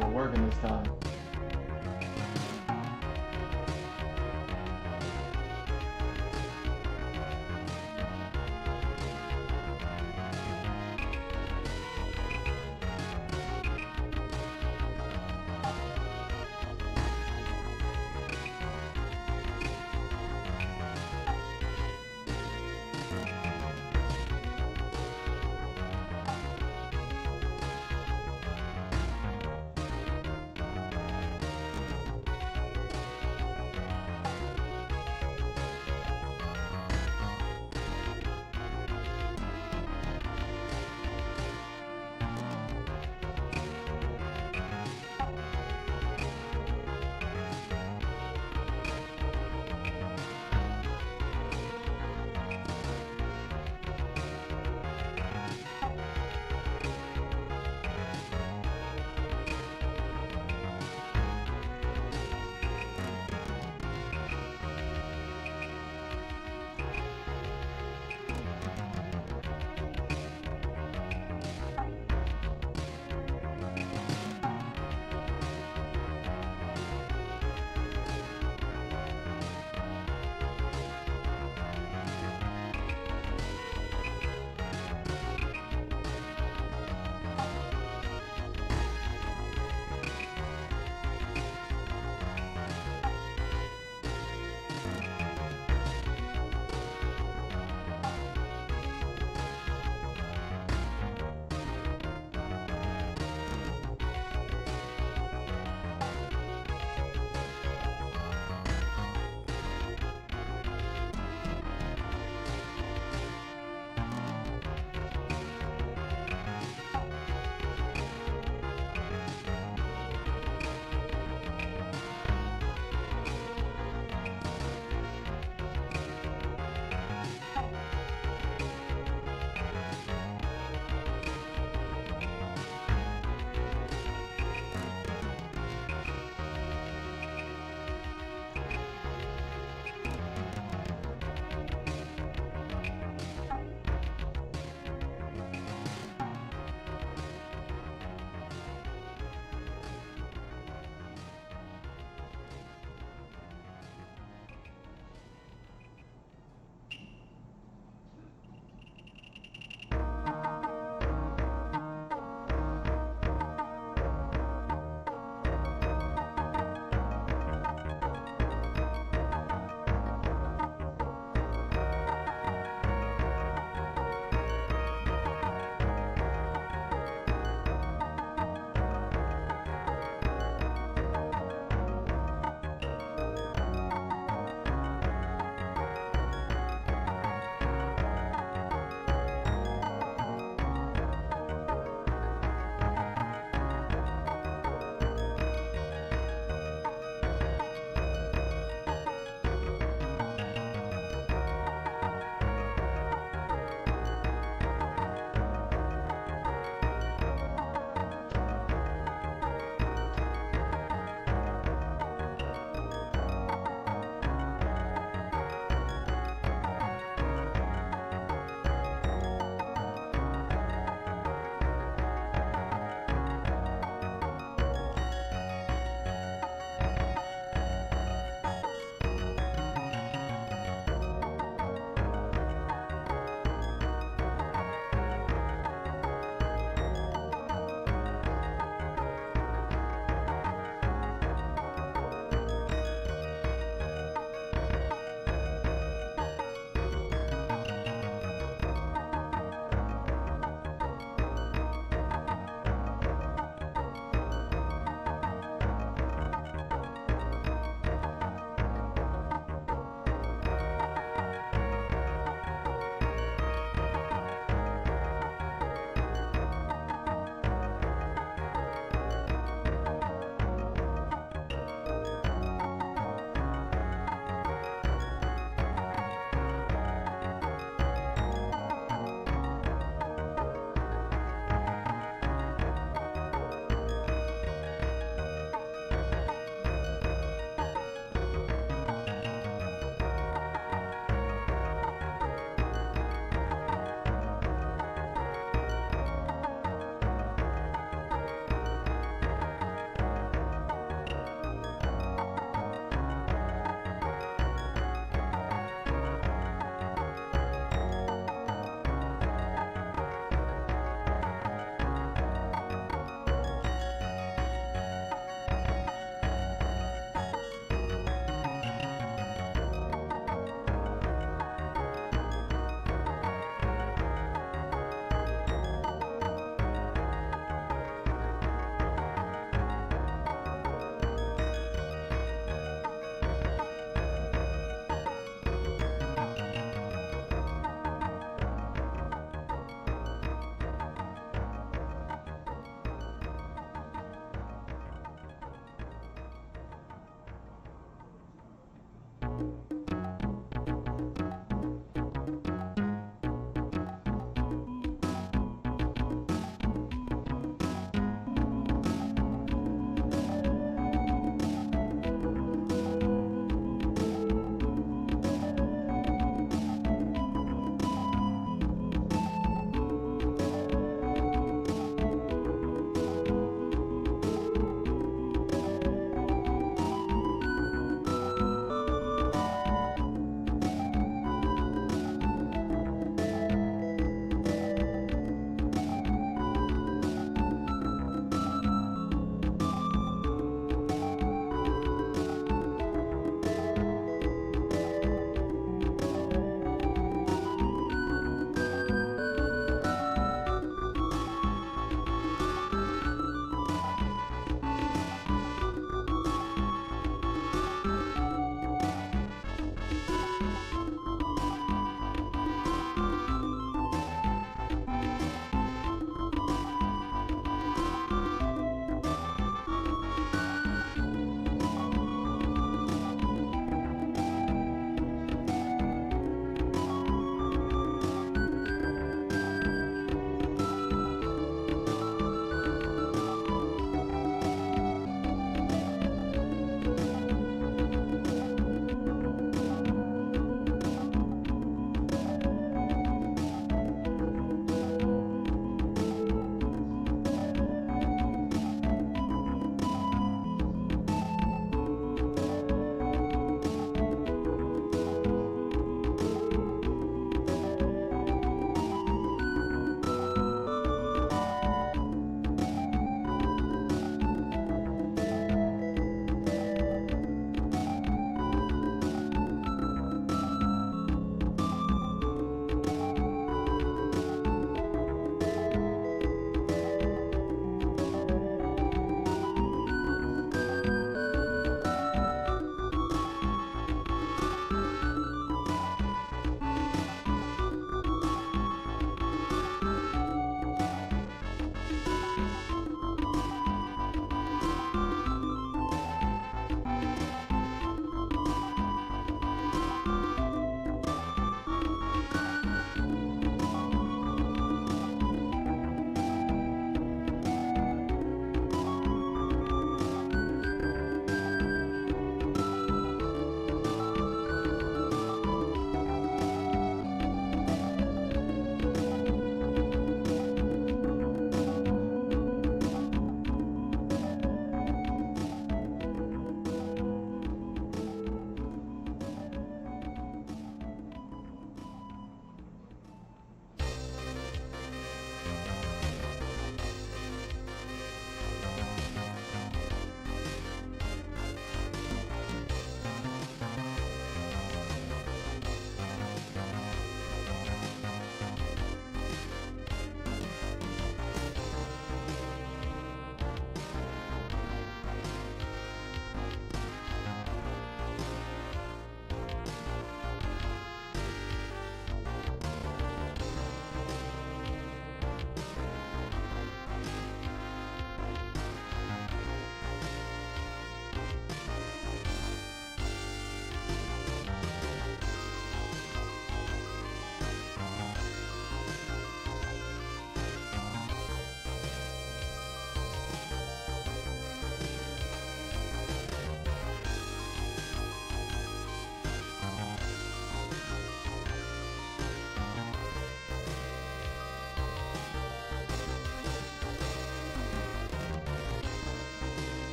how we're working this time.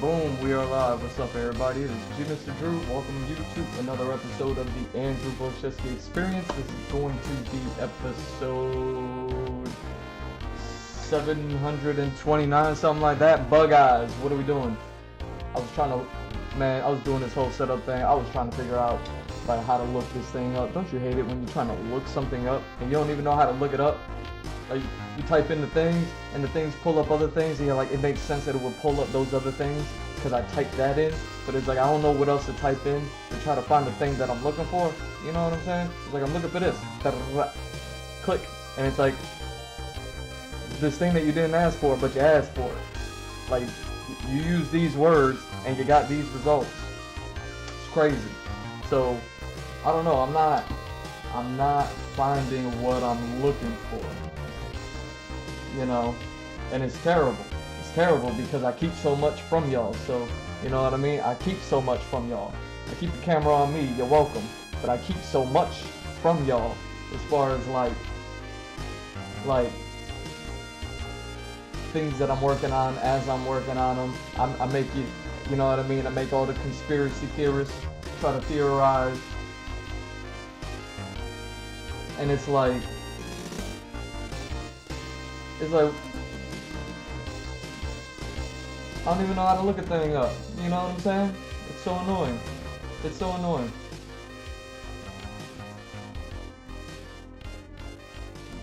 Boom, we are live. What's up, everybody? It is G Mr. Drew. Welcome you to another episode of the Andrew Bolshevsky Experience. This is going to be episode 729, something like that. Bug eyes. What are we doing? I was doing this whole setup thing. I was trying to figure out like how to look this thing up. Don't you hate it when you're trying to look something up and you don't even know how to look it up? Like, you type in the things, and the things pull up other things, and you're like, it makes sense that it would pull up those other things, because I typed that in, but it's like, I don't know what else to type in to try to find the thing that I'm looking for, you know what I'm saying? It's like, I'm looking for this, click, and it's like, this thing that you didn't ask for, but you asked for it. Like, you use these words, and you got these results. It's crazy. So, I don't know, I'm not finding what I'm looking for. You know, and it's terrible. It's terrible because I keep so much from y'all. So, you know what I mean? I keep so much from y'all. I keep the camera on me, you're welcome. But I keep so much from y'all as far as like things that I'm working on as I'm working on them. I make it, you know what I mean? I make all the conspiracy theorists try to theorize. And it's like, I don't even know how to look a thing up. You know what I'm saying? It's so annoying. It's so annoying.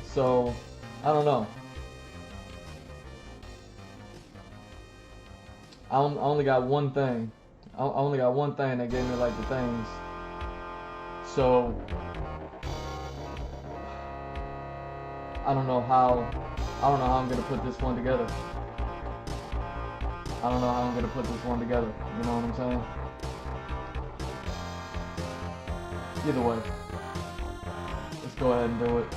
So, I don't know. I only got one thing. I only got one thing that gave me like the things. So, I don't know how I'm gonna put this one together. You know what I'm saying? Either way, let's go ahead and do it.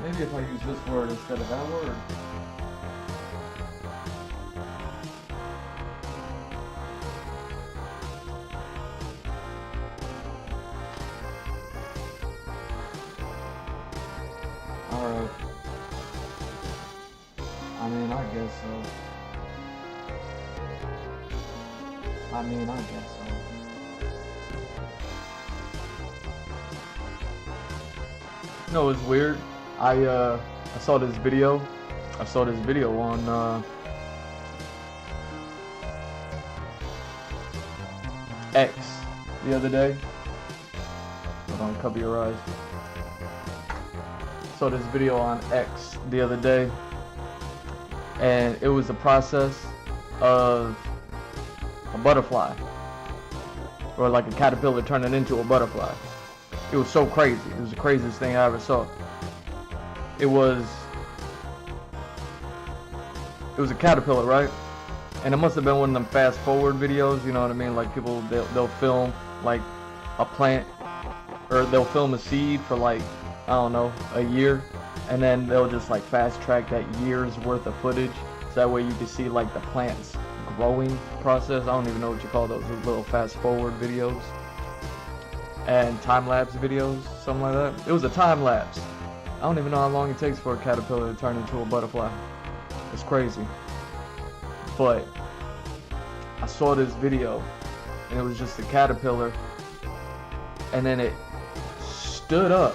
Maybe if I use this word instead of that word. Alright. I mean, I guess so. You know, it's weird. I saw this video. On X the other day. Hold on, cover your eyes. Saw this video on X the other day, and it was the process of a butterfly, or like a caterpillar turning into a butterfly. It was so crazy. It was the craziest thing I ever saw. It was a caterpillar, right? And it must have been one of them fast forward videos, you know what I mean? Like people, they'll film like a plant, or they'll film a seed for like, I don't know, a year, and then they'll just like fast track that year's worth of footage, so that way you can see like the plant's growing process. I don't even know what you call those little fast forward videos, and time lapse videos, something like that. It was a time lapse. I don't even know how long it takes for a caterpillar to turn into a butterfly. It's crazy. But I saw this video, and it was just a caterpillar, and then it stood up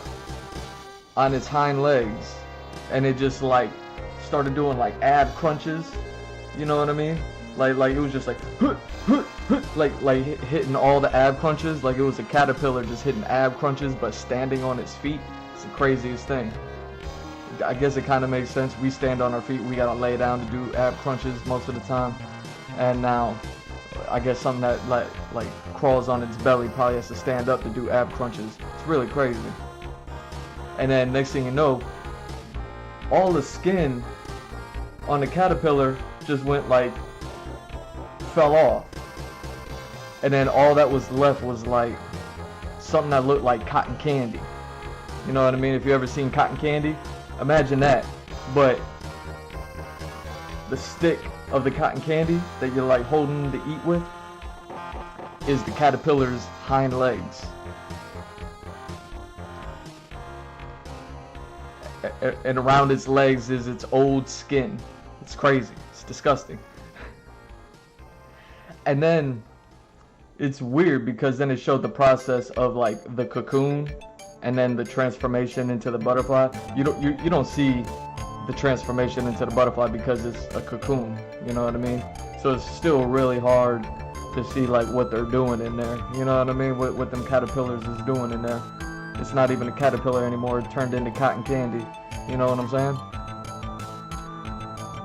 on its hind legs, and it just like started doing like ab crunches, you know what I mean? Like it was just like like hitting all the ab crunches, like it was a caterpillar just hitting ab crunches but standing on its feet. It's the craziest thing. I guess it kind of makes sense. We stand on our feet, we gotta lay down to do ab crunches most of the time, and now I guess something that like crawls on its belly probably has to stand up to do ab crunches. It's really crazy. And then next thing you know, all the skin on the caterpillar just went like, fell off. And then all that was left was like something that looked like cotton candy. You know what I mean? If you ever seen cotton candy, imagine that. But the stick of the cotton candy that you're like holding to eat with is the caterpillar's hind legs. and around its legs is its old skin. It's crazy. It's disgusting. And then it's weird because then it showed the process of like the cocoon and then the transformation into the butterfly. You don't see the transformation into the butterfly because it's a cocoon, you know what I mean? So it's still really hard to see like what they're doing in there, you know what I mean? What them caterpillars is doing in there. It's not even a caterpillar anymore, it turned into cotton candy, you know what I'm saying?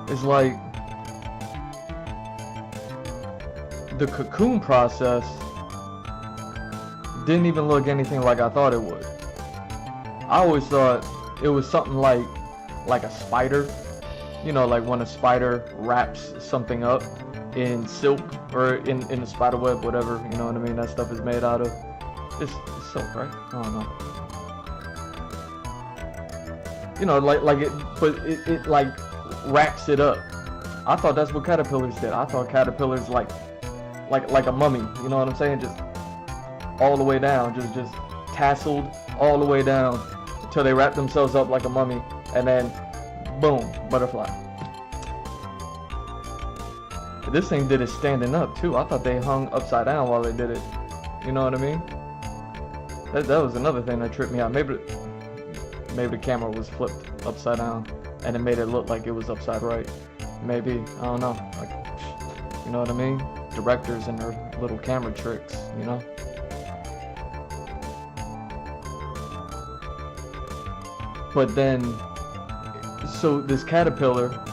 It's like the cocoon process didn't even look anything like I thought it would. I always thought it was something like a spider, you know, like when a spider wraps something up in silk or in the spider web, whatever, you know what I mean, that stuff is made out of. It's silk, right? I don't know. You know, like it, but it like wraps it up. I thought that's what caterpillars did. I thought caterpillars like a mummy, you know what I'm saying? Just all the way down, just tasseled all the way down until they wrap themselves up like a mummy, and then boom, butterfly. This thing did it standing up too. I thought they hung upside down while they did it. You know what I mean? That was another thing that tripped me out. Maybe the camera was flipped upside down and it made it look like it was upside right. Maybe, I don't know. Like, you know what I mean? Directors and their little camera tricks, you know? But then, so this caterpillar,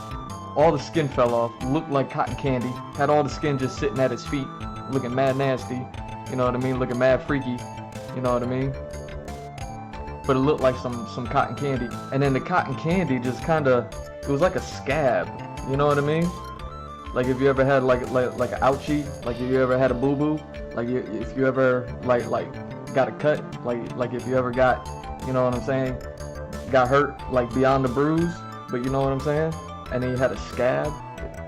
all the skin fell off, looked like cotton candy, had all the skin just sitting at its feet, looking mad nasty, you know what I mean, looking mad freaky, you know what I mean? But it looked like some cotton candy. And then the cotton candy just kinda, it was like a scab, you know what I mean? Like if you ever had like an ouchie, like if you ever had a boo-boo, like if you ever like got a cut, like if you ever got, you know what I'm saying, got hurt like beyond the bruise, but you know what I'm saying? And then you had a scab.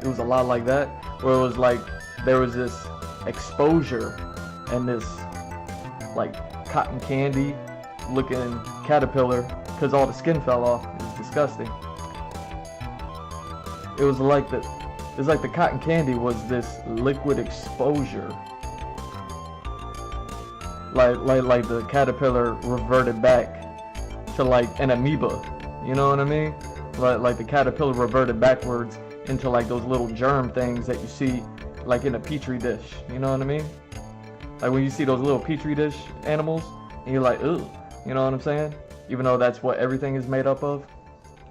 It was a lot like that, where it was like there was this exposure and this like cotton candy looking caterpillar because all the skin fell off. It was disgusting. It was like the cotton candy was this liquid exposure. Like the caterpillar reverted back to like an amoeba. You know what I mean? Like the caterpillar reverted backwards into like those little germ things that you see like in a petri dish. You know what I mean? Like when you see those little petri dish animals and you're like, ugh. You know what I'm saying? Even though that's what everything is made up of.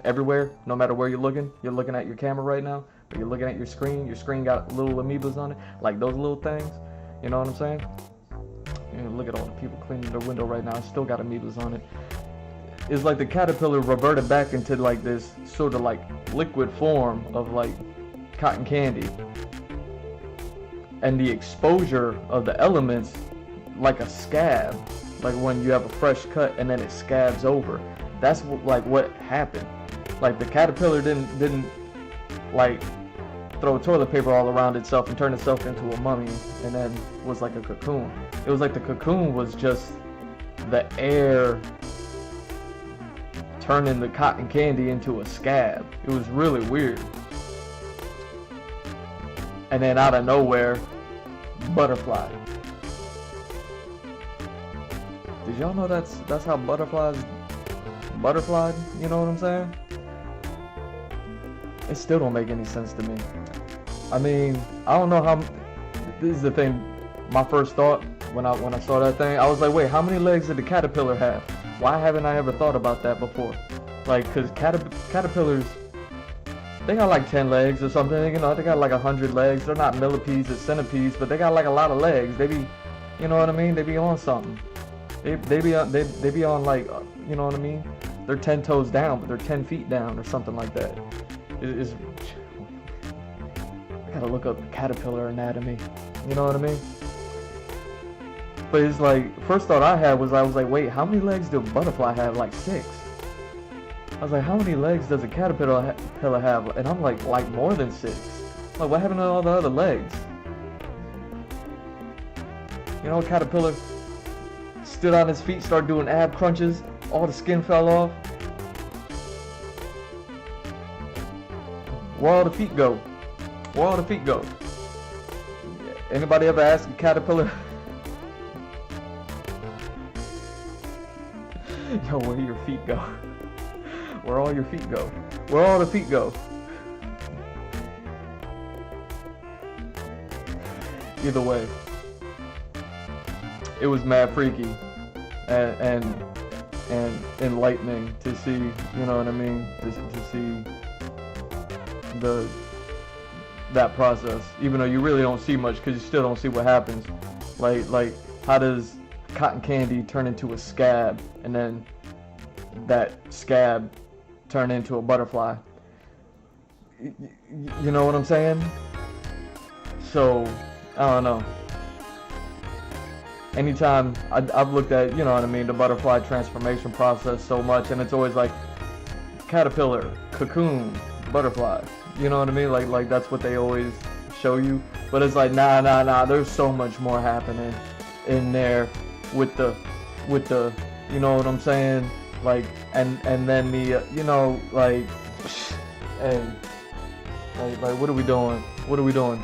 Everywhere, no matter where you're looking at your camera right now, or you're looking at your screen got little amoebas on it, like those little things. You know what I'm saying? You know, look at all the people cleaning their window right now, it's still got amoebas on it. It's like the caterpillar reverted back into like this sort of like liquid form of like cotton candy. And the exposure of the elements like a scab, like when you have a fresh cut and then it scabs over. That's what happened. Like the caterpillar didn't like throw toilet paper all around itself and turn itself into a mummy and then was like a cocoon. It was like the cocoon was just the air turning the cotton candy into a scab. It was really weird. And then out of nowhere, butterfly. Did y'all know that's how butterflied? You know what I'm saying? It still don't make any sense to me. I mean, I don't know how. This is the thing. My first thought when I saw that thing, I was like, wait, how many legs did the caterpillar have? Why haven't I ever thought about that before? Like, cause caterpillars, they got like 10 legs or something. You know, they got like 100 legs. They're not millipedes or centipedes, but they got like a lot of legs. They be, you know what I mean? They be on something. They be on like, you know what I mean? They're 10 toes down, but they're 10 feet down or something like that. I gotta look up caterpillar anatomy. You know what I mean? But it's like, first thought I was like, wait, how many legs do a butterfly have? Like 6. I was like, how many legs does a caterpillar have? And I'm like more than 6. Like, what happened to all the other legs? You know, a caterpillar stood on his feet, started doing ab crunches, all the skin fell off. Where all the feet go? Where all the feet go? Anybody ever ask a caterpillar? Yo, where do your feet go? Where all your feet go? Where all the feet go? Either way, it was mad freaky and enlightening to see, you know what I mean? To see that process, even though you really don't see much because you still don't see what happens. Like how does cotton candy turn into a scab and then that scab turn into a butterfly? You know what I'm saying? So I don't know. Anytime I've looked at, you know what I mean, the butterfly transformation process so much, and it's always like caterpillar, cocoon, butterfly. You know what I mean? Like that's what they always show you. But it's like nah. There's so much more happening in there with the, you know what I'm saying? Like and then the you know, like, hey, like what are we doing? What are we doing?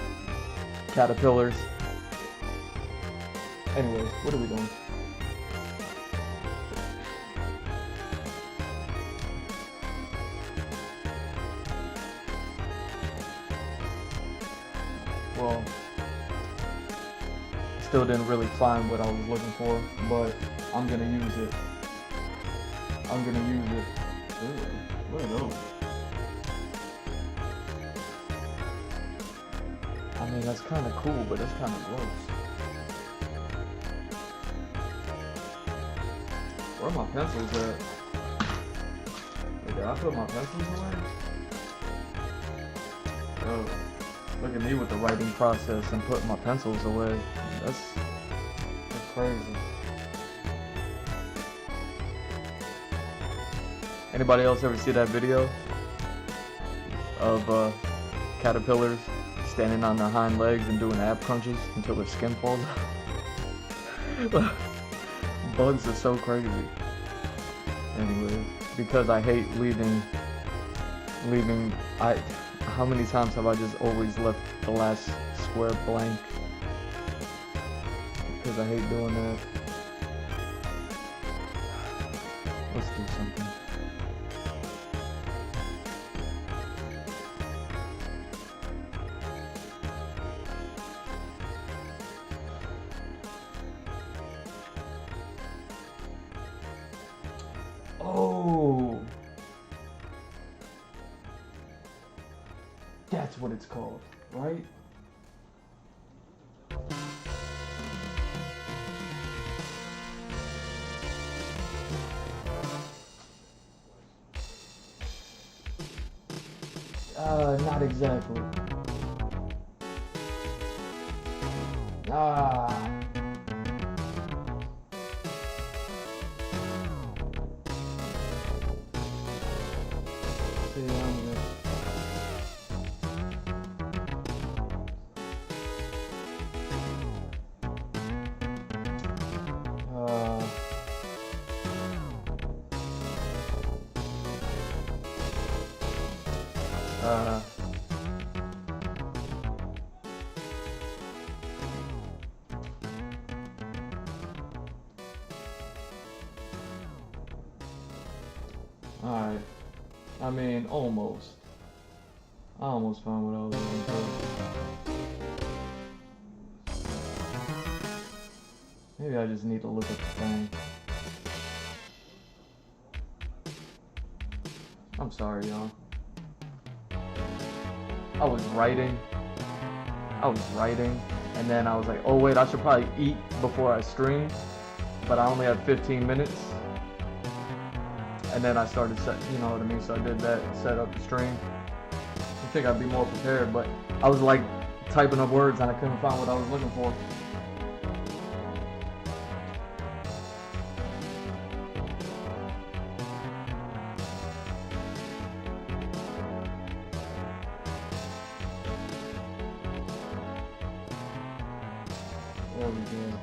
Caterpillars. Anyways, what are we doing? Well, still didn't really find what I was looking for, but I'm gonna use it. I'm gonna use it. Ew, what are those? I mean, that's kind of cool, but it's kind of gross. Where are my pencils at? Wait, did I put my pencils away? Oh, look at me with the writing process and putting my pencils away. That's crazy. Anybody else ever see that video of caterpillars standing on their hind legs and doing ab crunches until their skin falls out? Bugs are so crazy. Anyways, because I hate leaving, how many times have I just always left the last square blank? Because I hate doing that. Let's do something. Oh, that's what it's called, right? Not exactly. See, alright. I mean, almost. I almost found what I was looking for. Maybe I just need to look at the thing. I'm sorry, y'all. I was writing, and then I was like, oh wait, I should probably eat before I stream, but I only had 15 minutes. And then I started you know what I mean, so I did that, set up the stream. I think I'd be more prepared, but I was like typing up words and I couldn't find what I was looking for. There we go.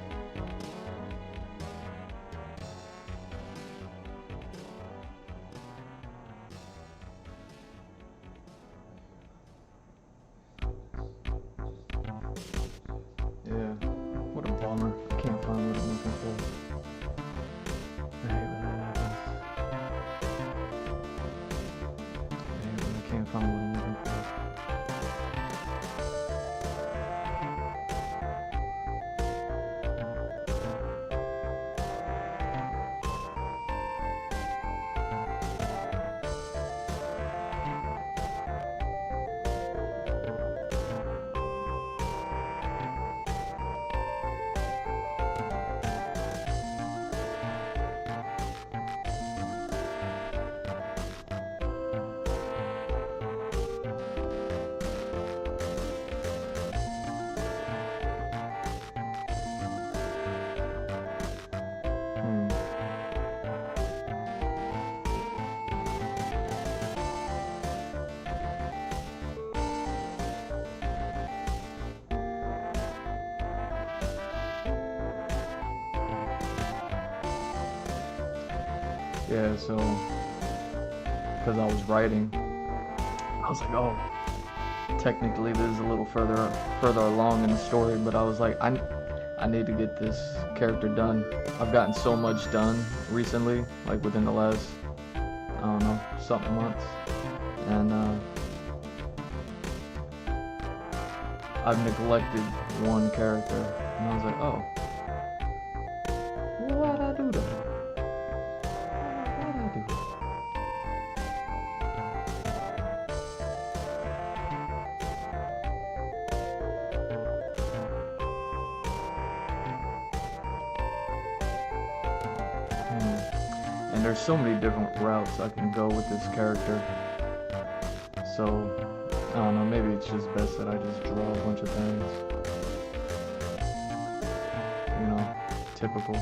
Yeah, so because I was writing, I was like, oh, technically this is a little further along in the story, but I was like, I need to get this character done. I've gotten so much done recently, like within the last, I don't know, something months, and I've neglected one character, and I was like, oh, why'd I do that? Why'd I do that? And there's so many different routes I can go with this character. So, I don't know, maybe it's just best that I just draw a bunch of things. You know, typical.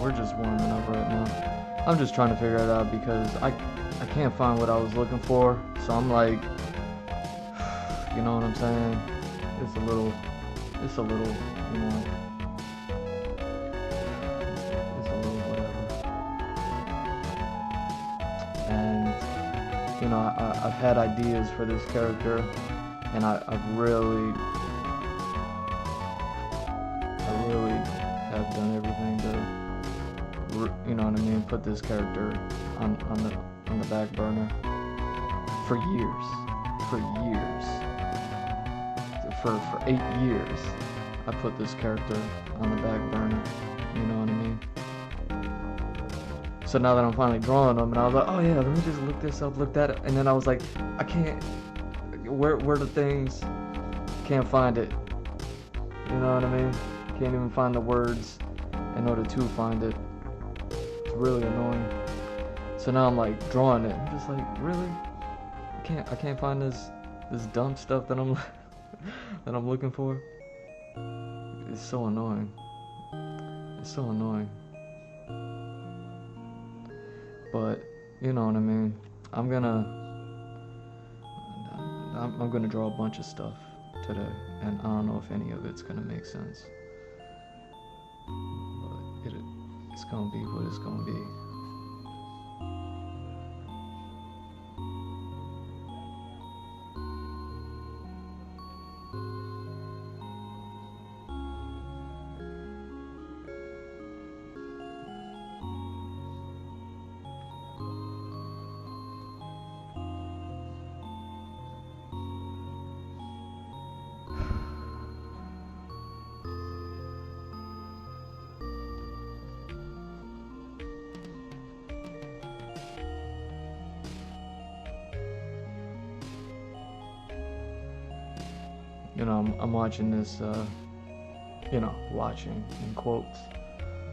we're just warming up right now. I'm just trying to figure it out because I can't find what I was looking for. So I'm like, you know what I'm saying? It's a little, you know, it's a little whatever. And, you know, I've had ideas for this character, and I've really have done everything to, you know what I mean, put this character on the back burner for years. For 8 years, I put this character on the back burner. You know what I mean? So now that I'm finally drawing them, and I was like, oh yeah, let me just look this up, look that up. And then I was like, I can't. Where the things? Can't find it. You know what I mean? Can't even find the words in order to find it. It's really annoying. So now I'm like drawing it. I'm just like, really? I can't find this dumb stuff that I'm that I'm looking for. It's so annoying. It's so annoying. But you know what I mean. I'm gonna draw a bunch of stuff today, and I don't know if any of it's gonna make sense. But it's gonna be what it's gonna be. You know, I'm watching this, you know, watching in quotes,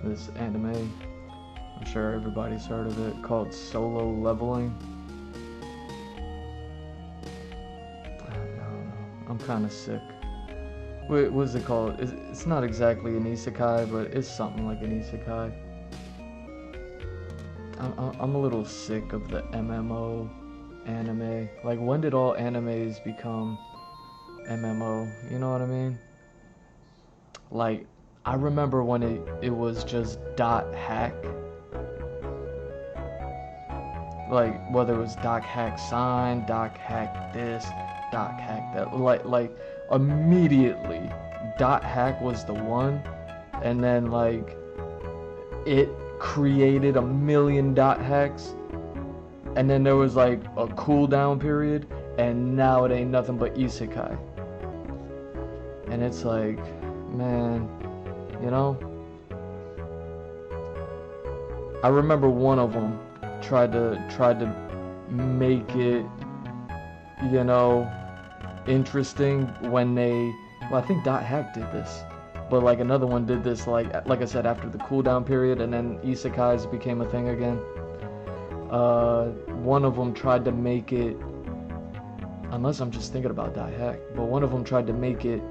this anime. I'm sure everybody's heard of it, called Solo Leveling. I don't know. I'm kind of sick. What is it called? It's not exactly an isekai, but it's something like an isekai. I'm a little sick of the MMO anime. Like, when did all animes become MMO? You know what I mean? Like, I remember when it was just .hack. Like, whether it was .hack sign, .hack this, .hack that. Like immediately, .hack was the one, and then like it created a million .hacks, and then there was like a cooldown period, and now it ain't nothing but isekai. And it's like, man, you know, I remember one of them tried to make it, you know, interesting when they, well, I think .hack did this, but like another one did this, like I said, after the cooldown period, and then isekais became a thing again. One of them tried to make it, unless I'm just thinking about .hack, but one of them tried to make it,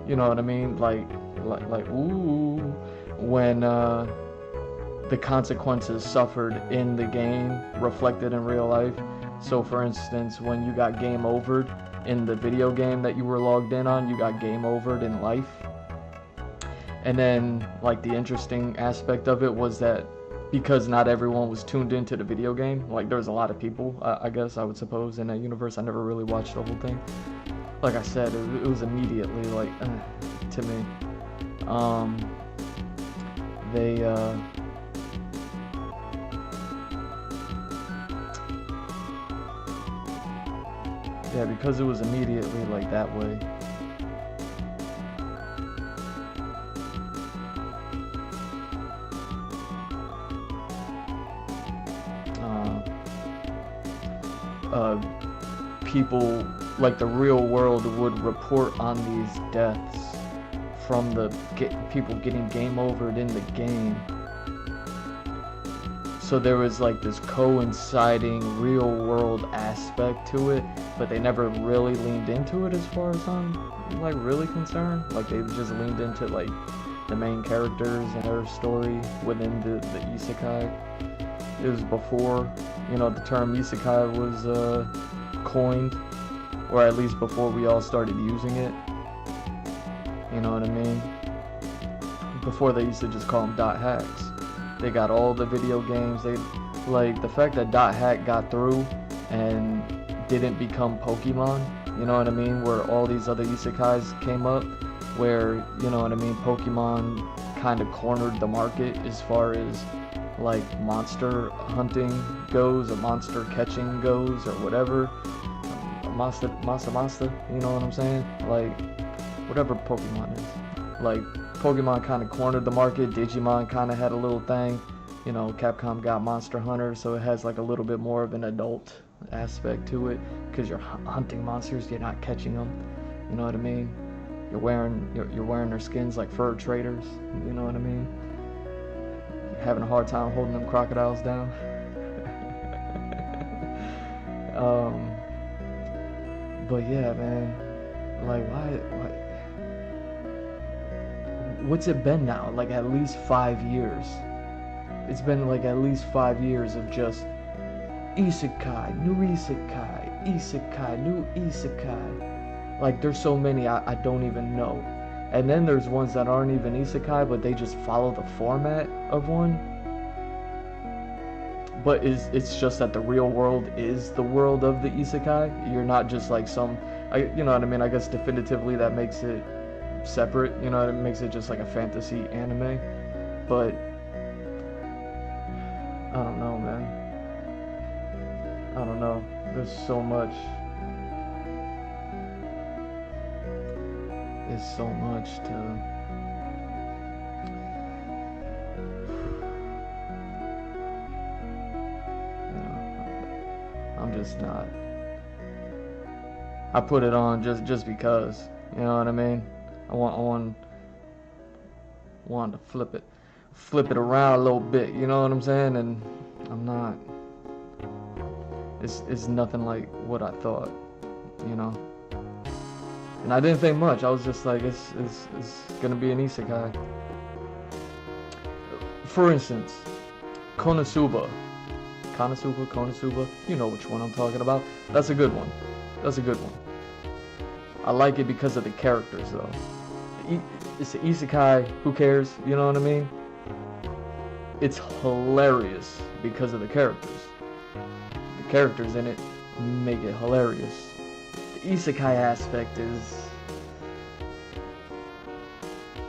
you know what I mean, like ooh, when the consequences suffered in the game reflected in real life. So for instance, when you got game overed in the video game that you were logged in on, you got game overed in life. And then like the interesting aspect of it was that because not everyone was tuned into the video game, like there was a lot of people, I guess I would suppose, in that universe. I never really watched the whole thing. Like I said, it was immediately like to me. Yeah, because it was immediately like that way. People, like the real world, would report on these deaths from the people getting game overed in the game. So there was like this coinciding real world aspect to it, but they never really leaned into it as far as I'm like really concerned. Like they just leaned into like the main characters and their story within the isekai. It was before, you know, the term isekai was coined, or at least before we all started using it. You know what I mean? Before they used to just call them dot hacks. They got all the video games. They like the fact that dot hack got through and didn't become Pokemon. You know what I mean? Where all these other isekais came up, where, you know what I mean, Pokemon kind of cornered the market as far as like monster hunting goes, or monster catching goes, or whatever. Master, you know what I'm saying? Like, whatever Pokemon is. Like, Pokemon kind of cornered the market. Digimon kind of had a little thing. You know, Capcom got Monster Hunter, so it has like a little bit more of an adult aspect to it, because you're hunting monsters, you're not catching them. You know what I mean? You're wearing their skins like fur traders. You know what I mean? You're having a hard time holding them crocodiles down. But yeah, man, like why? What's it been now? Like at least 5 years. It's been like at least 5 years of just isekai, new isekai, isekai, new isekai. Like there's so many I don't even know. And then there's ones that aren't even isekai, but they just follow the format of one. But it's just that the real world is the world of the isekai. You're not just like you know what I mean? I guess definitively that makes it separate. You know, it makes it just like a fantasy anime. But I don't know, man. I don't know. There's so much. There's so much to. I'm just not. I put it on just because, you know what I mean? I want to flip it around a little bit, you know what I'm saying? And I'm not. It's nothing like what I thought, you know. And I didn't think much. I was just like, it's gonna be an isekai. For instance, Konosuba, you know which one I'm talking about. That's a good one. I like it because of the characters, though. It's an isekai, who cares? You know what I mean? It's hilarious because of the characters. The characters in it make it hilarious. The isekai aspect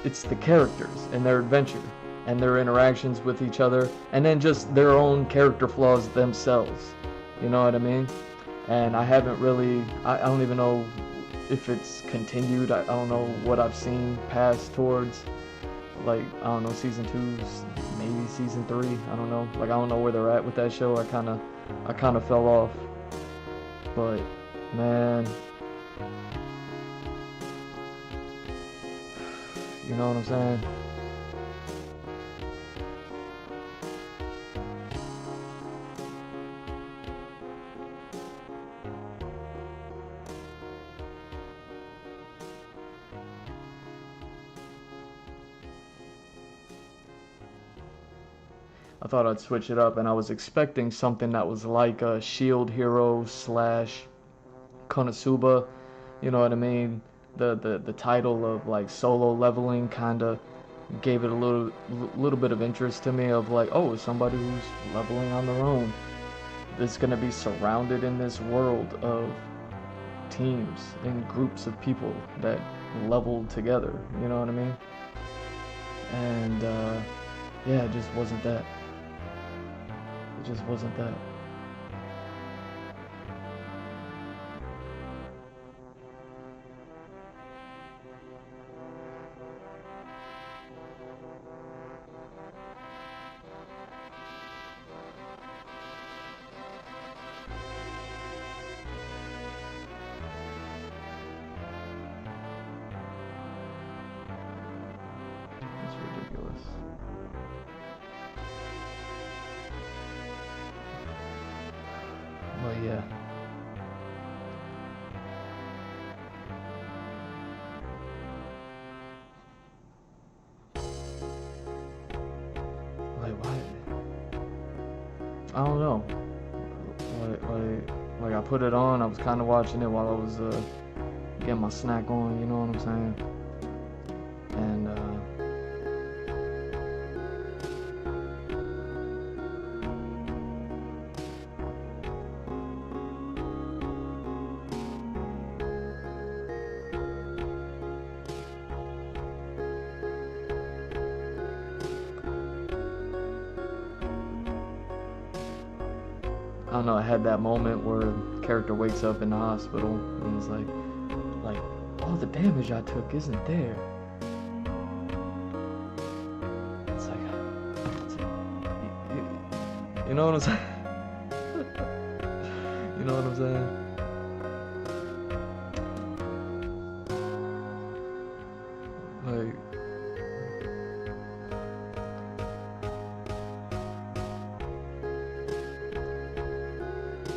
it's the characters and their adventure and their interactions with each other, and then just their own character flaws themselves. You know what I mean? And I haven't really, I don't even know if it's continued. I don't know what I've seen past towards, like, I don't know, season 2, maybe season 3, I don't know. Like, I don't know where they're at with that show. I kind of fell off. But, man, you know what I'm saying? I thought I'd switch it up, and I was expecting something that was like a Shield Hero / Konosuba, you know what I mean? The title of like solo leveling kind of gave it a little bit of interest to me, of like, oh, somebody who's leveling on their own that's gonna be surrounded in this world of teams and groups of people that level together, you know what I mean? And yeah, it just wasn't that. It just wasn't that. It's ridiculous. But yeah. I don't know. Like I put it on. I was kind of watching it while I was getting my snack on. You know what I'm saying? And I don't know. I had that moment where the character wakes up in the hospital and it's like all the damage I took isn't there. It's like you know what I'm saying? You know what I'm saying? Like,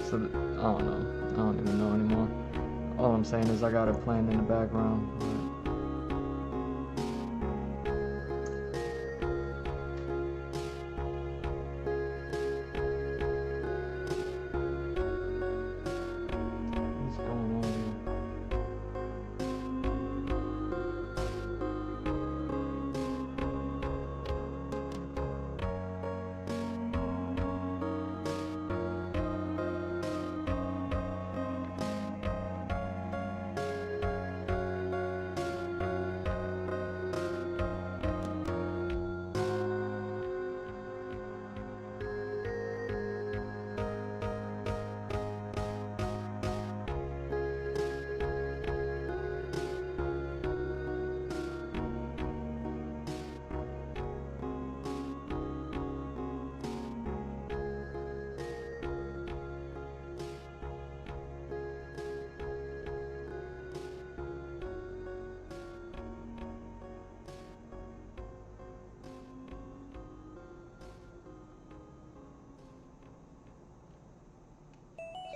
so I don't know. I don't even know anymore. All I'm saying is I got it playing in the background. What's going on here?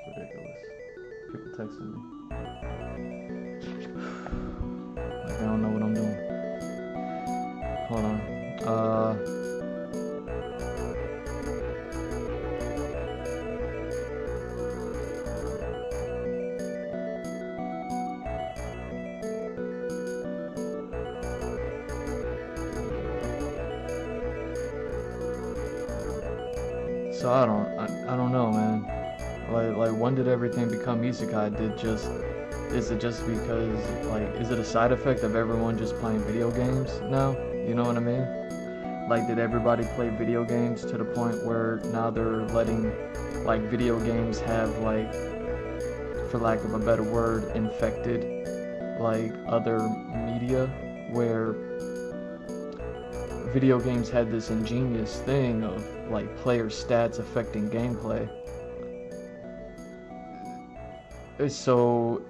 It's ridiculous. People texting me. Like I don't know what I'm doing. Hold on. So I don't know, man. Like when did everything become isekai? Is it just because, like, is it a side effect of everyone just playing video games now? You know what I mean? Like, did everybody play video games to the point where now they're letting, like, video games have, like, for lack of a better word, infected, like, other media, where video games had this ingenious thing of, like, player stats affecting gameplay. So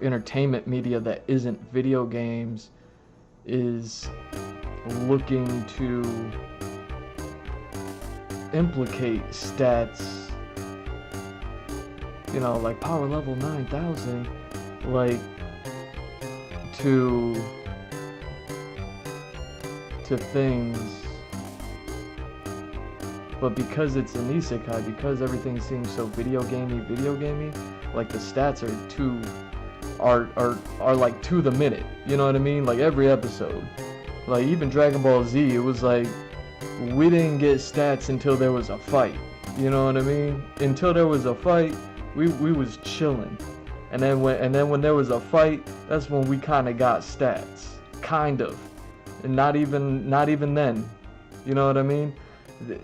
entertainment media that isn't video games is looking to implicate stats, you know, like power level 9000, like to things. But because it's an isekai, because everything seems so video gamey, like the stats are like to the minute. You know what I mean? Like every episode. Like even Dragon Ball Z, it was like we didn't get stats until there was a fight. You know what I mean? Until there was a fight, we was chilling. And then when there was a fight, that's when we kinda got stats. Kind of. And not even then. You know what I mean?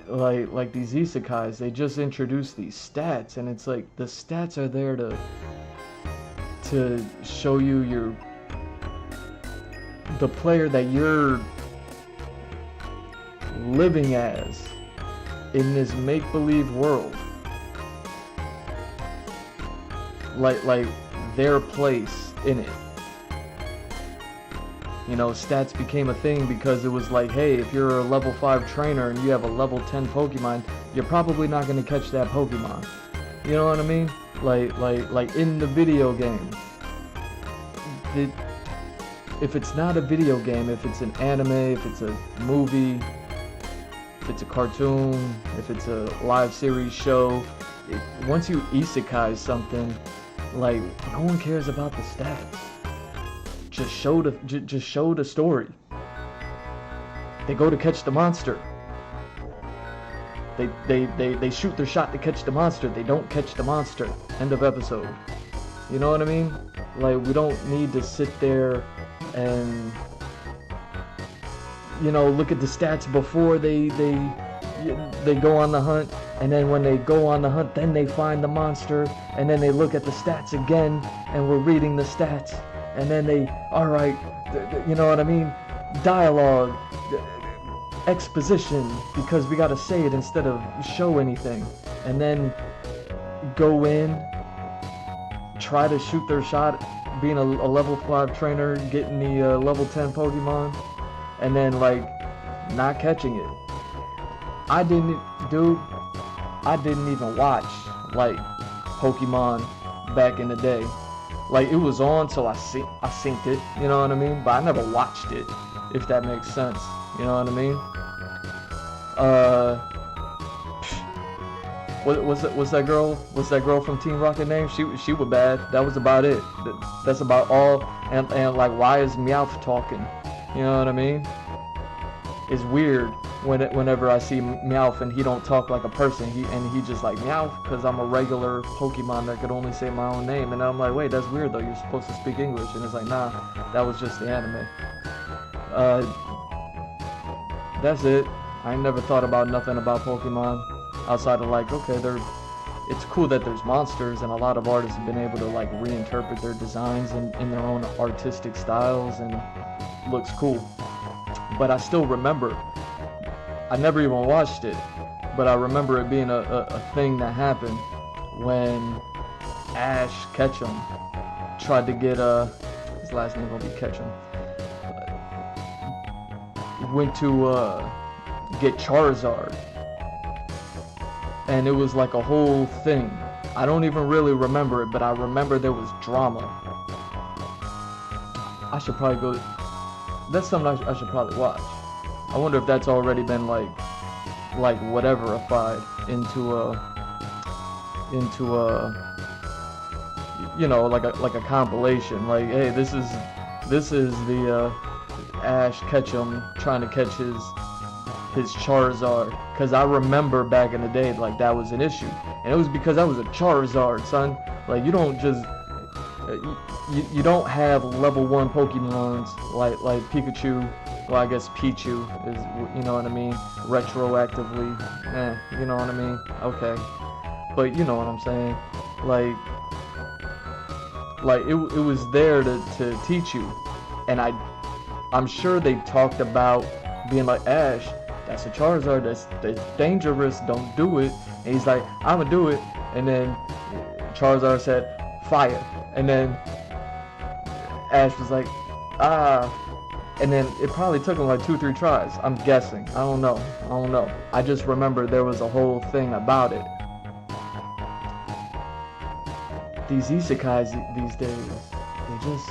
Like these isekais, they just introduce these stats, and it's like the stats are there to show you the player that you're living as in this make-believe world, like their place in it. You know, stats became a thing because it was like, hey, if you're a level 5 trainer and you have a level 10 Pokemon, you're probably not going to catch that Pokemon. You know what I mean? Like in the video game. If it's not a video game, if it's an anime, if it's a movie, if it's a cartoon, if it's a live series show, once you isekai something, like, no one cares about the stats. Just show the story. They go to catch the monster. They shoot their shot to catch the monster. They don't catch the monster. End of episode. You know what I mean? Like, we don't need to sit there and, you know, look at the stats before they go on the hunt, and then when they go on the hunt, then they find the monster, and then they look at the stats again, and we're reading the stats, and then they, alright, you know what I mean? Dialogue, exposition, because we gotta say it instead of show anything, and then go in, try to shoot their shot, being a level 5 trainer, getting the level 10 Pokemon, and then, like, not catching it. I didn't even watch, like, Pokemon back in the day. Like, it was on, so I synced it, you know what I mean? But I never watched it, if that makes sense, you know what I mean? What's that girl from Team Rocket name? She was bad. That was about it. That's about all. And like, why is Meowth talking? You know what I mean? It's weird whenever I see Meowth and he don't talk like a person. He just like Meowth because I'm a regular Pokemon that could only say my own name. And I'm like, wait, that's weird though. You're supposed to speak English. And it's like, nah, that was just the anime. That's it. I never thought about nothing about Pokemon outside of like, okay, it's cool that there's monsters, and a lot of artists have been able to like reinterpret their designs in their own artistic styles, and looks cool. But I still remember, I never even watched it, but I remember it being a thing that happened when Ash Ketchum tried to get his last name gonna be Ketchum, went to get Charizard, and it was like a whole thing. I don't even really remember it, but I remember there was drama. I should probably go. That's something I should probably watch. I wonder if that's already been like whateverified into you know, like a compilation. Like, hey, this is the Ash Ketchum trying to catch his Charizard, because I remember back in the day, like, that was an issue, and it was because that was a Charizard, son. Like, you don't just you don't have level 1 Pokemons like Pikachu. Well, I guess Pichu is, you know what I mean, retroactively, you know what I mean, okay, but you know what I'm saying, like it was there to teach you. And I'm sure they talked about being like, Ash, that's a Charizard, that's dangerous, don't do it. And he's like, I'm gonna do it. And then Charizard said, fire. And then Ash was like, and then it probably took him like 2-3 tries, I'm guessing. I don't know. I just remember there was a whole thing about it. These isekais these days, they just,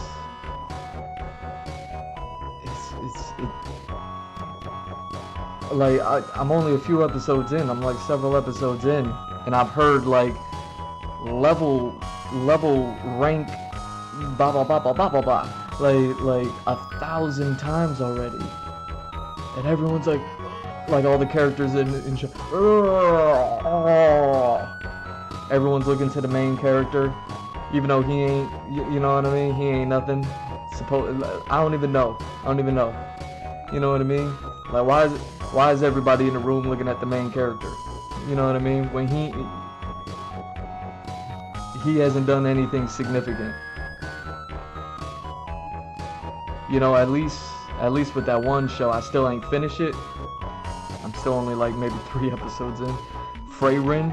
like, I'm only a few episodes in. I'm like several episodes in, and I've heard like level rank blah blah blah blah blah blah blah like 1,000 times already, and everyone's like all the characters in show, everyone's looking to the main character, even though he ain't, you know what I mean, he ain't nothing. I don't even know. You know what I mean? Like, why is everybody in the room looking at the main character? You know what I mean? When he hasn't done anything significant. You know, at least with that one show, I still ain't finished it. I'm still only like maybe 3 episodes in. Freyrin.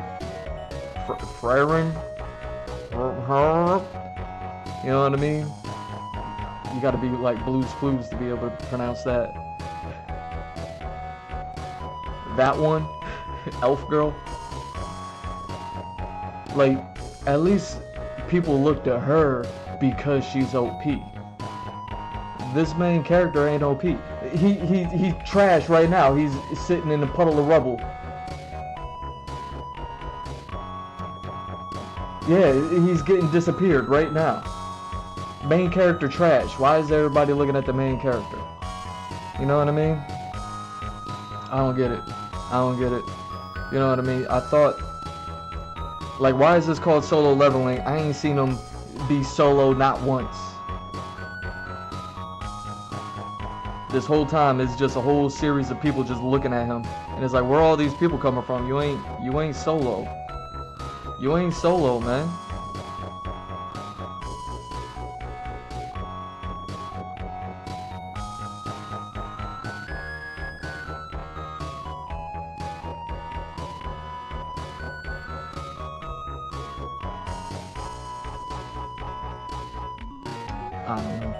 You know what I mean? You gotta be like Blue's Clues to be able to pronounce that. That one, Elf Girl. Like, at least people looked at her because she's OP. this main character ain't OP. He's trash right now. He's sitting in a puddle of rubble. Yeah, he's getting disappeared right now. Main character trash. Why is everybody looking at the main character? You know what I mean? I don't get it. I don't get it. You know what I mean? I thought, like, why is this called solo leveling? I ain't seen him be solo not once. This whole time it's just a whole series of people just looking at him, and it's like, where all these people coming from? You ain't solo. You ain't solo, man. I don't know.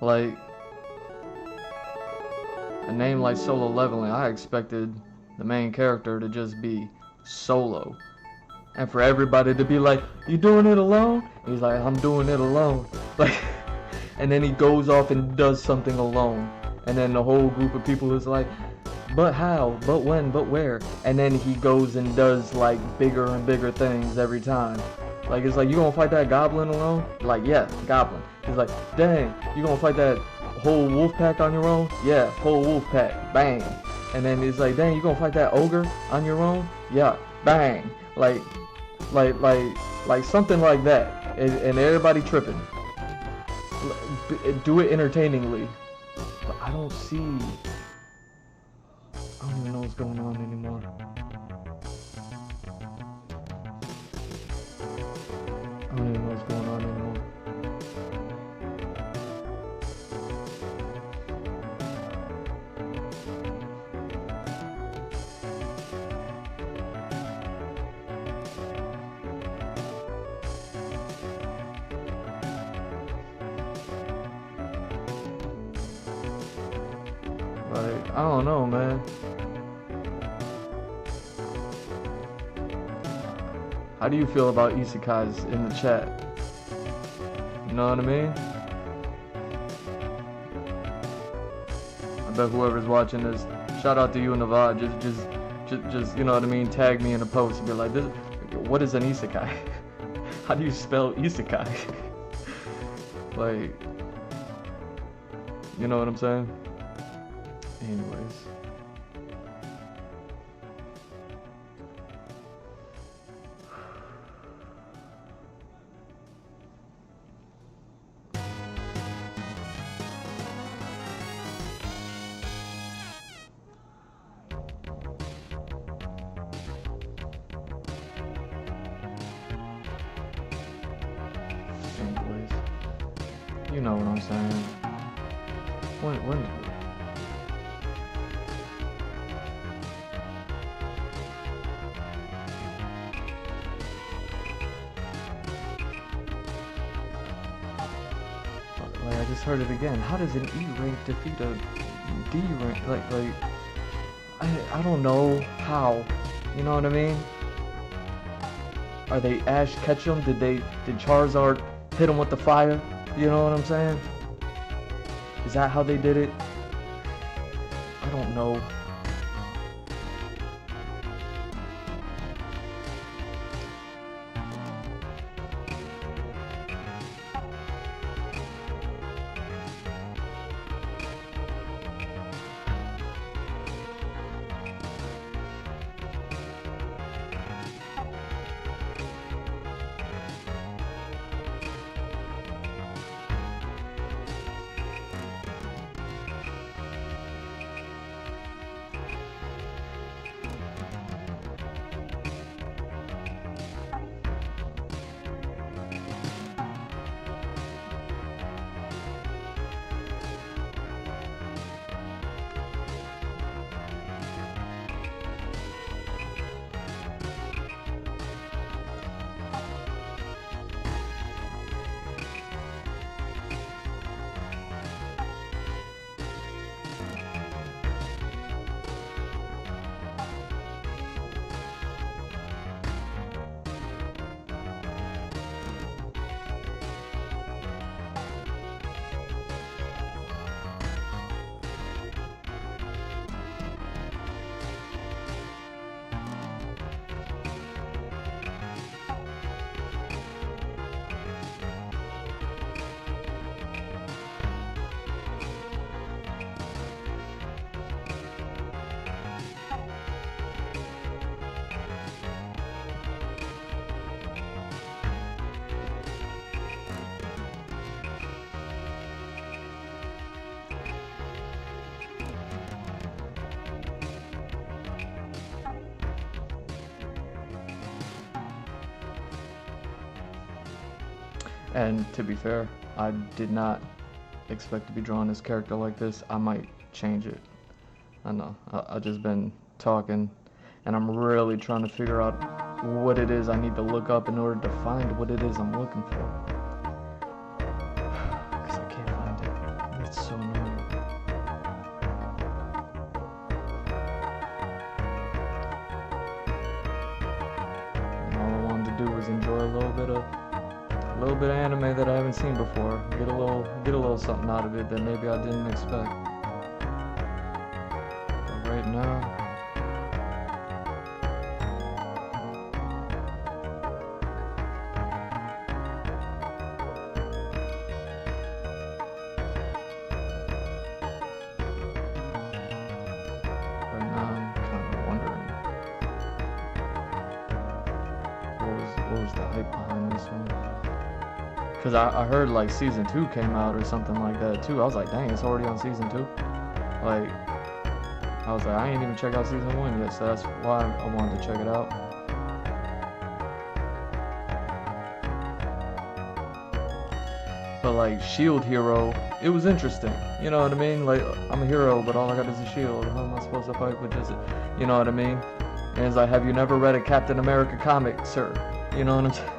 Like, a name like Solo Leveling, I expected the main character to just be solo. And for everybody to be like, you doing it alone? He's like, I'm doing it alone. Like, and then he goes off and does something alone. And then the whole group of people is like, but how? But when? But where? And then he goes and does like bigger and bigger things every time. Like, it's like, you gonna fight that goblin alone? Like, yeah, goblin. He's like, dang, you gonna fight that whole wolf pack on your own? Yeah, whole wolf pack. Bang. And then he's like, dang, you gonna fight that ogre on your own? Yeah, bang. Like something like that. And everybody tripping. Do it entertainingly. But I don't even know what's going on anymore. I don't even know what's going on anymore. Like, I don't know, man. How do you feel about isekais in the chat? You know what I mean? I bet whoever's watching this, shout out to you and Navad, just you know what I mean, tag me in a post and be like, this, what is an isekai? How do you spell isekai? Like, you know what I'm saying? Anyways. Anyways. You know what I'm saying. When like, I just heard it again. How does an E rank defeat a D rank? Like I don't know how. You know what I mean? Are they Ash Ketchum? Did Charizard hit him with the fire? You know what I'm saying? Is that how they did it? I don't know. And to be fair, I did not expect to be drawing this character like this. I might change it. I know. I've just been talking, and I'm really trying to figure out what it is I need to look up in order to find what it is I'm looking for. Because I can't find it. It's so annoying. And all I wanted to do was enjoy a little bit of anime that I haven't seen before. Get a little something out of it that maybe I didn't expect. But right now, I'm kind of wondering what was the hype behind this one. Because I heard like season 2 came out or something like that too. I was like, dang, it's already on season 2. Like, I was like, I ain't even checked out season 1 yet, so that's why I wanted to check it out. But like Shield Hero, it was interesting. You know what I mean? Like, I'm a hero, but all I got is a shield. How am I supposed to fight with just it? You know what I mean? And it's like, have you never read a Captain America comic, sir? You know what I'm saying?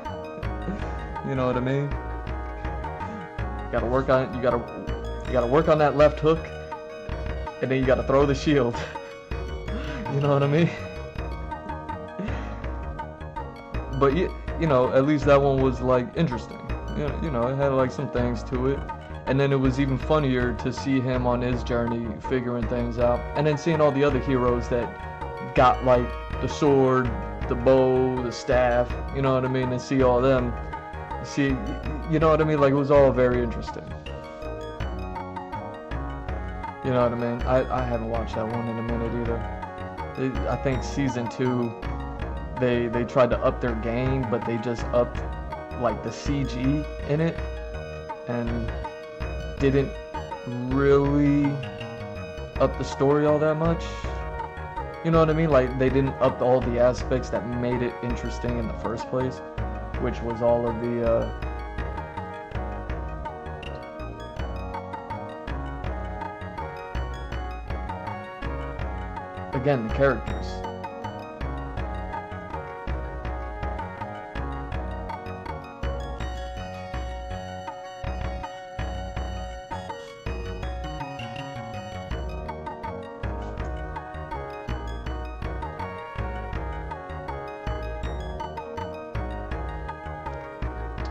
You know what I mean? You gotta work on it. You gotta work on that left hook, and then you gotta throw the shield. You know what I mean? But you know, at least that one was like interesting. You know, it had like some things to it, and then it was even funnier to see him on his journey figuring things out, and then seeing all the other heroes that got like the sword, the bow, the staff. You know what I mean? And see all them. See, you know what I mean? Like, it was all very interesting. You know what I mean? I haven't watched that one in a minute either. I think season 2, they tried to up their game, but they just upped like the CG in it and didn't really up the story all that much. You know what I mean? Like, they didn't up all the aspects that made it interesting in the first place, which was all of the again, the characters.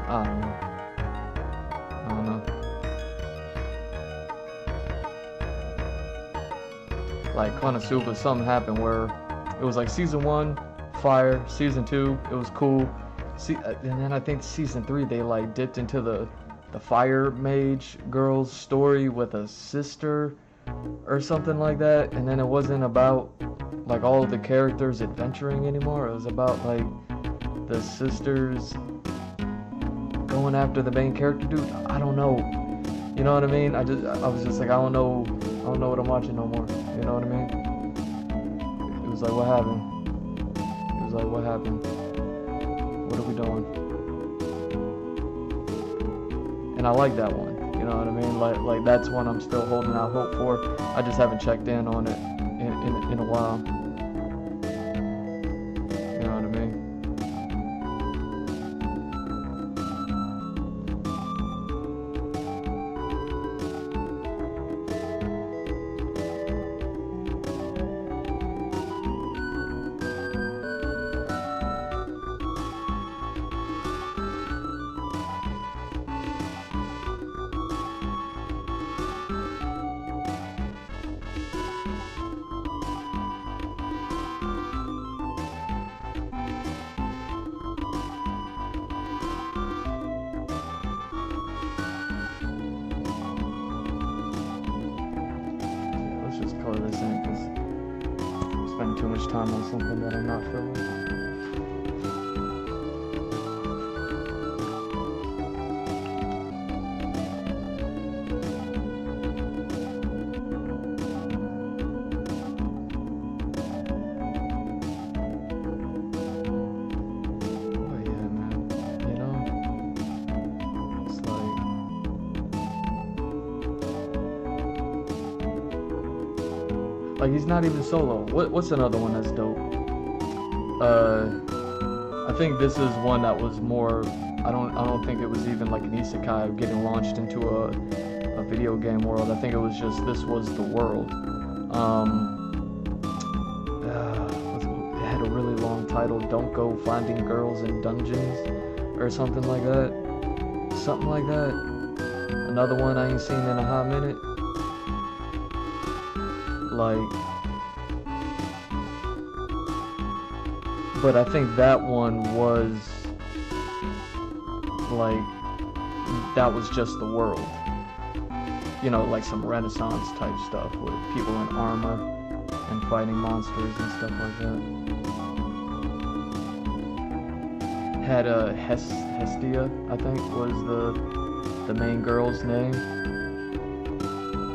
I don't know. Like Konosuba, something happened where it was like season 1, fire, season 2, it was cool. And then I think season 3 they like dipped into the fire mage girl's story with a sister or something like that, and then it wasn't about like all of the characters adventuring anymore. It was about like the sisters going after the main character dude. I don't know. You know what I mean? I was just like, I don't know what I'm watching no more. You know what I mean? It was like, what happened? It was like, what happened? What are we doing? And I like that one. You know what I mean? Like that's one I'm still holding out hope for. I just haven't checked in on it in a while. You know what I mean? Color this in because I'm spending too much time on something that I'm not feeling. Oh yeah, man. You know, Like, he's not even solo. What's another one that's dope? I think this is one that was more. I don't think it was even like an isekai getting launched into a video game world. I think it was just this was the world. It had a really long title. Don't go finding girls in dungeons, or something like that. Something like that. Another one I ain't seen in a hot minute. Like, but I think that one was like, that was just the world. You know, like some Renaissance type stuff with people in armor and fighting monsters and stuff like that. Had Hestia, I think, was the main girl's name,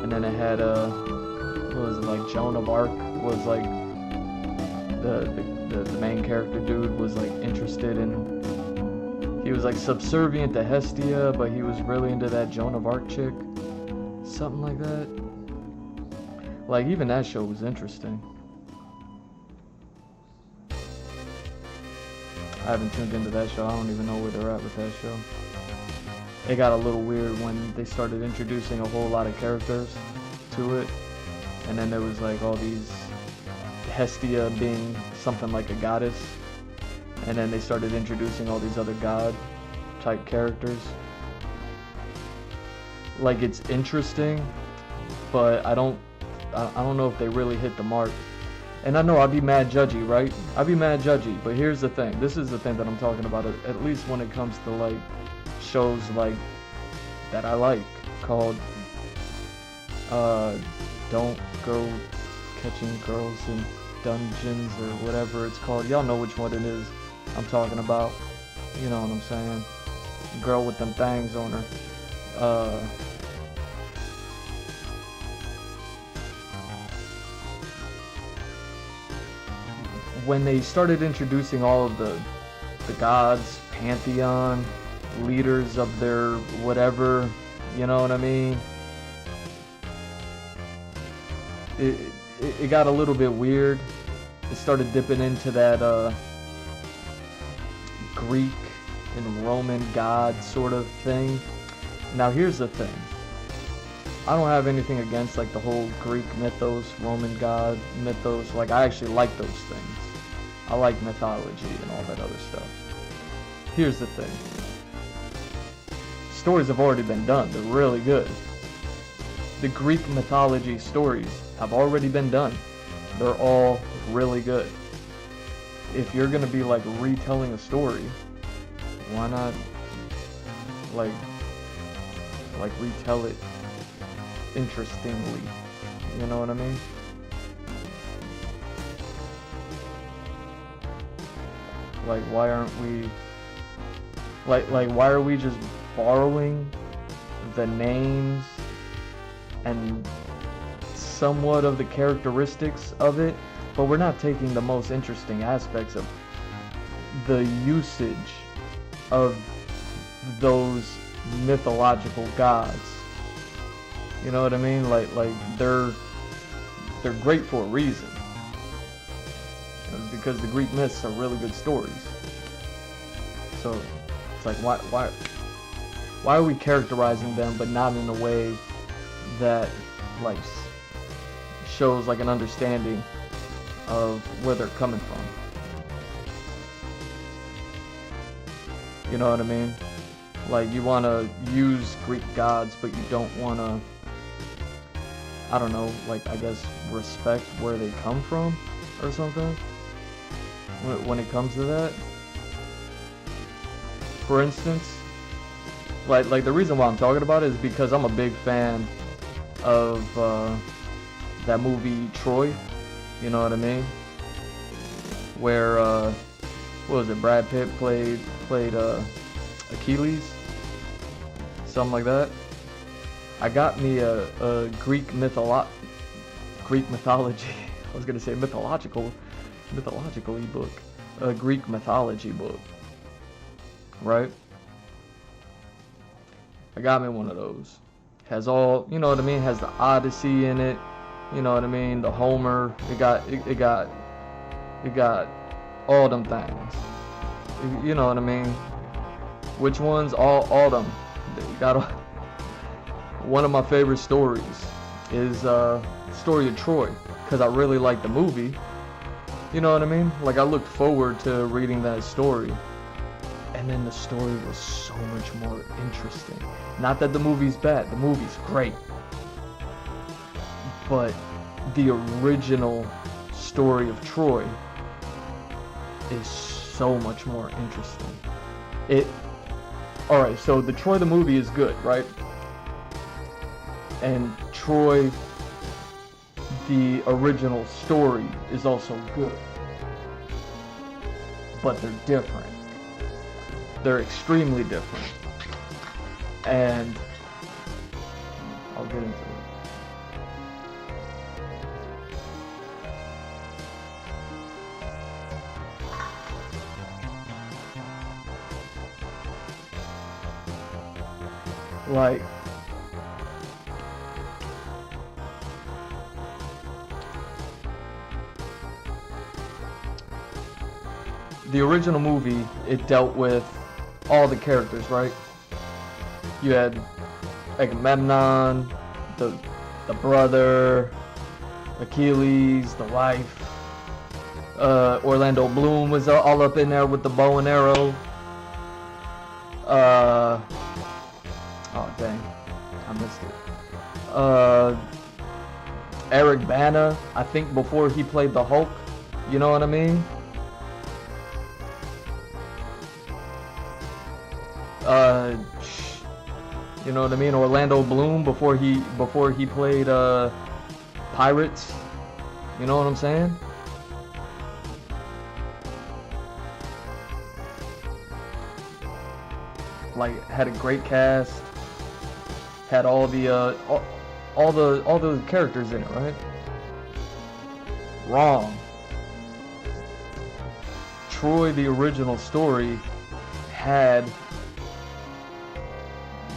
and then it had what was it, like Joan of Arc was like the main character dude was like interested in. He was like subservient to Hestia, but he was really into that Joan of Arc chick. Something like that. Like, even that show was interesting. I haven't tuned into that show. I don't even know where they're at with that show. It got a little weird when they started introducing a whole lot of characters to it. And then there was like all these Hestia being something like a goddess. And then they started introducing all these other god type characters. Like, it's interesting, but I don't know if they really hit the mark. And I know I'd be mad judgy, right? I'd be mad judgy, but here's the thing. This is the thing that I'm talking about, at least when it comes to like shows like that I like, called Don't Go Catching Girls in Dungeons or whatever it's called. Y'all know which one it is I'm talking about. You know what I'm saying? Girl with them things on her. When they started introducing all of the gods, pantheon, leaders of their whatever, you know what I mean? It got a little bit weird. It started dipping into that Greek and Roman god sort of thing. Now here's the thing. I don't have anything against like the whole Greek mythos, Roman god mythos. Like, I actually like those things. I like mythology and all that other stuff. Here's the thing. Stories have already been done. They're really good. The Greek mythology stories have already been done. They're all really good. If you're gonna be like retelling a story, why not like retell it interestingly? You know what I mean? Like, why aren't we like why are we just borrowing the names and somewhat of the characteristics of it, but we're not taking the most interesting aspects of the usage of those mythological gods? You know what I mean? Like they're great for a reason. It's because the Greek myths are really good stories. So it's like, why are we characterizing them but not in a way that like shows like an understanding of where they're coming from? You know what I mean? Like, you want to use Greek gods, but you don't want to, I don't know, like, I guess respect where they come from or something when it comes to that. For instance, like the reason why I'm talking about it is because I'm a big fan of that movie Troy. You know what I mean? Where what was it? Brad Pitt played Achilles, something like that. I got me a Greek mythology. I was gonna say mythological ebook, a Greek mythology book, right? I got me one of those. Has all, you know what I mean? Has the Odyssey in it. You know what I mean? The Homer. It got all them things. You know what I mean? Which ones? All them. It got one of my favorite stories is Story of Troy, because I really like the movie. You know what I mean? Like, I looked forward to reading that story. And then the story was so much more interesting. Not that the movie's bad, the movie's great. But the original story of Troy is so much more interesting. Alright, so the Troy the movie is good, right? And Troy, the original story, is also good. But they're different. They're extremely different. And I'll get into it. Like, the original movie, it dealt with all the characters, right? You had Agamemnon, the brother, Achilles, the wife. Orlando Bloom was all up in there with the bow and arrow. Oh dang, I missed it. Eric Bana, I think before he played the Hulk. You know what I mean? You know what I mean? Orlando Bloom before he played Pirates. You know what I'm saying? Like, had a great cast. Had all the characters in it, right? Wrong. Troy, the original story, had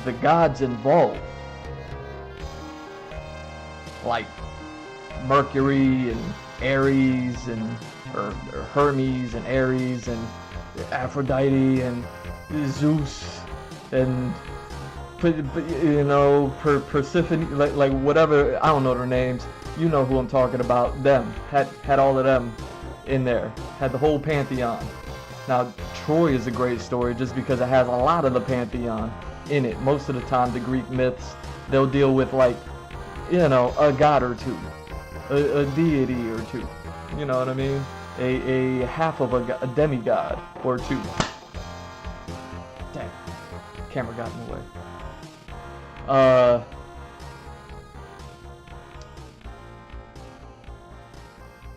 the gods involved, like Mercury and Ares and or Hermes and Ares and Aphrodite and Zeus and you know, Persephone, like whatever, I don't know their names. You know who I'm talking about. Them had all of them in there. Had the whole pantheon. Now Troy is a great story just because it has a lot of the pantheon in it. Most of the time, the Greek myths, they'll deal with, like, you know, a god or two, a deity or two. You know what I mean? A half of a demigod or two. Dang, camera got in the way.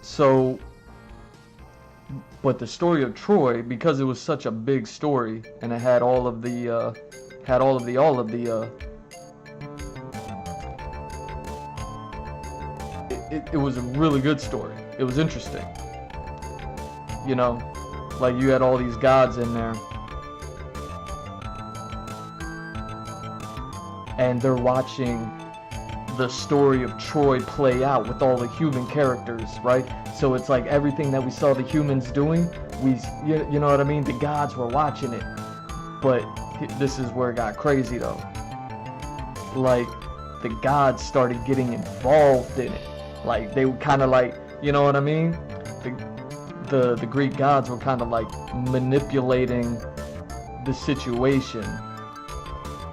So, but the story of Troy, because it was such a big story and it had all of the it was a really good story. It was interesting. You know, like, you had all these gods in there. And they're watching the story of Troy play out with all the human characters, right? So it's like everything that we saw the humans doing, you know what I mean? The gods were watching it. But this is where it got crazy though. Like, the gods started getting involved in it. Like, they were kind of like, you know what I mean? The Greek gods were kind of like manipulating the situation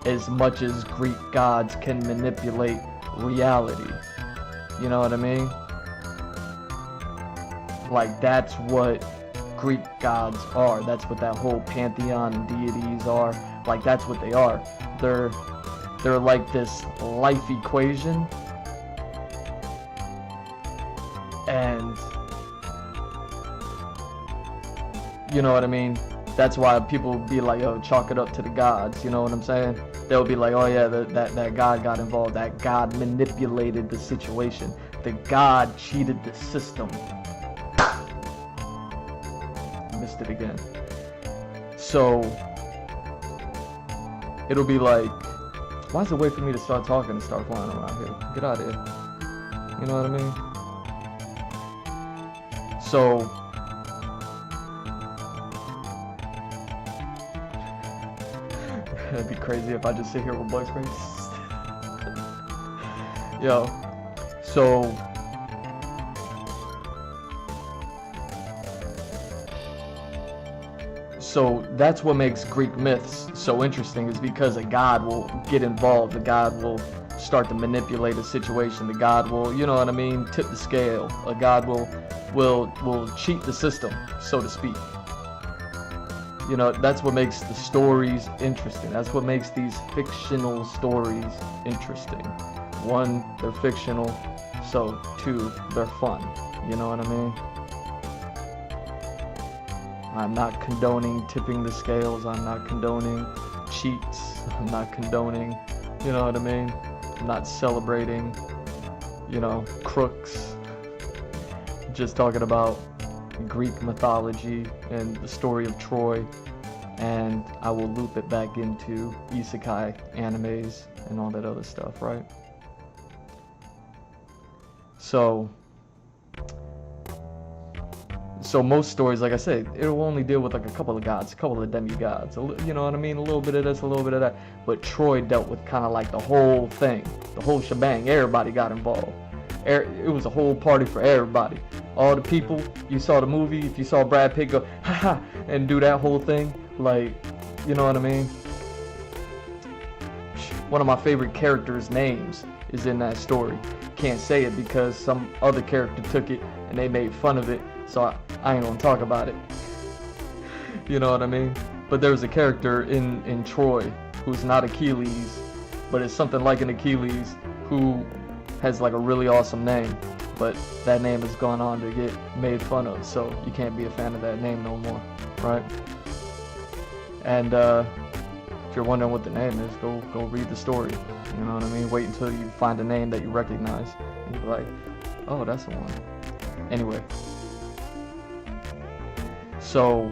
as much as Greek gods can manipulate reality. You know what I mean? Like, that's what Greek gods are. That's what that whole pantheon and deities are. Like, that's what they are. They're like this life equation. And you know what I mean? That's why people be like, oh, chalk it up to the gods. You know what I'm saying? They'll be like, oh yeah, that god got involved. That god manipulated the situation. The god cheated the system. Missed it again. So it'll be like, why is it wait for me to start talking and start flying around here? Get out of here. You know what I mean? So it'd be crazy if I just sit here with blank screen. Yo, so that's what makes Greek myths so interesting, is because a god will get involved, a god will start to manipulate a situation, the god will, you know what I mean, tip the scale, a god will cheat the system, so to speak. You know, that's what makes the stories interesting. That's what makes these fictional stories interesting. One, they're fictional, so two, they're fun. You know what I mean? I'm not condoning tipping the scales. I'm not condoning cheats. I'm not condoning, you know what I mean? I'm not celebrating, you know, crooks. Just talking about Greek mythology and the story of Troy, and I will loop it back into isekai animes and all that other stuff, right? So most stories, like I said, it will only deal with like a couple of gods, a couple of demigods, you know what I mean? A little bit of this, a little bit of that. But Troy dealt with kind of like the whole thing, the whole shebang. Everybody got involved. It was a whole party for everybody. All the people, you saw the movie, if you saw Brad Pitt go, haha, and do that whole thing, like, you know what I mean? One of my favorite characters' names is in that story. Can't say it because some other character took it and they made fun of it, so I ain't gonna talk about it. You know what I mean? But there's a character in Troy who's not Achilles, but it's something like an Achilles, who has like a really awesome name, but that name has gone on to get made fun of, so you can't be a fan of that name no more, right? And if you're wondering what the name is, go read the story. You know what I mean? Wait until you find a name that you recognize, and you're like, oh, that's the one. Anyway, so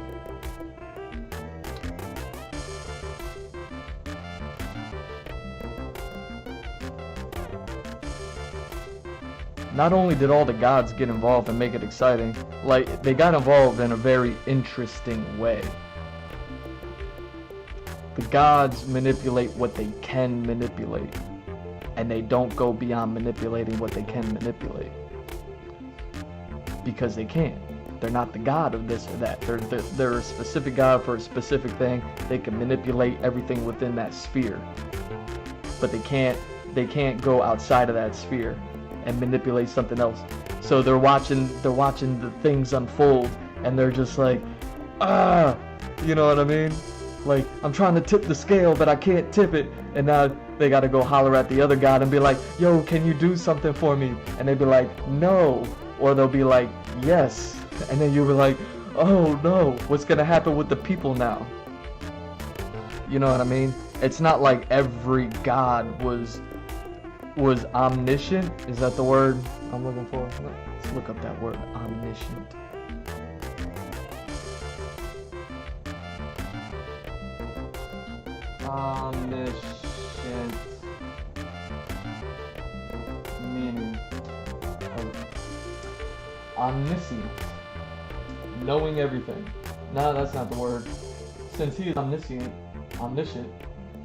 not only did all the gods get involved and make it exciting, like, they got involved in a very interesting way. The gods manipulate what they can manipulate, and they don't go beyond manipulating what they can manipulate. Because they can't. They're not the god of this or that. They're a specific god for a specific thing. They can manipulate everything within that sphere. But they can't go outside of that sphere and manipulate something else. So they're watching the things unfold, and they're just like, ah, you know what I mean? Like, I'm trying to tip the scale, but I can't tip it, and now they gotta go holler at the other god and be like, yo, can you do something for me? And they'd be like, no, or they'll be like, yes, and then you'll be like, oh no, what's gonna happen with the people now? You know what I mean? It's not like every god was omniscient. Is that the word I'm looking for? Let's look up that word, omniscient. Omniscient meaning of omniscient, knowing everything. No, that's not the word. Since he is omniscient,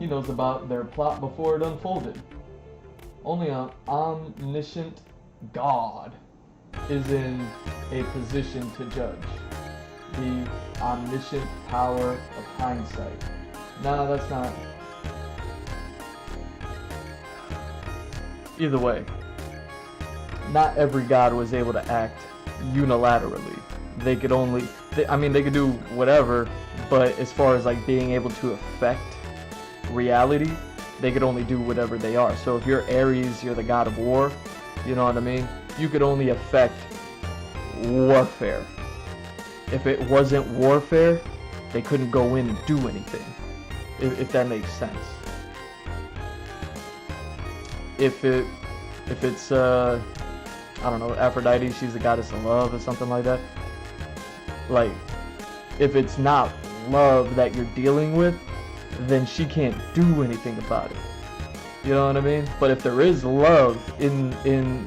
he knows about their plot before it unfolded. Only an omniscient God is in a position to judge. The omniscient power of hindsight. No, that's not. Either way, not every god was able to act unilaterally. They could only, they could do whatever, but as far as like being able to affect reality, they could only do whatever they are. So if you're Ares, you're the god of war, you know what I mean? You could only affect warfare. If it wasn't warfare, they couldn't go in and do anything. If that makes sense. If it's I don't know, Aphrodite, she's the goddess of love or something like that. Like, if it's not love that you're dealing with, then she can't do anything about it. You know what I mean? But if there is love in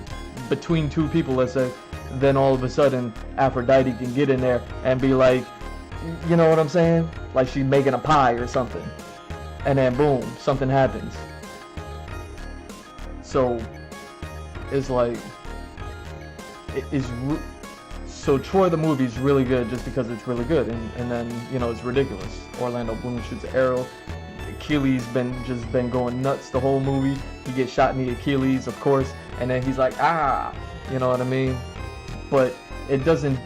between two people, let's say, then all of a sudden Aphrodite can get in there and be like, you know what I'm saying? Like she's making a pie or something. And then boom, something happens. So it's like, so Troy the movie is really good just because it's really good, and then, you know, it's ridiculous. Orlando Bloom shoots an arrow. Achilles been going nuts the whole movie. He gets shot in the Achilles, of course, and then he's like, ah, you know what I mean? But it doesn't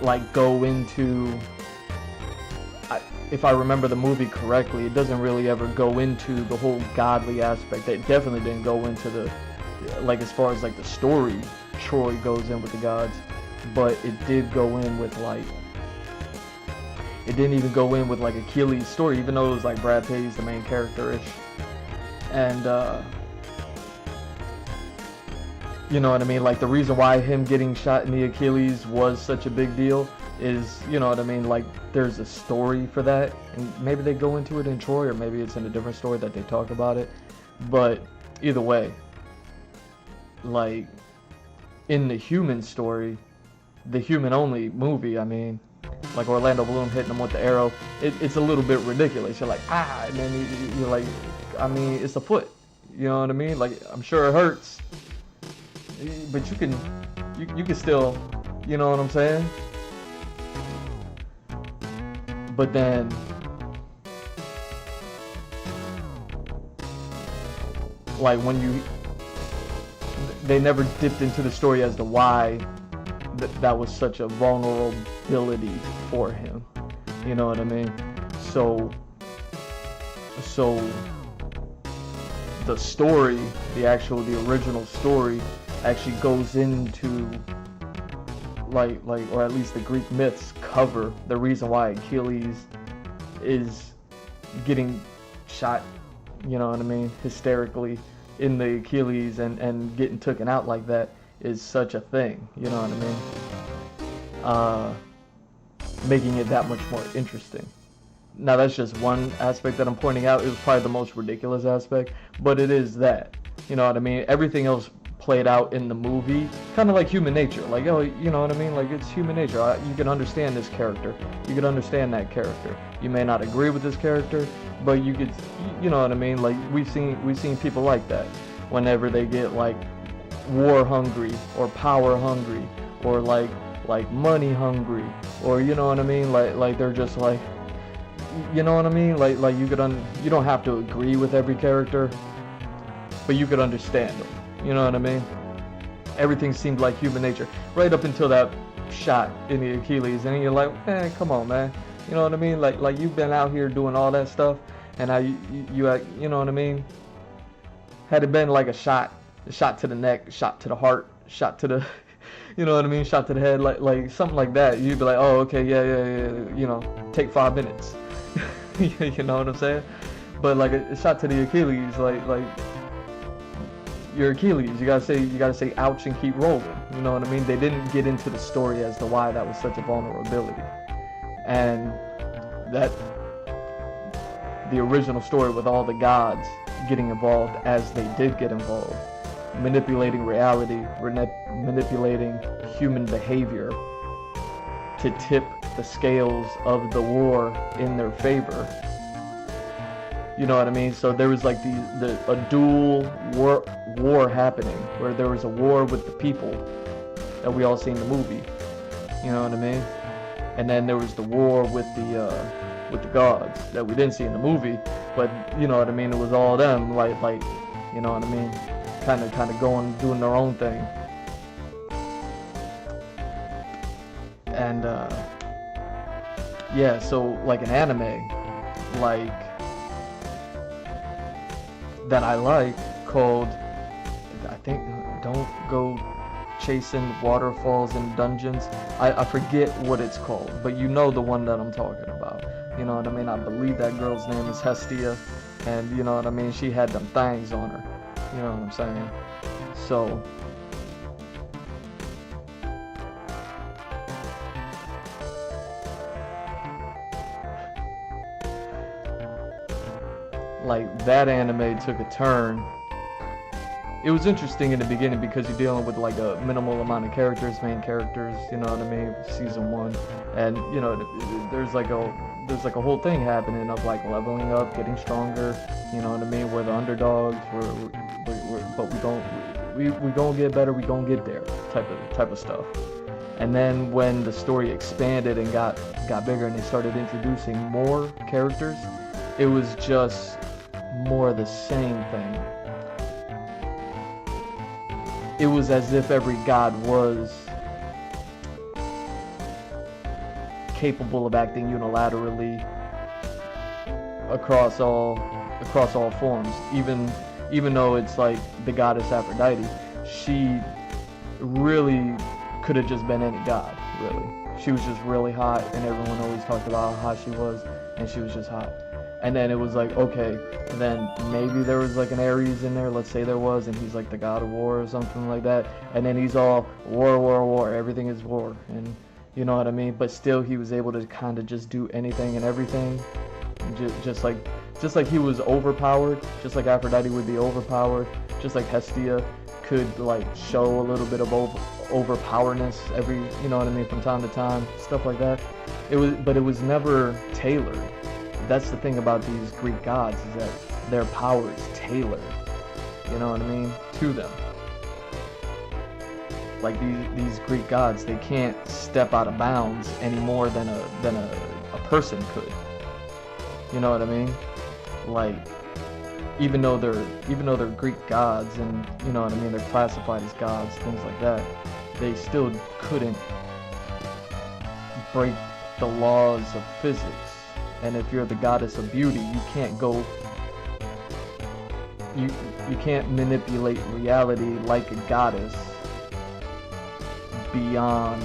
like go into, if I remember the movie correctly, it doesn't really ever go into the whole godly aspect. It definitely didn't go into the, like, as far as like the story, Troy goes in with the gods, but it did go in with like, it didn't even go in with like Achilles' story, even though it was like Brad Pitt's the main character-ish. And you know what I mean? Like the reason why him getting shot in the Achilles was such a big deal is, you know what I mean? Like there's a story for that, and maybe they go into it in Troy, or maybe it's in a different story that they talk about it. But either way, like in the human story, the human only movie, I mean, like Orlando Bloom hitting him with the arrow, it's a little bit ridiculous. You're like, ah, and then you're like, I mean, it's a foot, you know what I mean? Like, I'm sure it hurts, but you can still, you know what I'm saying? But then like when they never dipped into the story as to why that was such a vulnerability for him, you know what I mean? So the story, the original story actually goes into like or at least the Greek myths cover the reason why Achilles is getting shot, you know what I mean, hysterically in the Achilles and getting taken out like that is such a thing, you know what I mean? Making it that much more interesting. Now that's just one aspect that I'm pointing out. It was probably the most ridiculous aspect, but it is that, you know what I mean? Everything else played out in the movie kind of like human nature, like, oh, you know what I mean, like it's human nature. You can understand this character, you can understand that character, you may not agree with this character, but you could, you know what I mean, like we've seen people like that whenever they get like war hungry or power hungry or like money hungry, or you know what I mean, like they're just like, you know what I mean, like you don't have to agree with every character, but you could understand them. You know what I mean? Everything seemed like human nature right up until that shot in the Achilles, and you're like, man, come on, man. You know what I mean? Like you've been out here doing all that stuff, and now you know what I mean? Had it been like a shot to the neck, shot to the heart, shot to the, you know what I mean, shot to the head, like something like that, you'd be like, oh, okay, yeah, you know, take 5 minutes. You know what I'm saying? But like a shot to the Achilles, like your Achilles, you gotta say ouch and keep rolling. You know what I mean? They didn't get into the story as to why that was such a vulnerability, and that the original story with all the gods getting involved as they did get involved, manipulating reality, manipulating human behavior to tip the scales of the war in their favor. You know what I mean? So there was like a dual war happening, where there was a war with the people that we all see in the movie. You know what I mean? And then there was the war with the gods that we didn't see in the movie, but you know what I mean? It was all them, like you know what I mean? Kind of doing their own thing. And yeah, so like an anime, like that I like, called, I think, Don't Go Chasing Waterfalls in Dungeons. I forget what it's called, but you know the one that I'm talking about. You know what I mean? I believe that girl's name is Hestia, and you know what I mean? She had them things on her. You know what I'm saying? So like that anime took a turn it was interesting in the beginning because you're dealing with like a minimal amount of characters, main characters, you know what I mean, season 1, and you know there's like a whole thing happening of like leveling up, getting stronger, you know what I mean. We're the underdogs, but we gonna get better, we gonna get there, type of stuff. And then when the story expanded and got bigger and they started introducing more characters, it was just more of the same thing. It was as if every god was capable of acting unilaterally across all forms. Even though it's like the goddess Aphrodite, she really could have just been any god, really. She was just really hot, and everyone always talked about how hot she was, and she was just hot. And then it was like, okay, then maybe there was like an Ares in there, let's say there was, and he's like the god of war or something like that. And then he's all war, everything is war, and you know what I mean? But still he was able to kind of just do anything and everything, just like he was overpowered, just like Aphrodite would be overpowered, just like Hestia could like show a little bit of overpowerness every, you know what I mean, from time to time, stuff like that. But it was never tailored. That's the thing about these Greek gods, is that their power is tailored, you know what I mean, to them. Like these Greek gods, they can't step out of bounds any more than a person could. You know what I mean? Like even though they're Greek gods, and you know what I mean, they're classified as gods, things like that, they still couldn't break the laws of physics. And if you're the goddess of beauty, you can't go, you can't manipulate reality like a goddess beyond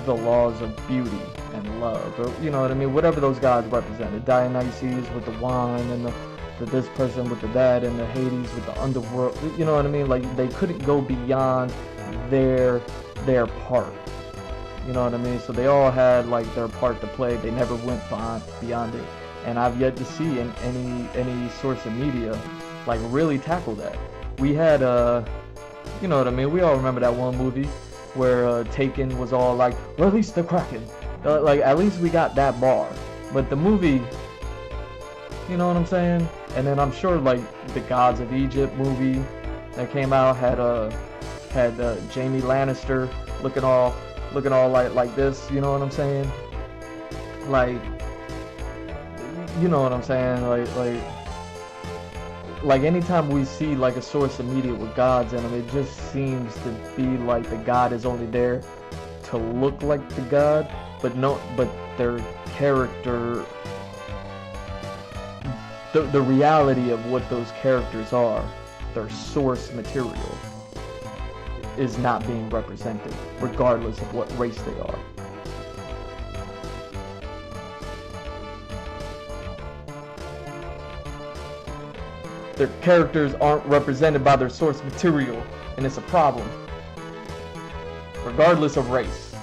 the laws of beauty and love, or you know what I mean, whatever those gods represented. Dionysus with the wine, and the this person with the that, and the Hades with the underworld, you know what I mean. Like they couldn't go beyond their part. You know what I mean? So they all had like their part to play. They never went beyond it. And I've yet to see in any source of media like really tackle that. We had you know what I mean? We all remember that one movie where Taken was all like, release the Kraken. Like at least we got that bar. But the movie, you know what I'm saying? And then I'm sure like the Gods of Egypt movie that came out had Jamie Lannister looking all like this, you know what I'm saying? Like, you know what I'm saying? Like anytime we see like a source of media with gods in them, it just seems to be like the god is only there to look like the god, but their character, the reality of what those characters are, their source material, is not being represented, regardless of what race they are. Their characters aren't represented by their source material, and it's a problem. Regardless of race.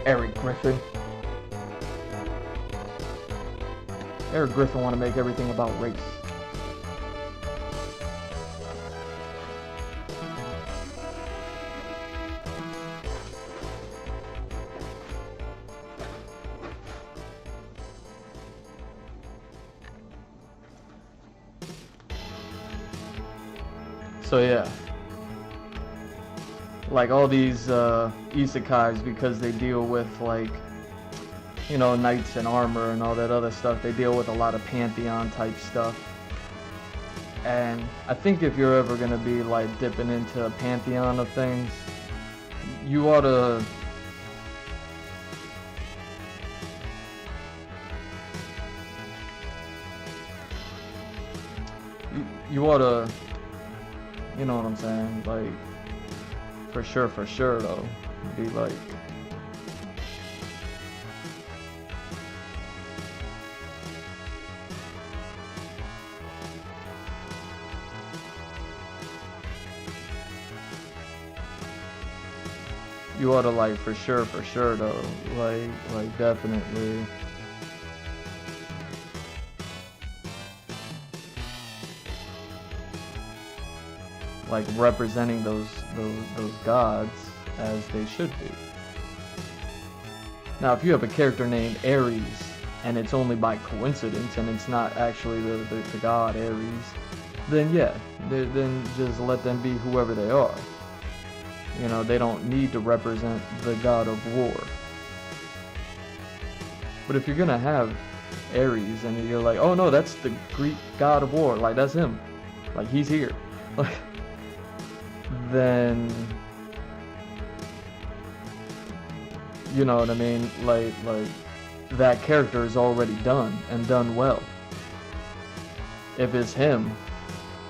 Eric Griffin. Eric Griffin want to make everything about race. So yeah, like all these isekais, because they deal with like, you know, knights in armor and all that other stuff, they deal with a lot of pantheon type stuff. And I think if you're ever gonna be like dipping into a pantheon of things, you ought to you know what I'm saying, like, for sure though, be like, you ought to like, for sure though, like definitely. like representing those gods as they should be. Now, if you have a character named Ares, and it's only by coincidence, and it's not actually the god Ares, then yeah, then just let them be whoever they are. You know, they don't need to represent the god of war. But if you're gonna have Ares, and you're like, oh no, that's the Greek god of war, like that's him, like he's here, like, then, you know what I mean, like that character is already done and done well. If it's him,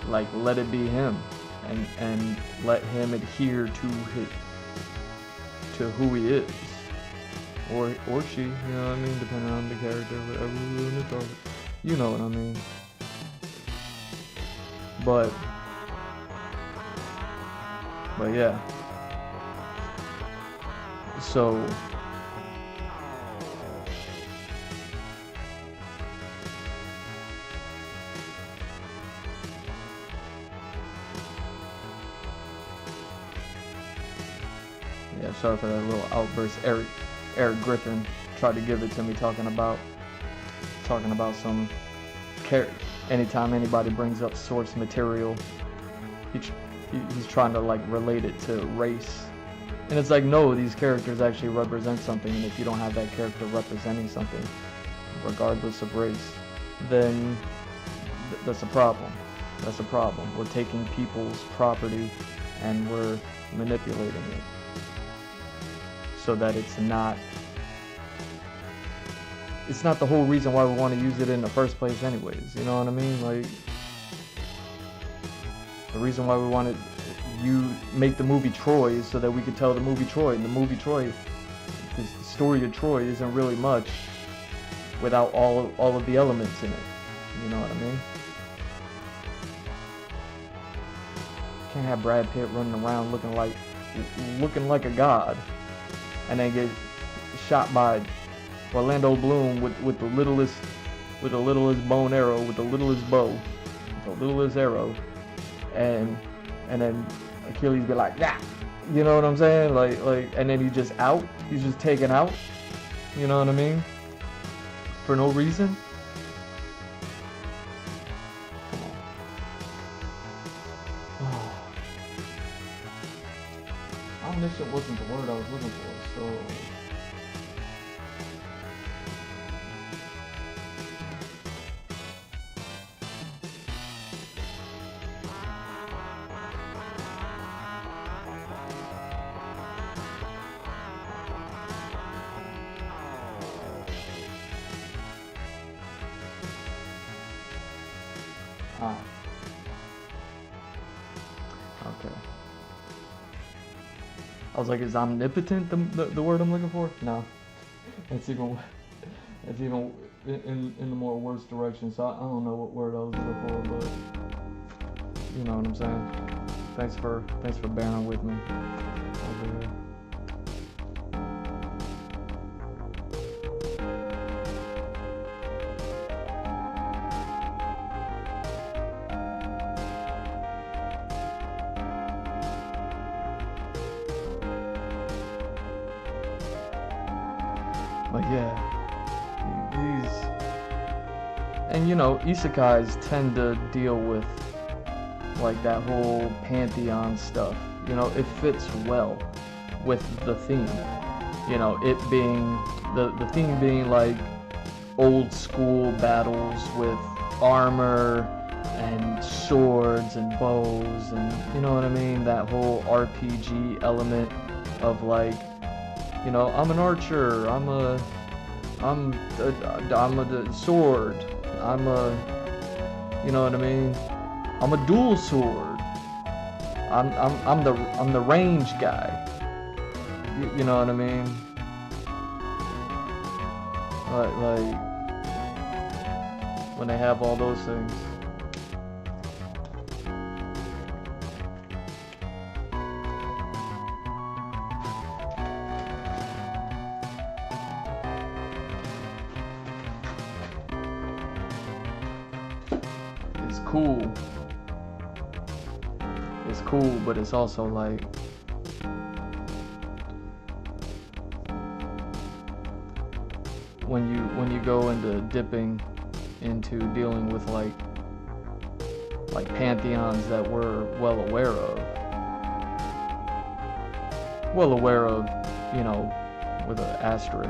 like let it be him, and let him adhere to who he is, or she, you know what I mean, depending on the character, whatever we're willing to call it. You know what I mean. But yeah. So yeah, sorry for that little outburst. Eric Griffin tried to give it to me, talking about some anytime anybody brings up source material, he's trying to like relate it to race. And it's like, no, these characters actually represent something, and if you don't have that character representing something, regardless of race, then that's a problem. That's a problem. We're taking people's property and we're manipulating it so that it's not the whole reason why we want to use it in the first place anyways. You know what I mean? Like, the reason why we wanted you make the movie Troy is so that we could tell the movie Troy. And the movie Troy, the story of Troy isn't really much without all of the elements in it. You know what I mean? Can't have Brad Pitt running around looking like a god, and then get shot by Orlando Bloom with the littlest bow and arrow, with the littlest bow, the littlest arrow, and then Achilles be like, yeah, you know what I'm saying? Like, and then he's just taken out. You know what I mean? For no reason. Come on. Omniscient wasn't the word I was looking for, so. Okay. I was like, is omnipotent the word I'm looking for? No. It's even in the more worse direction. So I don't know what word I was looking for, but you know what I'm saying. Thanks for bearing with me over here. But yeah, and you know, isekais tend to deal with like that whole pantheon stuff. You know, it fits well with the theme. You know, it being the theme being like old school battles with armor and swords and bows, and you know what I mean, that whole RPG element of like, you know, I'm an archer, I'm a sword, you know what I mean, I'm a dual sword, I'm the range guy, you know what I mean, like when they have all those things. Cool. it's cool, but it's also like when you go into dipping into dealing with like pantheons that we're well aware of, you know, with an asterisk.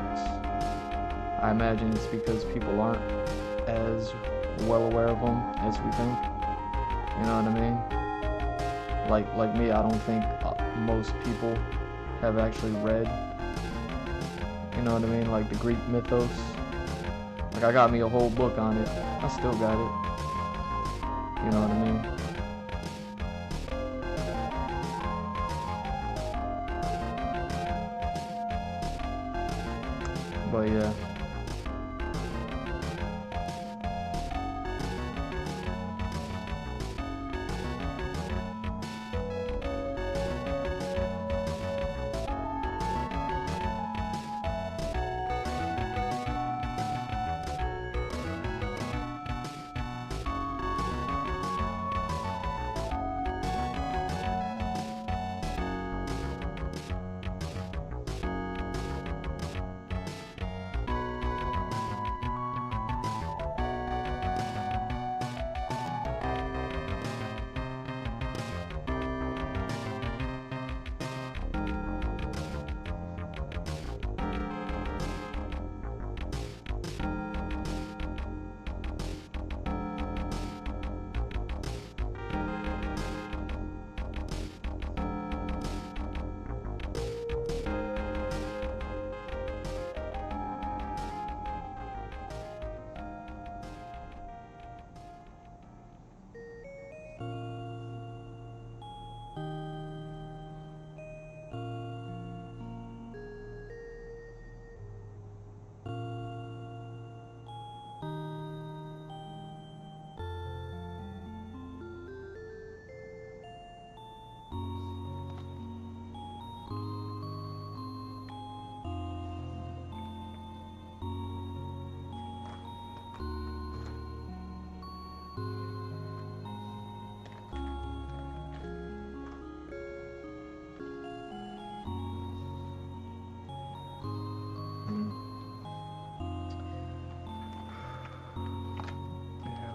I imagine it's because people aren't as well aware of them as we think. You know what I mean? Like me, I don't think most people have actually read, you know what I mean, like the Greek mythos. Like I got me a whole book on it. I still got it. You know what I mean? But yeah.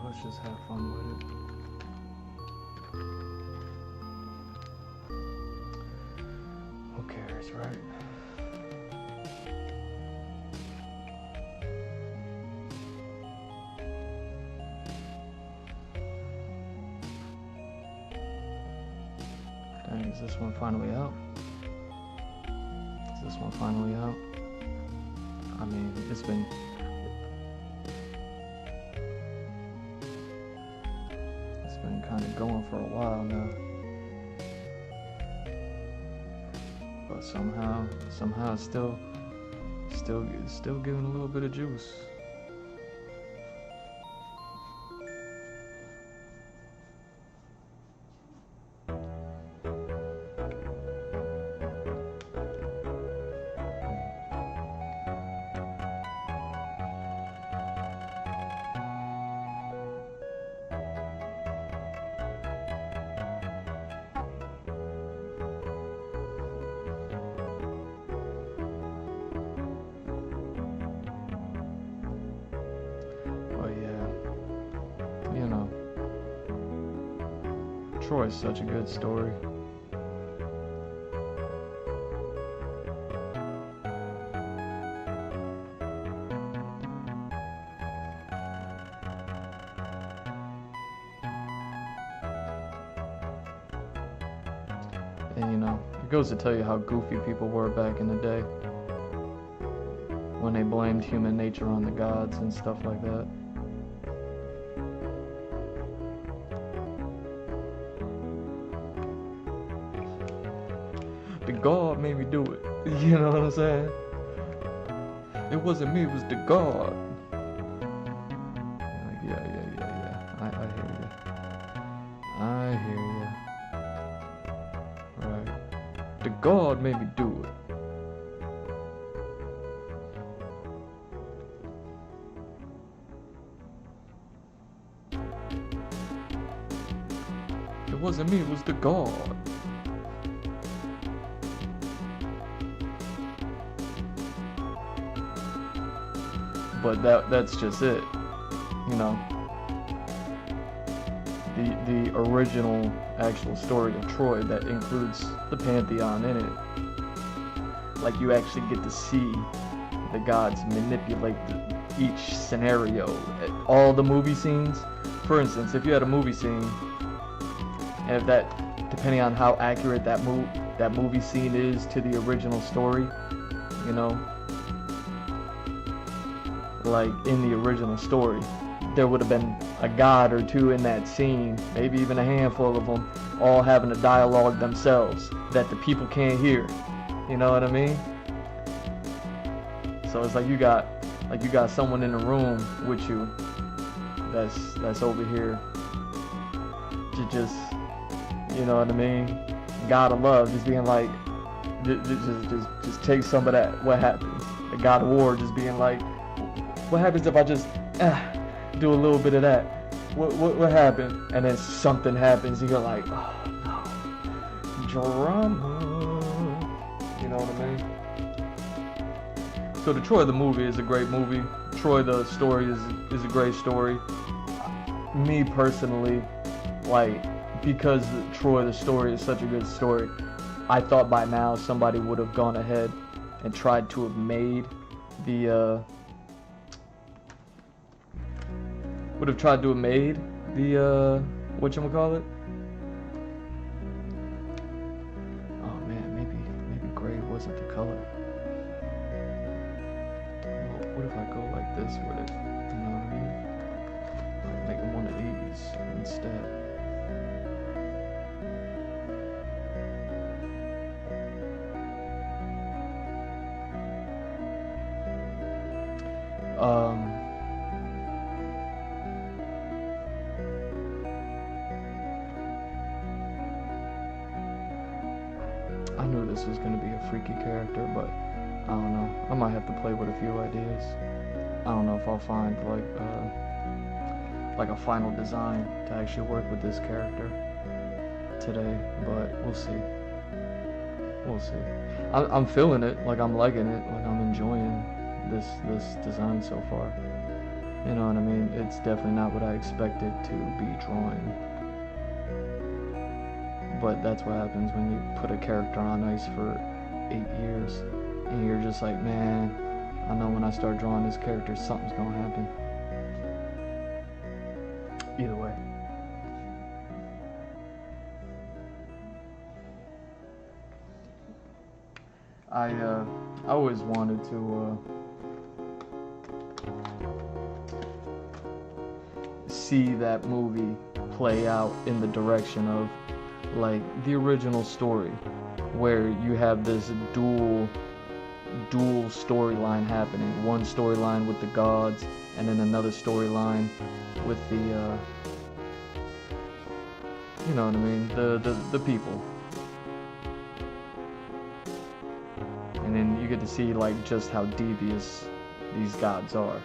Let's just have fun with it. Who cares, right? Dang, is this one finally out? Is this one finally out? I mean, it's been kind of going for a while now, but somehow it's still giving a little bit of juice. You know, Troy's such a good story. And you know, it goes to tell you how goofy people were back in the day when they blamed human nature on the gods and stuff like that. The God made me do it. You know what I'm saying? It wasn't me, it was the God. Like, yeah. I hear you. Right. The God made me do it. It It wasn't me, it was the God. But that's just it, you know. The original actual story of Troy that includes the pantheon in it. Like, you actually get to see the gods manipulate each scenario. All the movie scenes, for instance, if you had a movie scene, and if that, depending on how accurate that movie scene is to the original story, you know, like in the original story, there would have been a god or two in that scene, maybe even a handful of them, all having a dialogue themselves that the people can't hear. You know what I mean? So it's like you got someone in the room with you that's over here to just, you know what I mean, God of love, just being like, just take some of that. What happens? The God of war just being like, what happens if I just do a little bit of that? What happened? And then something happens and you're like, oh no, drama. You know what I mean? So the Troy the movie is a great movie. Troy the story is a great story. Me personally, like, because Troy the story is such a good story, I thought by now somebody would have gone ahead and tried to have made the whatchamacallit? Oh man, maybe gray wasn't the color. Well, what if I go like this with it? You know what I mean? I'll make them one of these instead. I knew this was going to be a freaky character, but I don't know. I might have to play with a few ideas. I don't know if I'll find like a final design to actually work with this character today, but we'll see. We'll see. I'm feeling it, like I'm liking it, like I'm enjoying this design so far. You know what I mean? It's definitely not what I expected to be drawing. But that's what happens when you put a character on ice for 8 years and you're just like, man, I know when I start drawing this character something's gonna happen. Either way. I always wanted to see that movie play out in the direction of like the original story, where you have this dual storyline happening. One storyline with the gods, and then another storyline with the you know what I mean, the people. And then you get to see like just how devious these gods are.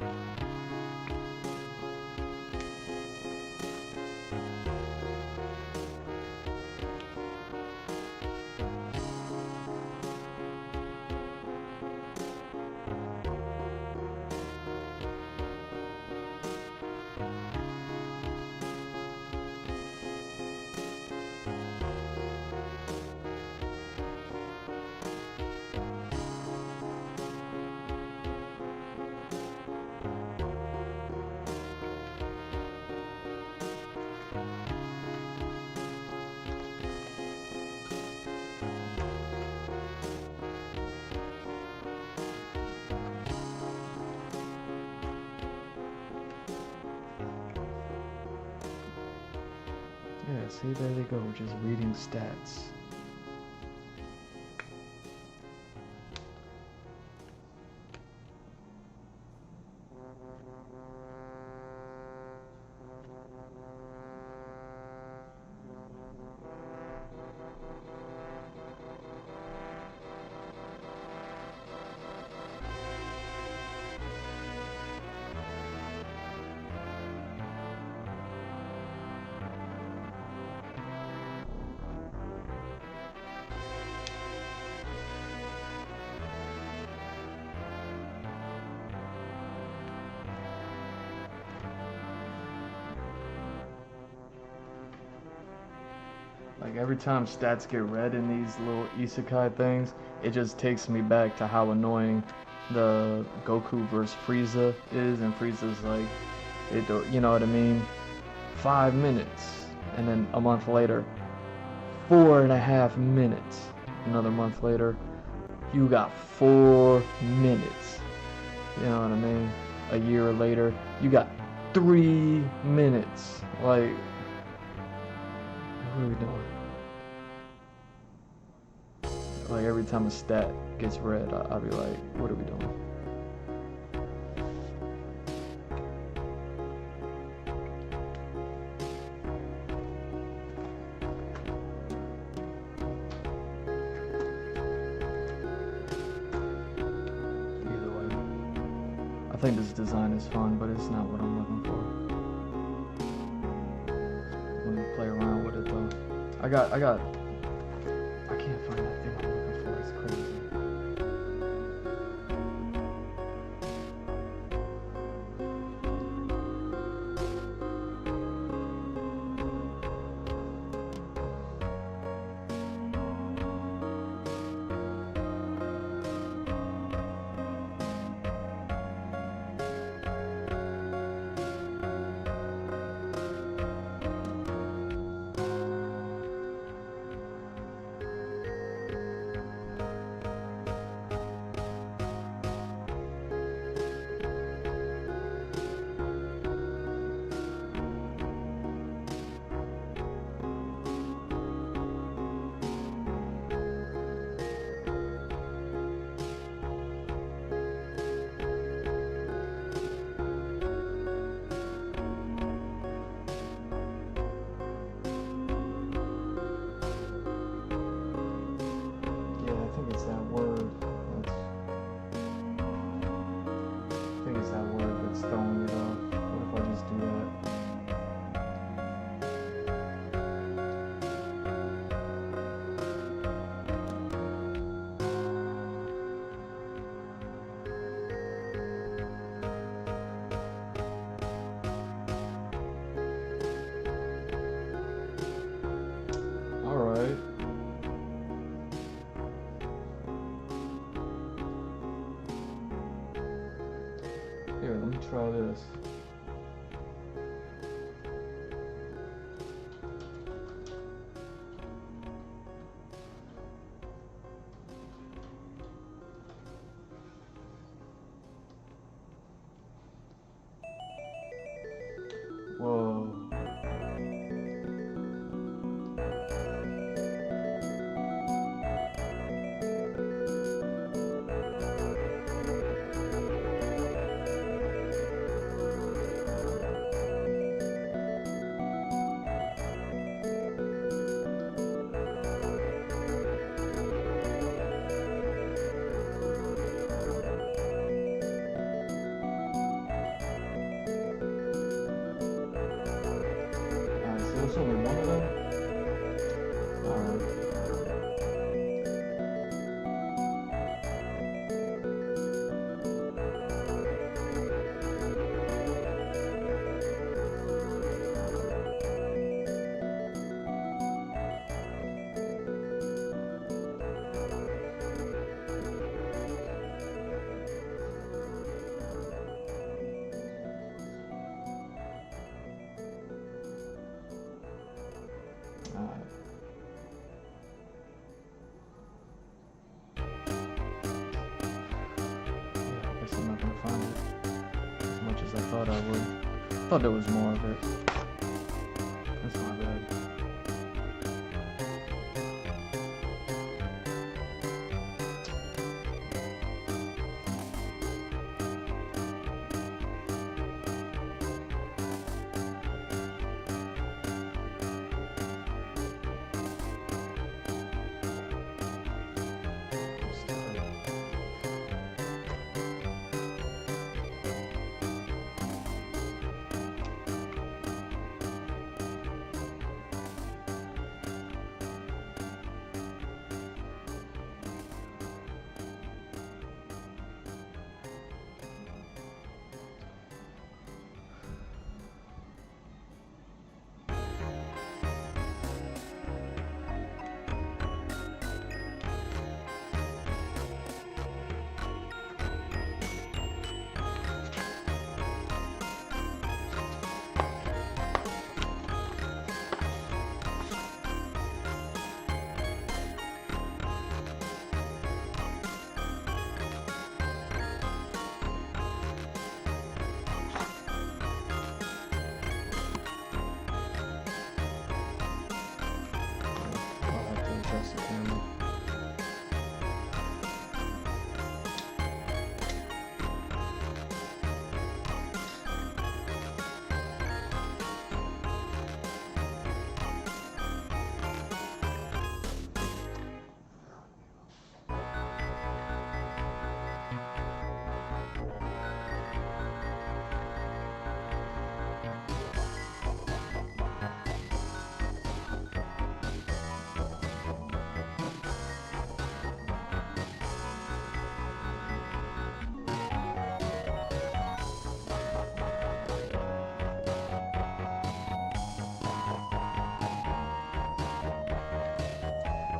Yeah, see, there they go, just reading stats. Like every time stats get read in these little isekai things, it just takes me back to how annoying the Goku versus Frieza is, and Frieza's like, you know what I mean? 5 minutes, and then a month later, 4.5 minutes. Another month later, you got 4 minutes. You know what I mean? A year later, you got 3 minutes. Like, what are we doing? Like every time a stat gets read, I'll be like, what are we doing? Either way, I think this design is fun, but it's not what I'm looking for. Let me play around with it though. I can't find that thing I'm looking for. It's crazy. Throwing it off. What if I just do that? All right. Here, let me try this. Whoa. There's only one of them? Alright. I'm not gonna find it as much as I thought I would. I thought there was more of it. That's my bad.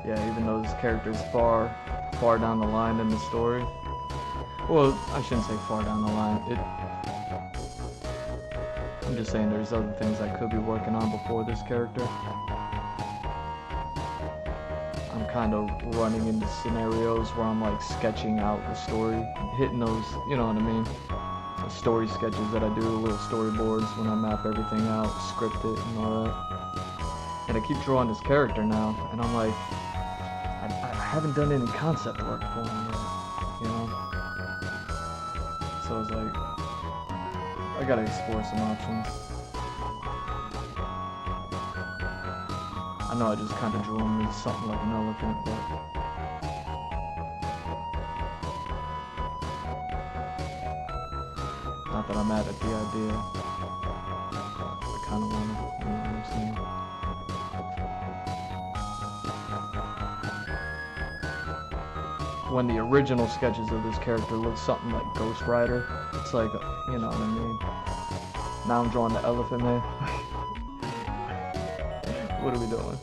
Yeah, even though this character is far down the line in the story. Well, I shouldn't say far down the line. I'm just saying there's other things I could be working on before this character. I'm kind of running into scenarios where I'm like sketching out the story, hitting those, you know what I mean? The story sketches that I do, little storyboards when I map everything out, script it and all that. And I keep drawing this character now, and I'm like, I haven't done any concept work for him yet, you know? So it's like, I gotta explore some options. I know I just kind of drew him as something like an elephant, but not that I'm mad at the idea. I kind of want to, you know what I'm saying? When the original sketches of this character look something like Ghost Rider, it's like, you know what I mean? Now I'm drawing the Elephant Man. What are we doing?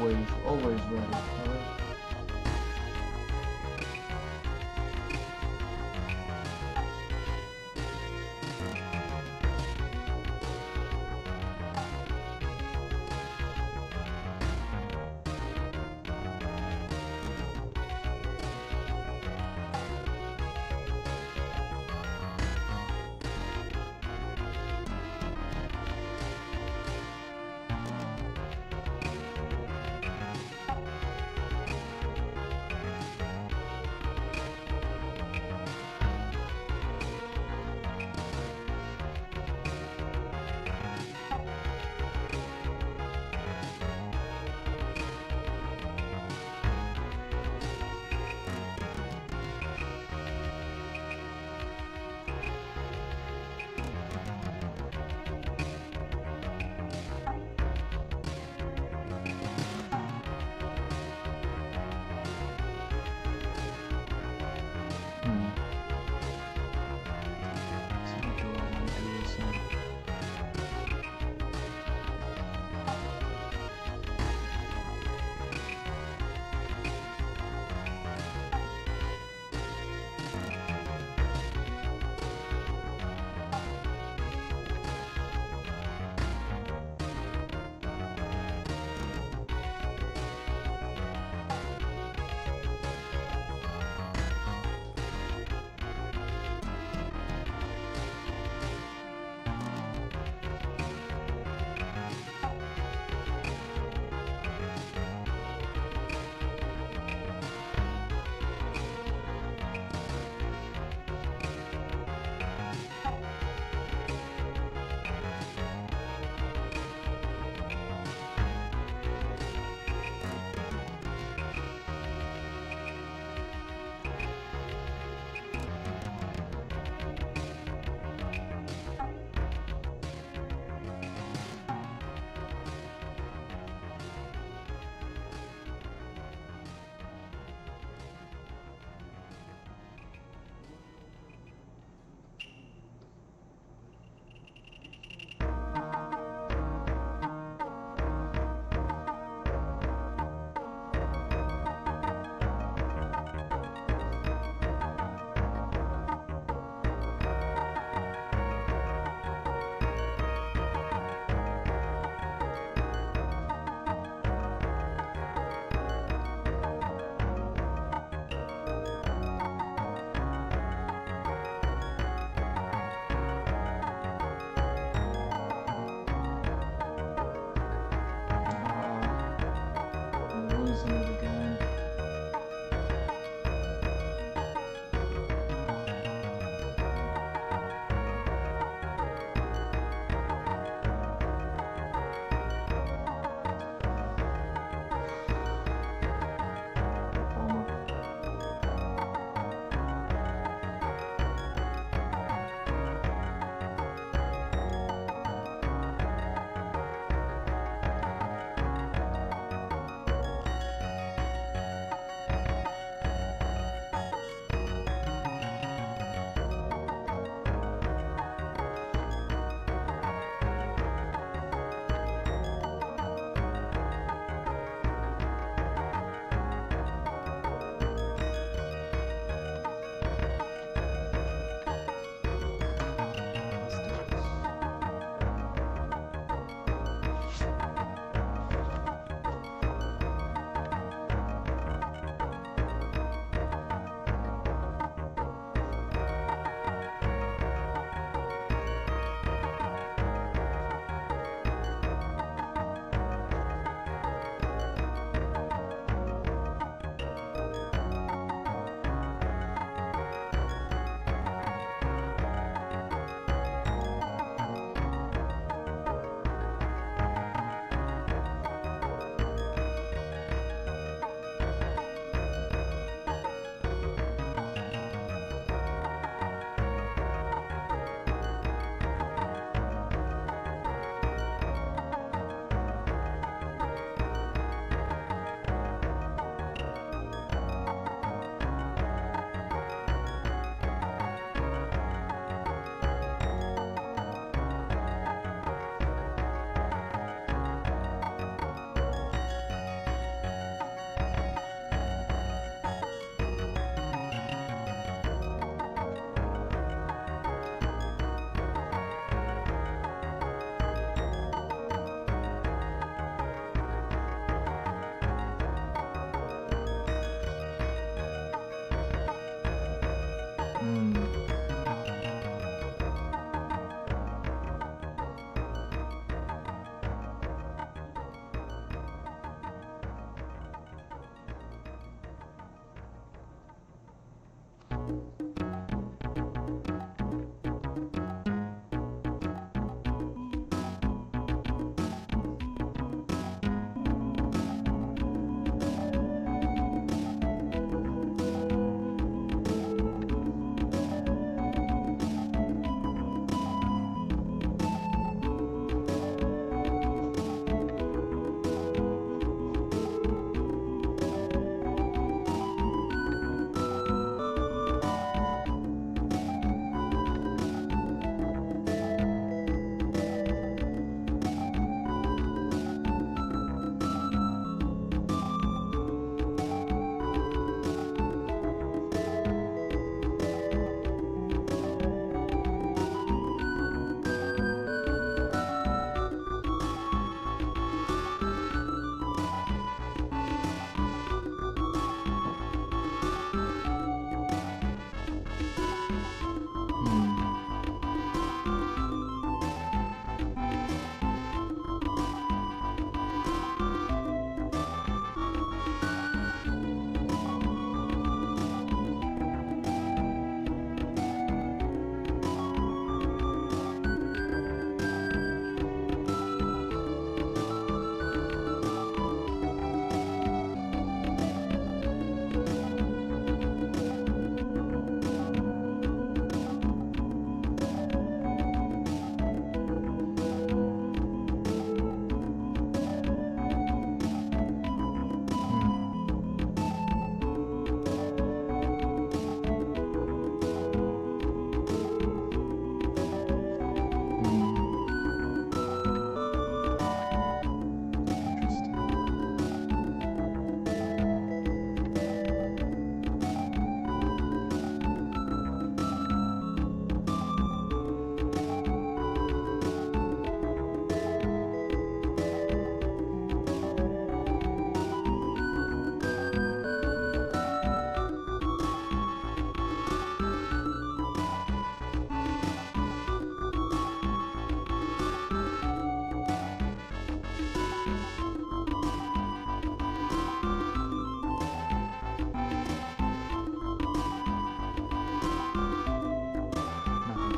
always ready. Alright?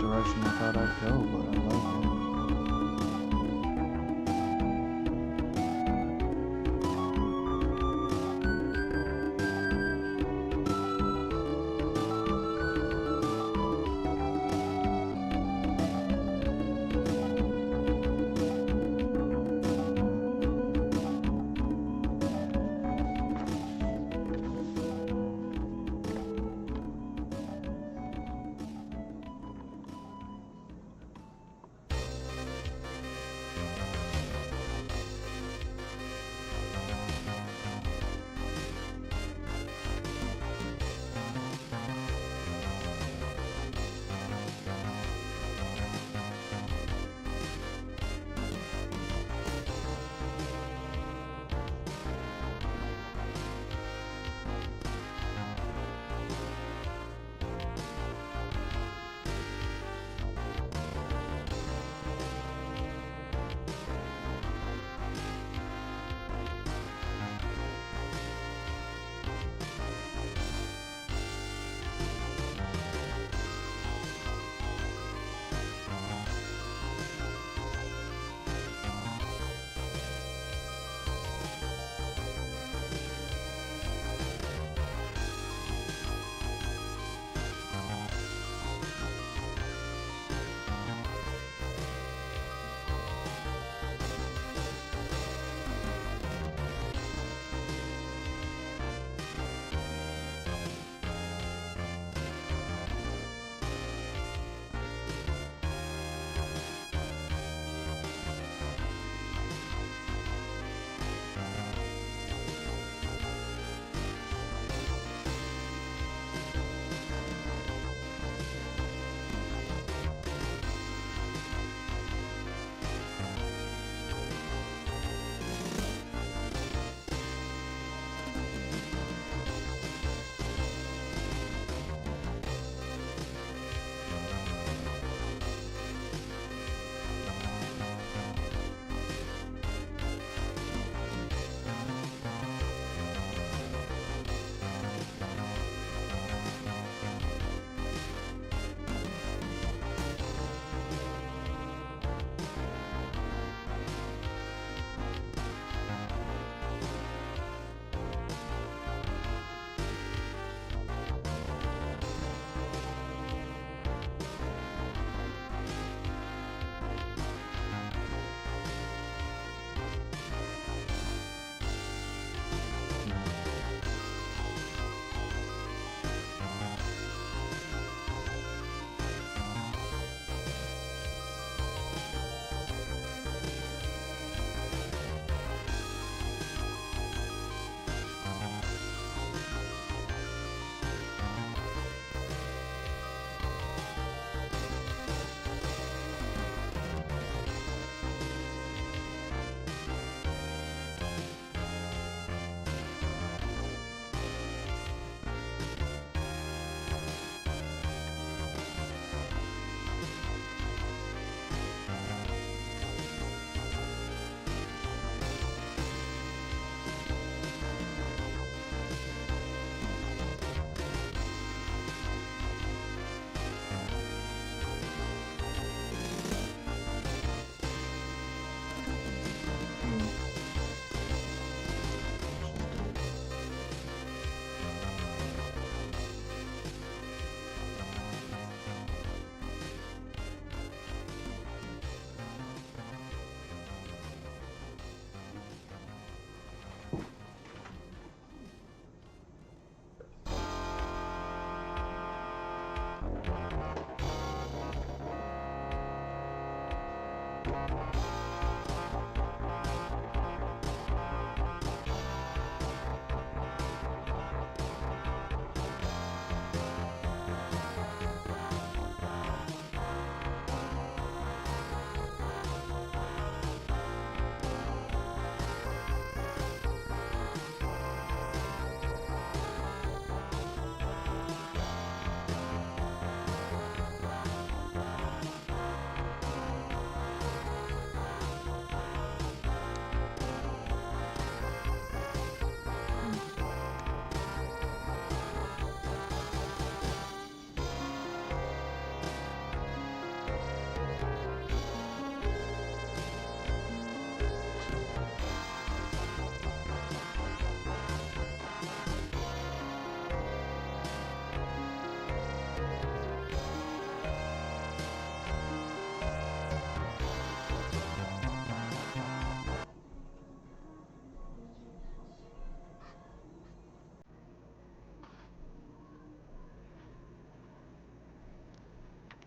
direction I thought I'd go, but I like it.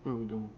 Where are we going?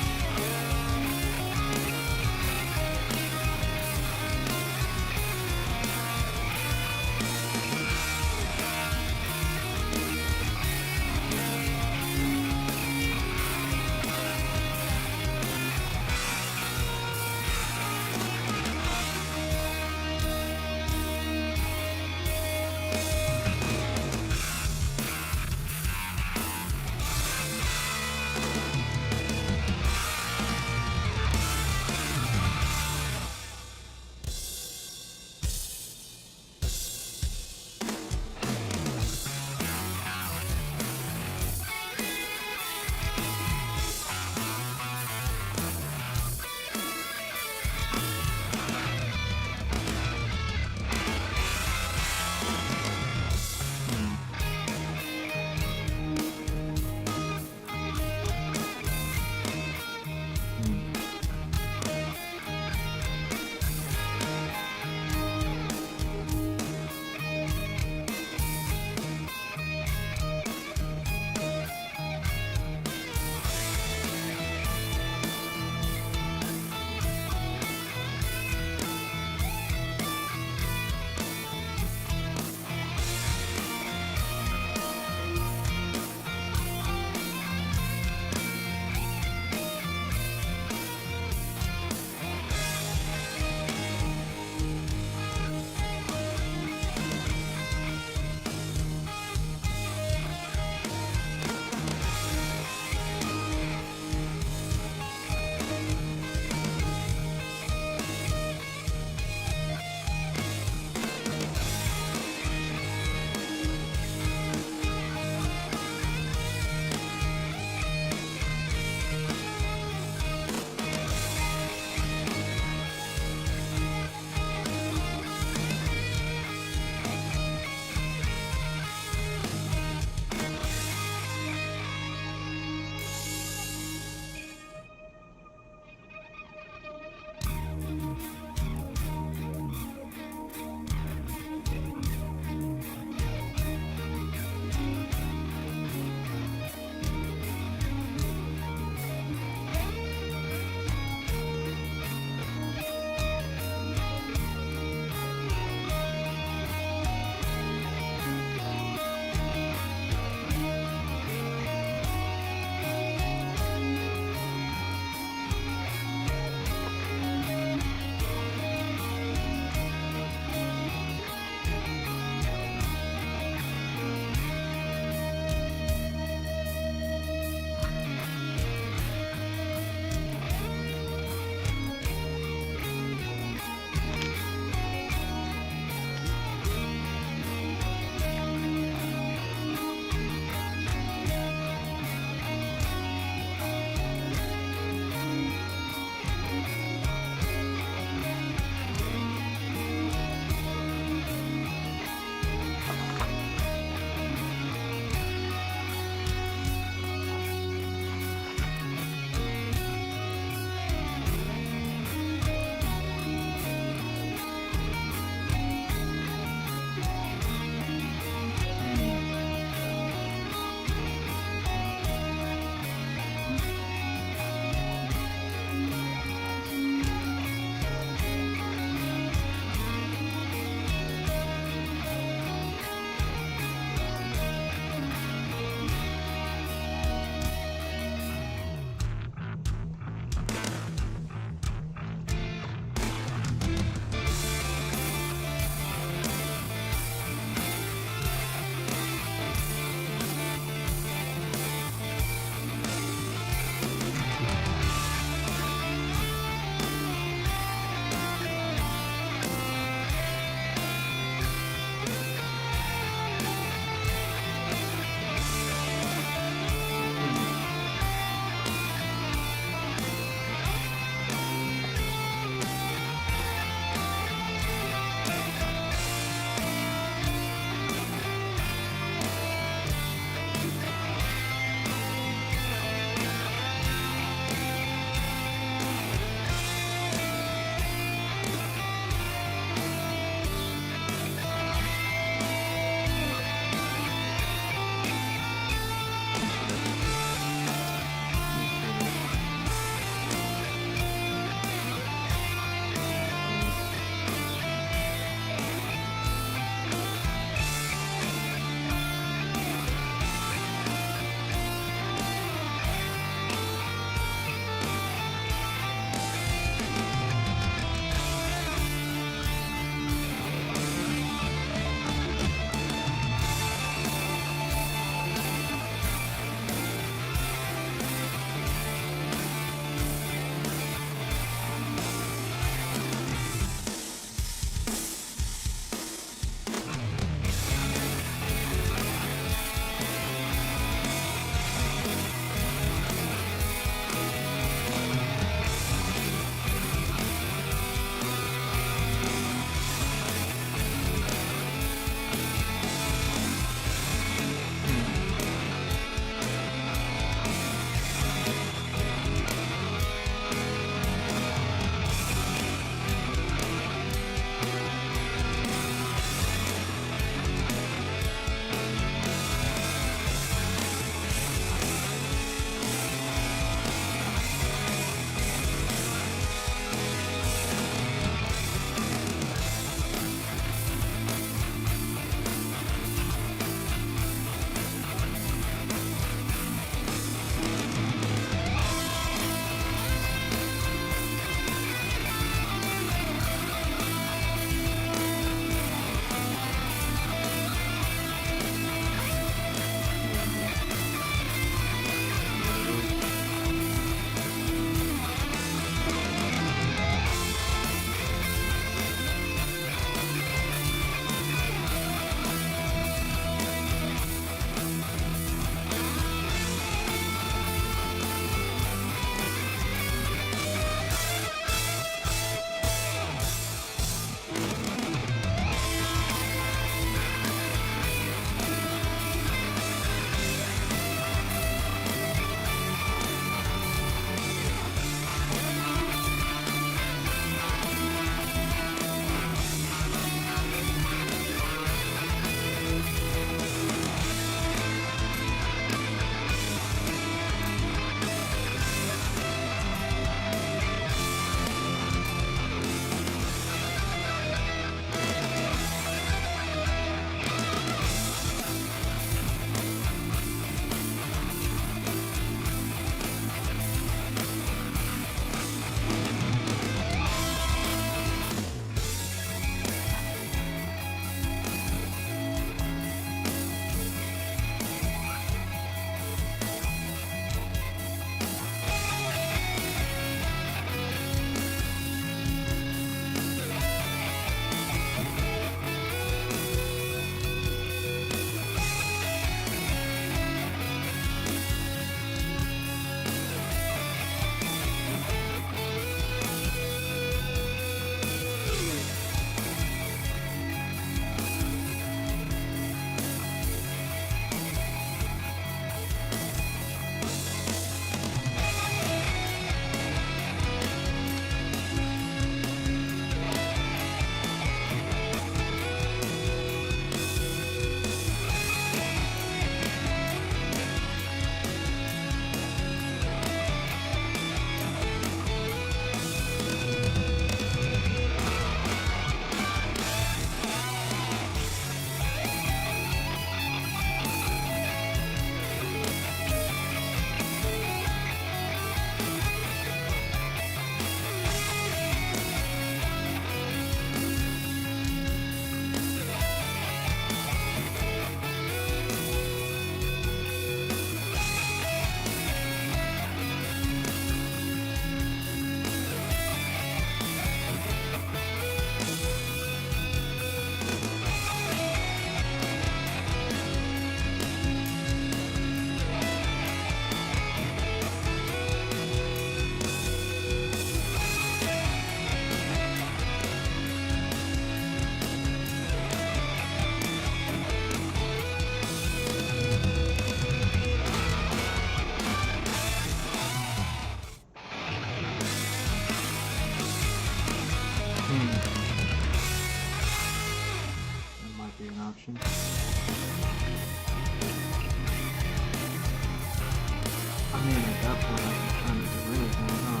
I mean, at that point, I can kind of do anything, huh?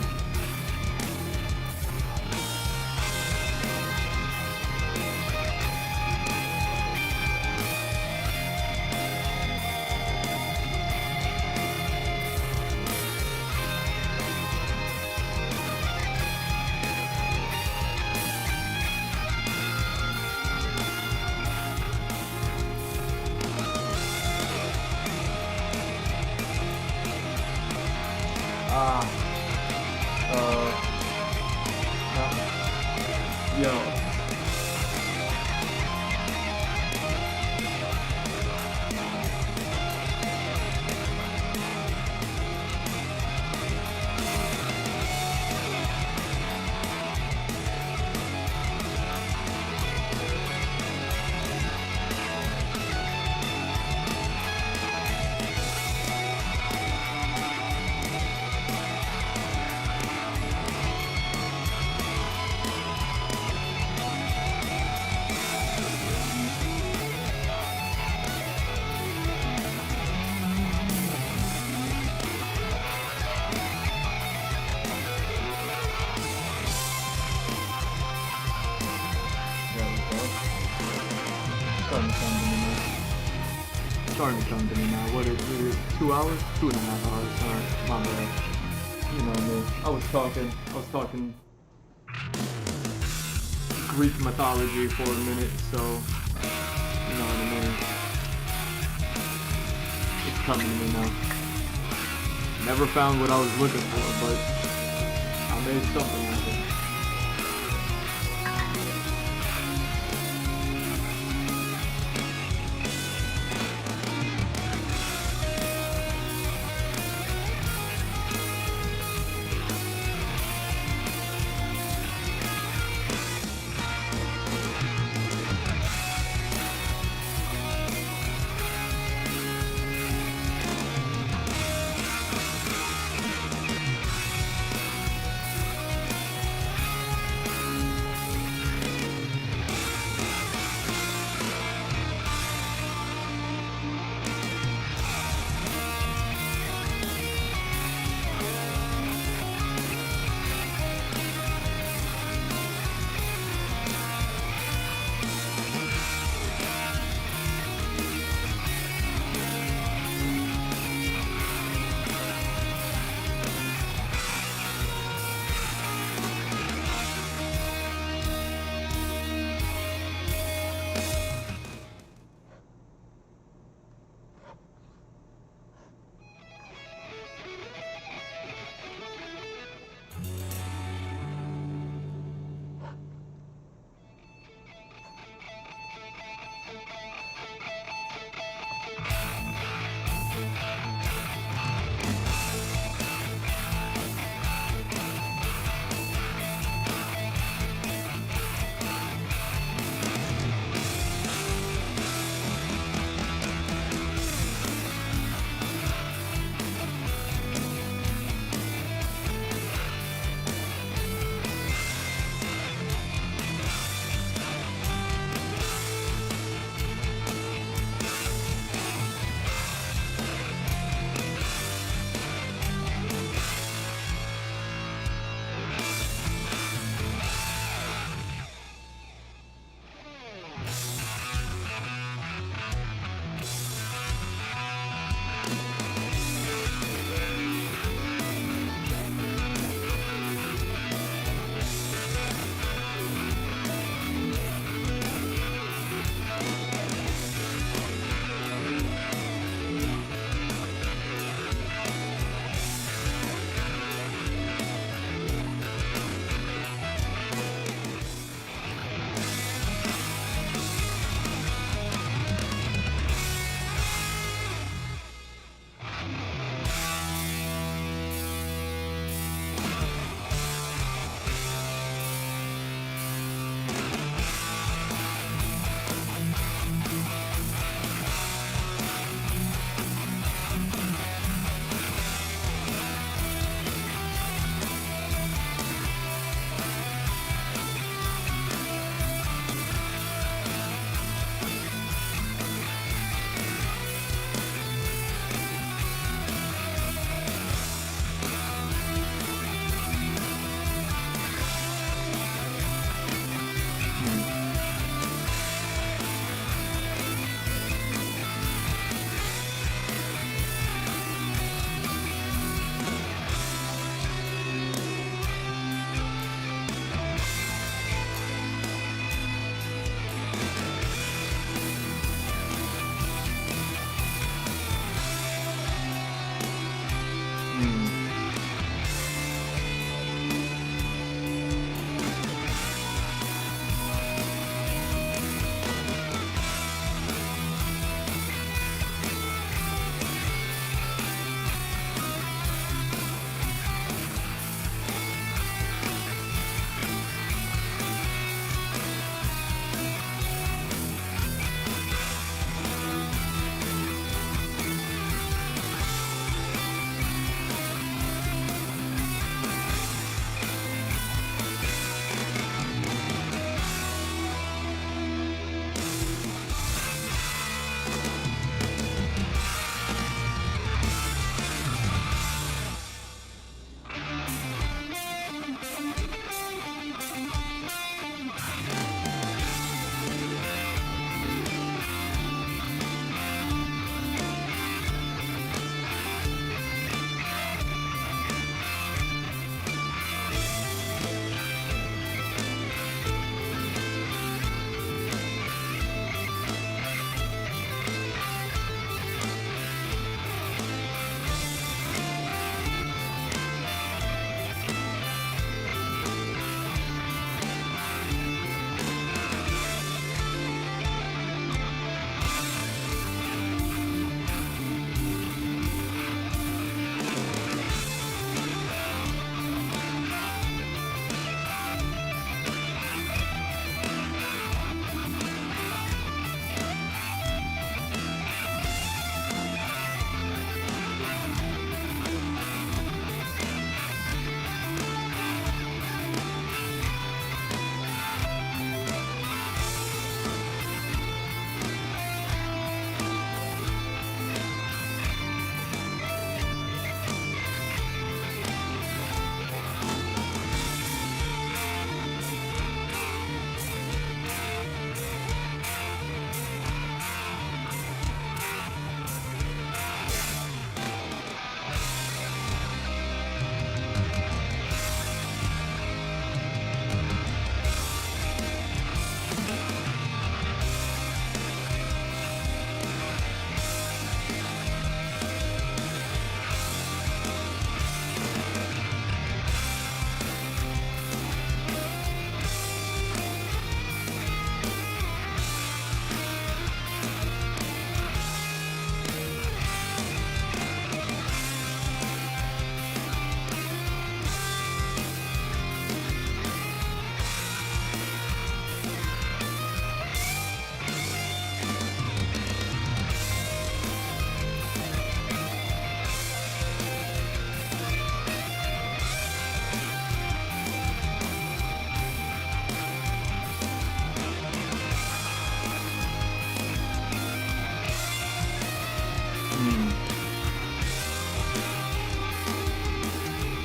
Ah, no. Yo. Starting to come to me now. Starting to come to me now. What is it? 2 hours? 2.5 hours. Sorry, my bad. You know me. I was talking Greek mythology for a minute, so you know what I mean. It's coming to me now. Never found what I was looking for, but I made something happen.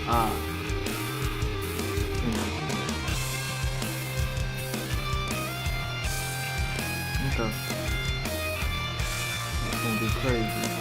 Ah. Interesting. Okay. It's gonna be crazy.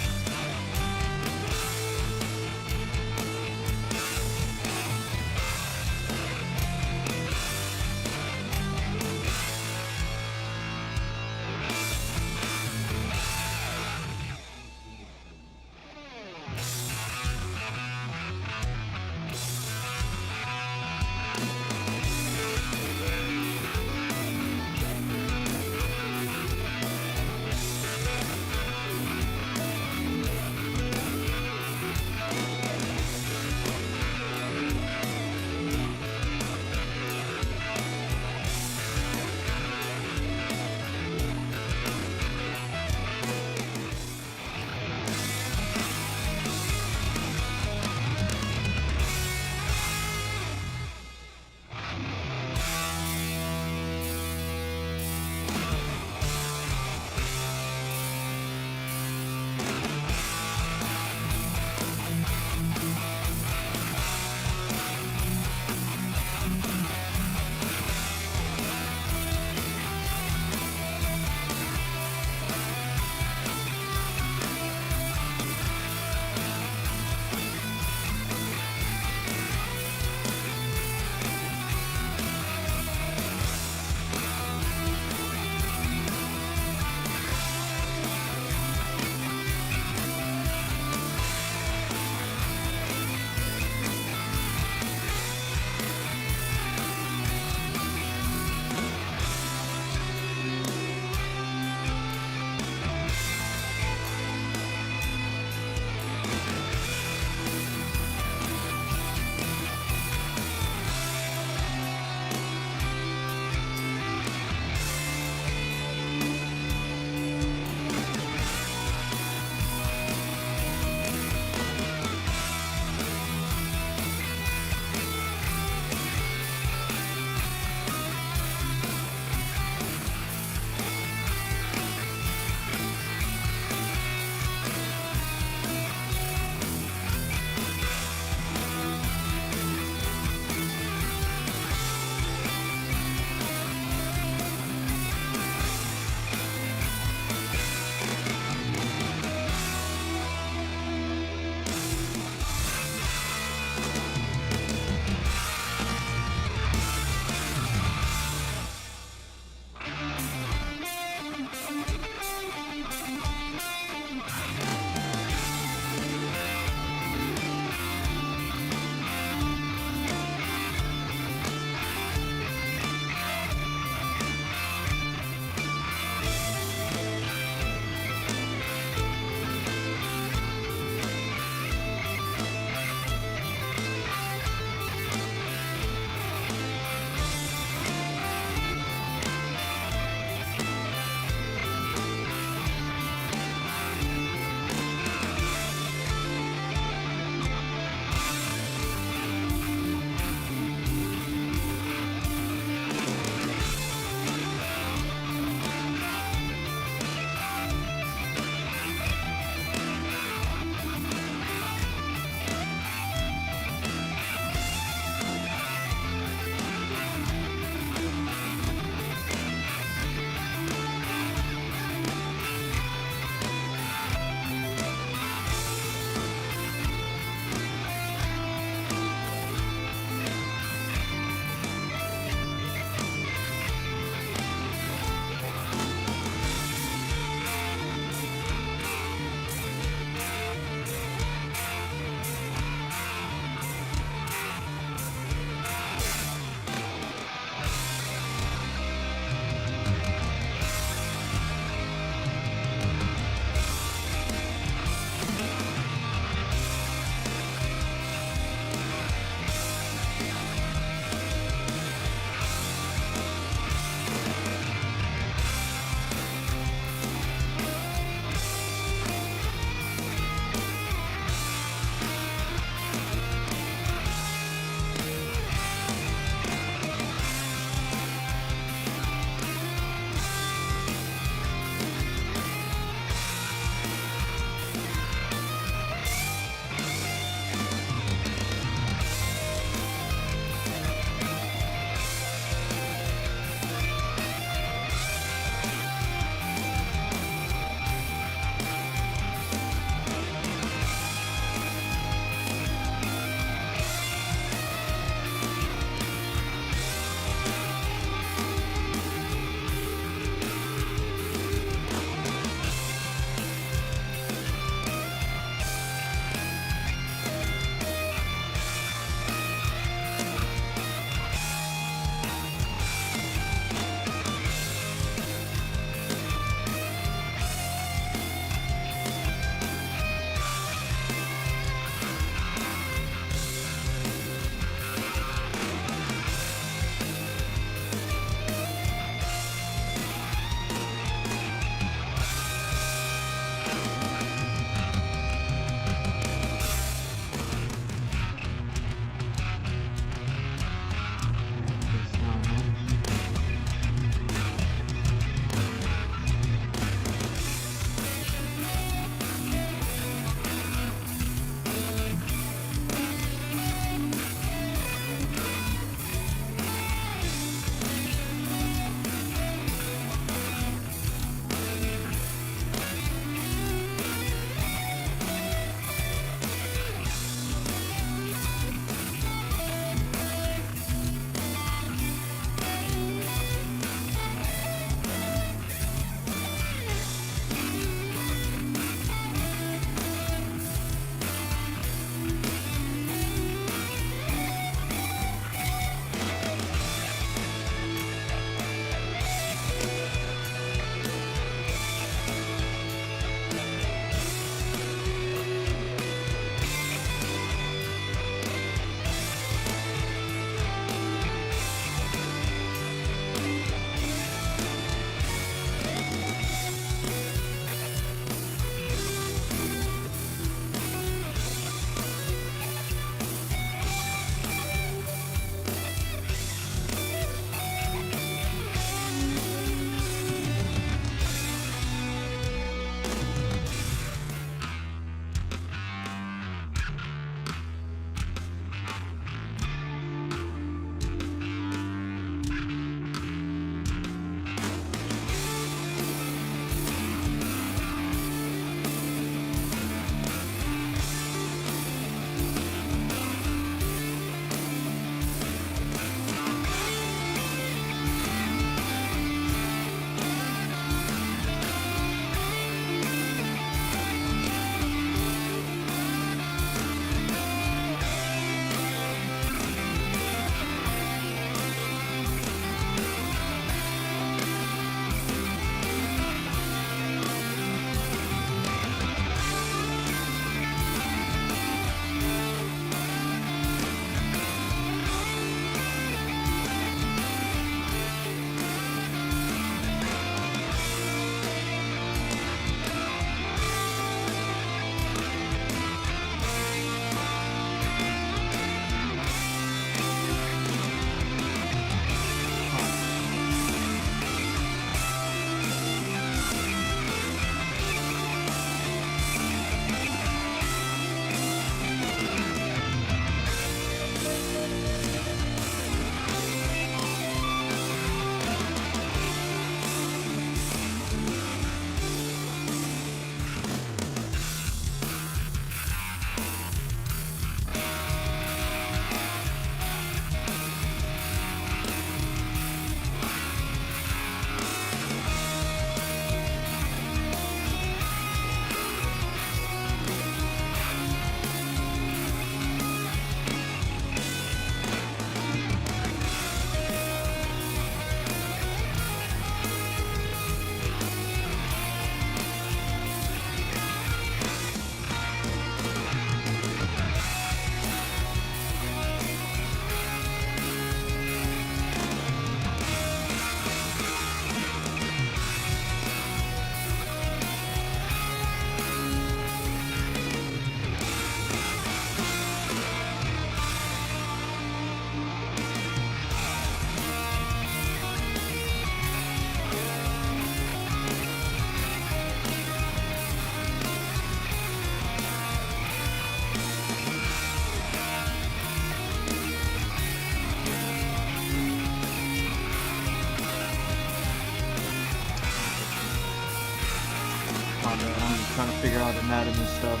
bad. I'm just trying to figure out anatomy stuff.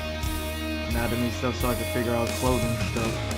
Anatomy stuff so I can figure out clothing stuff.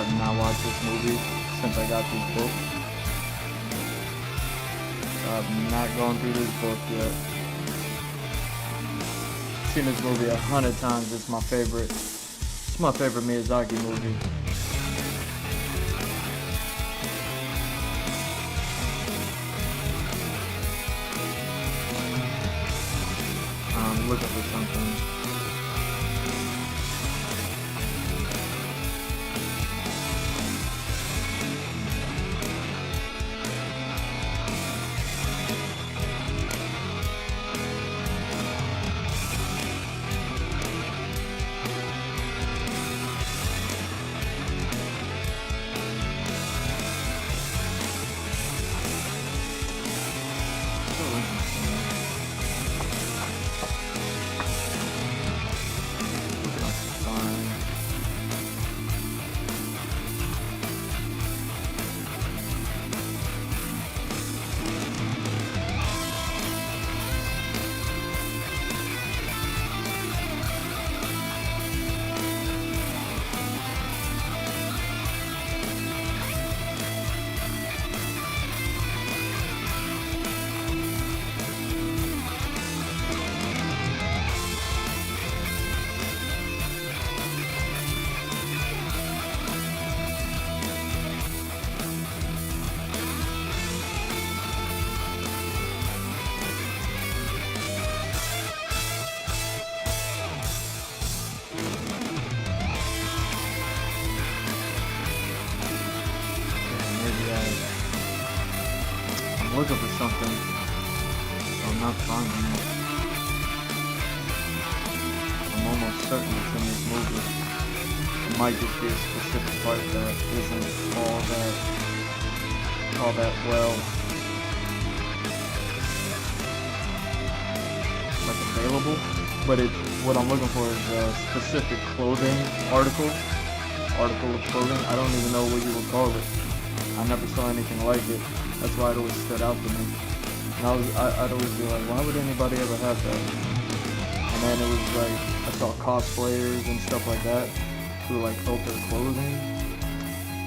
have not watched this movie since I got this book. I've not gone through this book yet. Seen this movie 100 times. It's my favorite. It's my favorite Miyazaki movie. I'm looking for something. I'm looking for something, so I'm not finding it. I'm almost certain it's in this movie. It might just be a specific part that isn't all that well, like, available. But what I'm looking for is a specific clothing article of clothing. I don't even know what you would call it. I never saw anything like it. That's why it always stood out to me. And I'd always be like, why would anybody ever have that? And then it was like, I saw cosplayers and stuff like that who like built their clothing.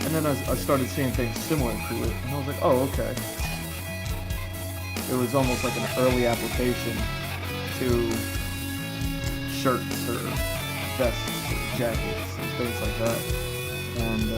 And then I started seeing things similar to it. And I was like, oh, okay. It was almost like an early application to shirts or vests or jackets and things like that. And,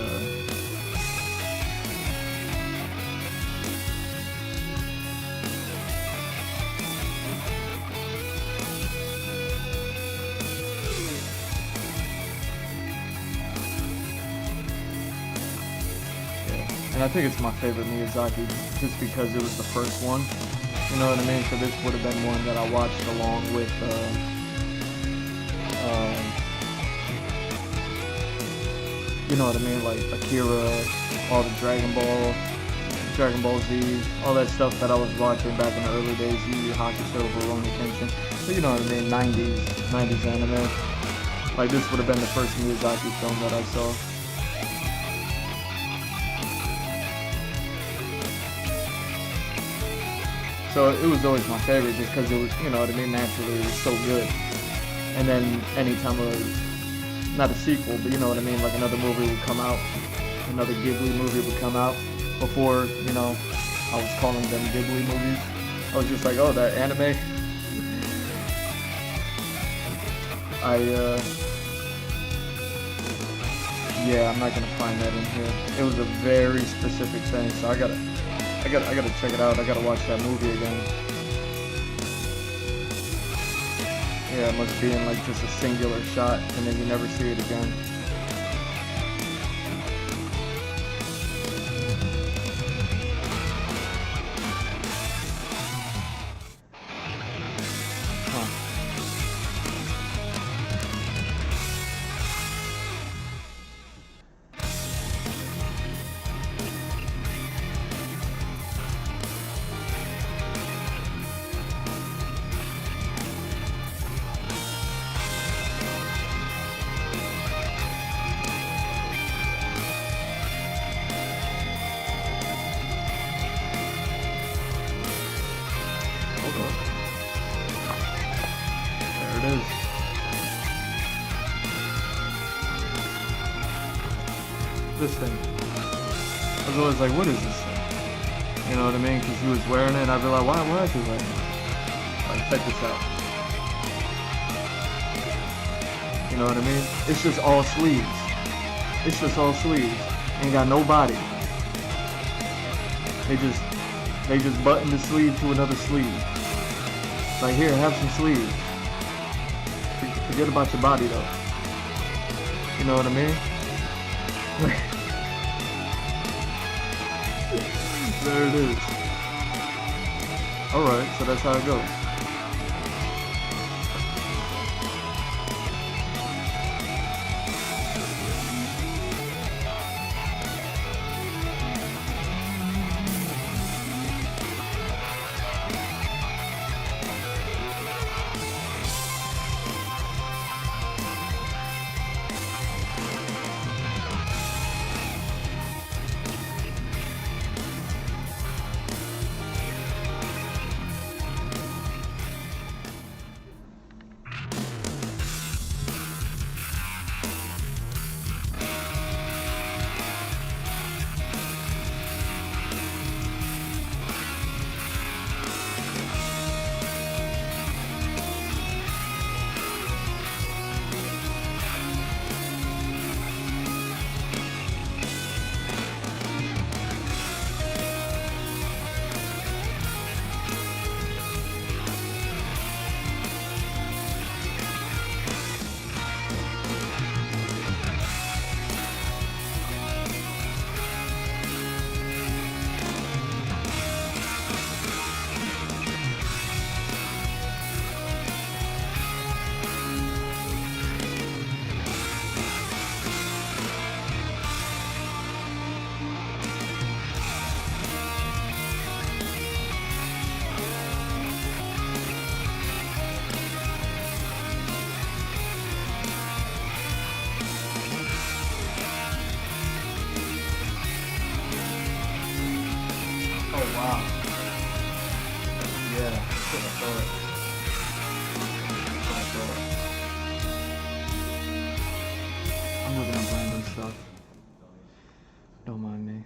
and I think it's my favorite Miyazaki just because it was the first one. You know what I mean? So this would have been one that I watched along with you know what I mean? Like Akira, all the Dragon Ball Z, all that stuff that I was watching back in the early days, Yu Yu Hakusho, Rurouni Kenshin. So you know what I mean? 90s anime. Like this would have been the first Miyazaki film that I saw. So it was always my favorite just because it was, you know what I mean, naturally it was so good. And then anytime not a sequel, but you know what I mean, like another movie would come out, another Ghibli movie would come out. Before, you know, I was calling them Ghibli movies. I was just like, oh, that anime. Yeah, I'm not gonna find that in here. It was a very specific thing, so I gotta check it out. I gotta watch that movie again. Yeah, it must be in like just a singular shot, and then you never see it again. There it is. this thing. I was always like, what is this thing? You know what I mean? Because he was wearing it, and I'd be like, why is he wearing it? Like, check this out. You know what I mean? It's just all sleeves. It's just all sleeves. Ain't got no body. They just button the sleeve to another sleeve. Like, here, have some sleeves. Forget about your body though. You know what I mean? There it is. Alright, so that's how it goes. Wow. Yeah, that's what I thought. I'm looking at random stuff. Don't mind me.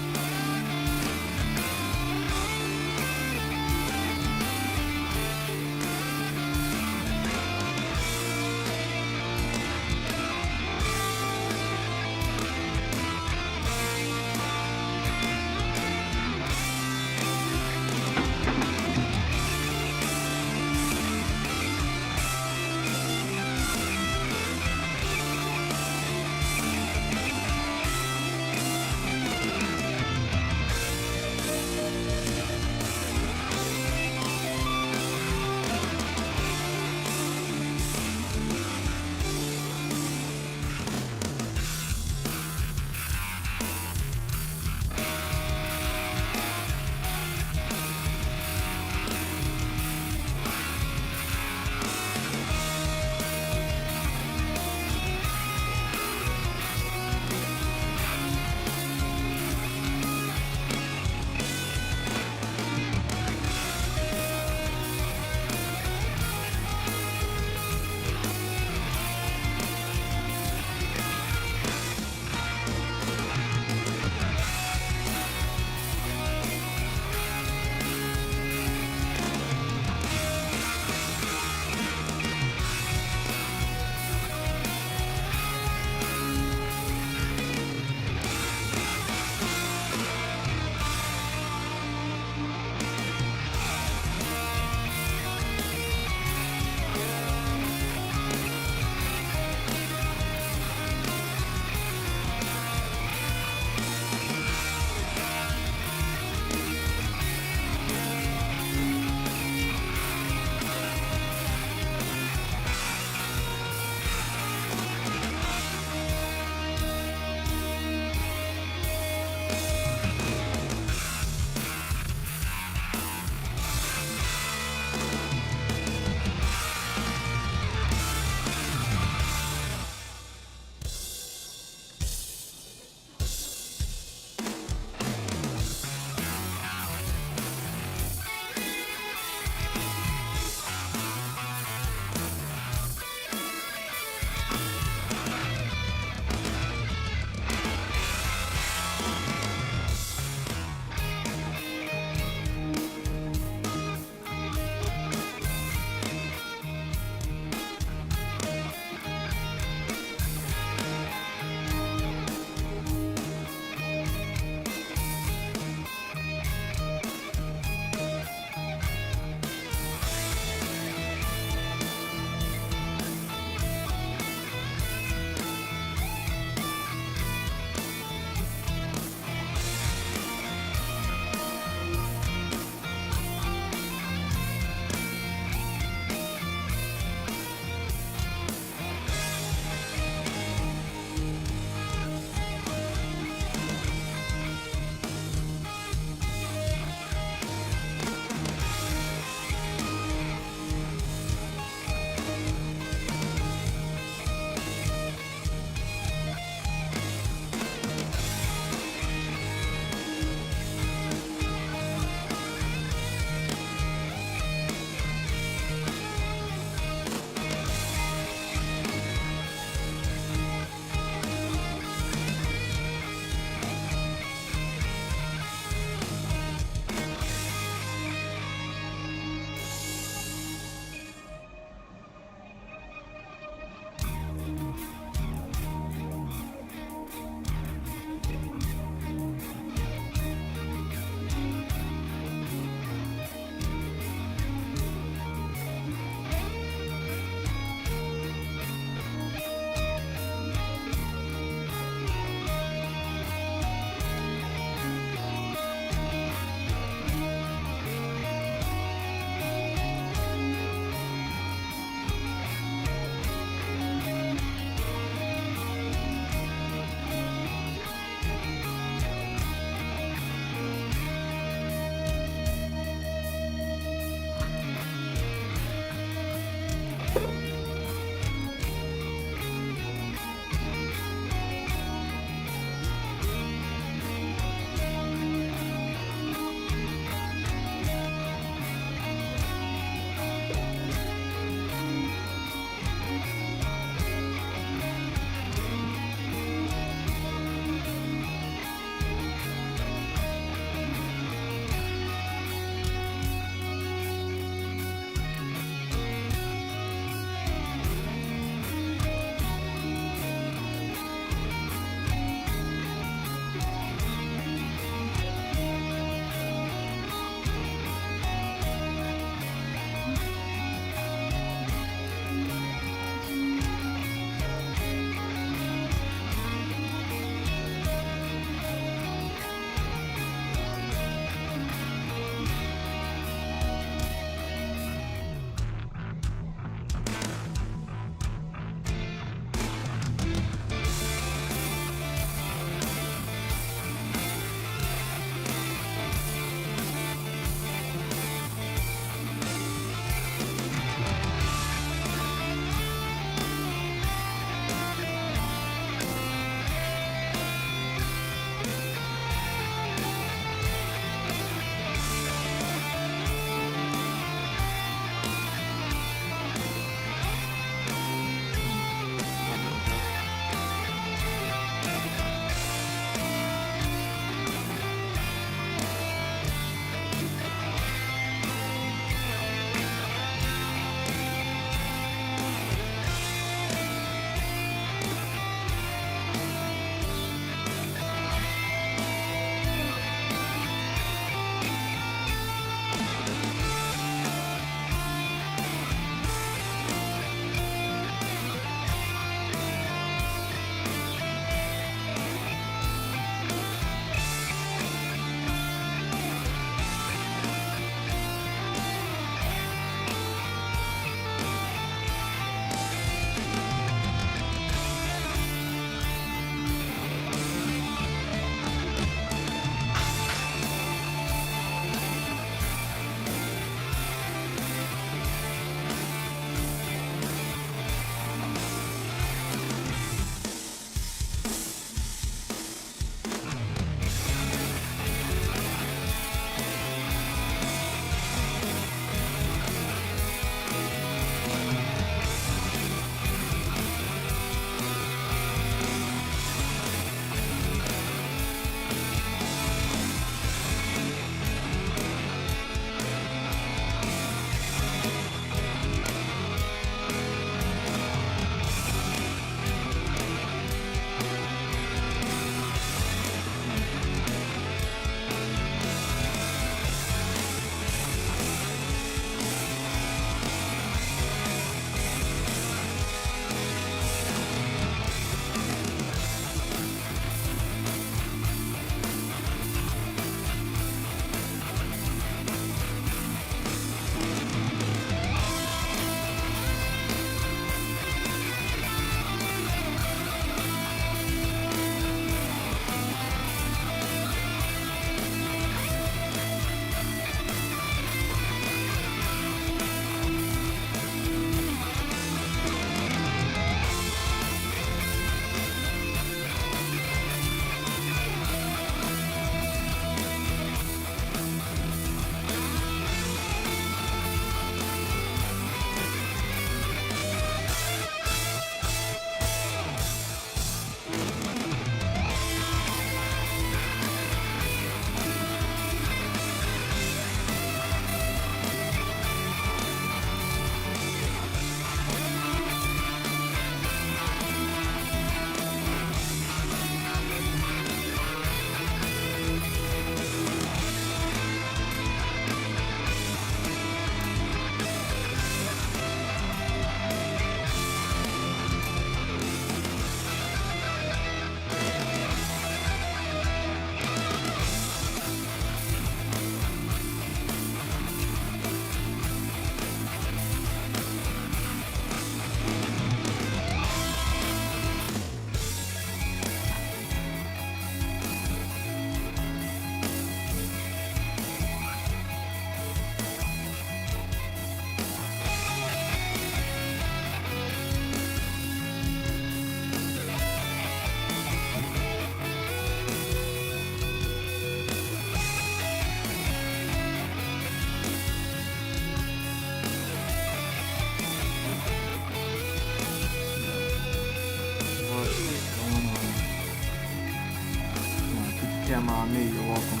camera on me, you're welcome.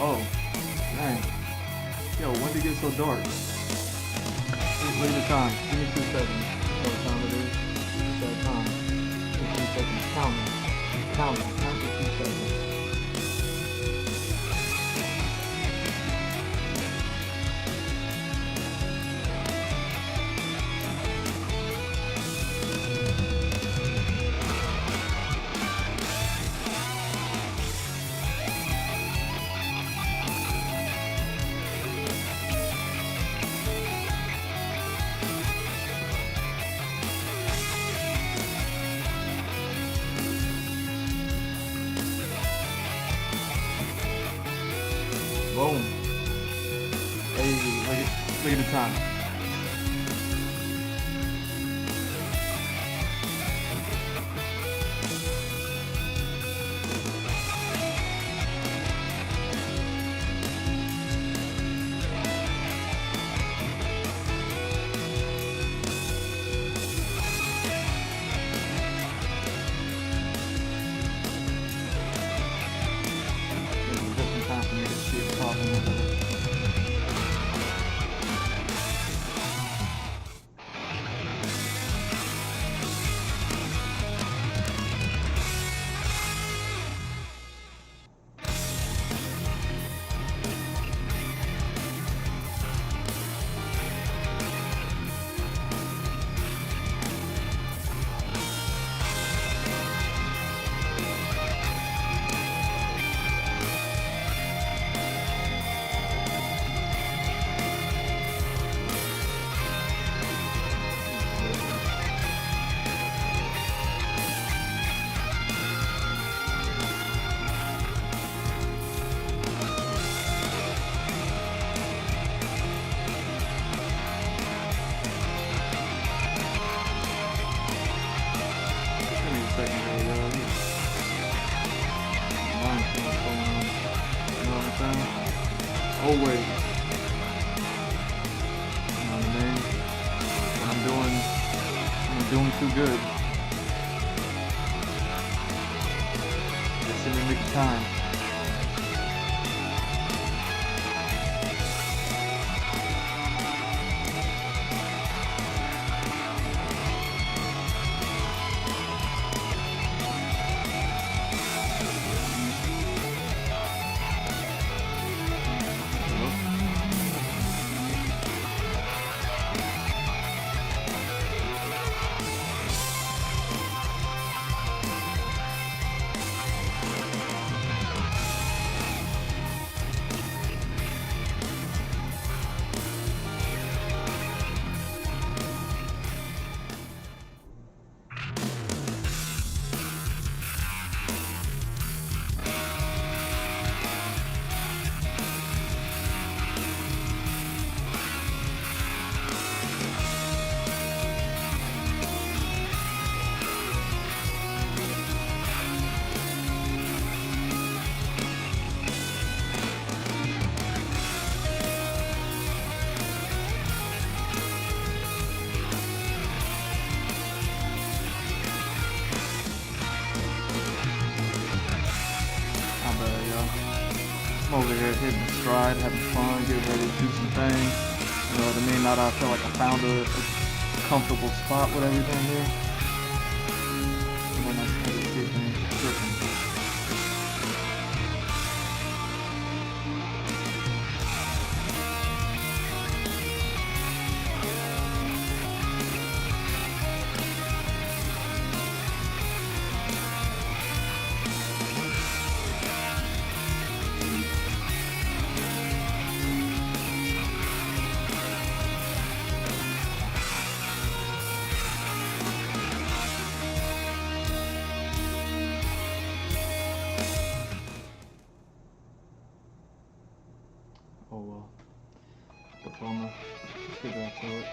Oh, dang. Yo, when did it get so dark? Look at the time. Give me 2 seconds. What time it is? What's that time? 2 seconds. Count it. Count it. Count the 2 seconds. Boom. Hey, look at the time. Just in time for me to see it popping over there. Always. You know what I mean? When I'm doing too good. Just in the nick of time. I'm over here hitting stride, having fun, getting ready to do some things. You know what I mean? Now that I feel like I found a comfortable spot with everything here. And then I just kind of get things tripping. Oh well. Diploma. Let's get back to it.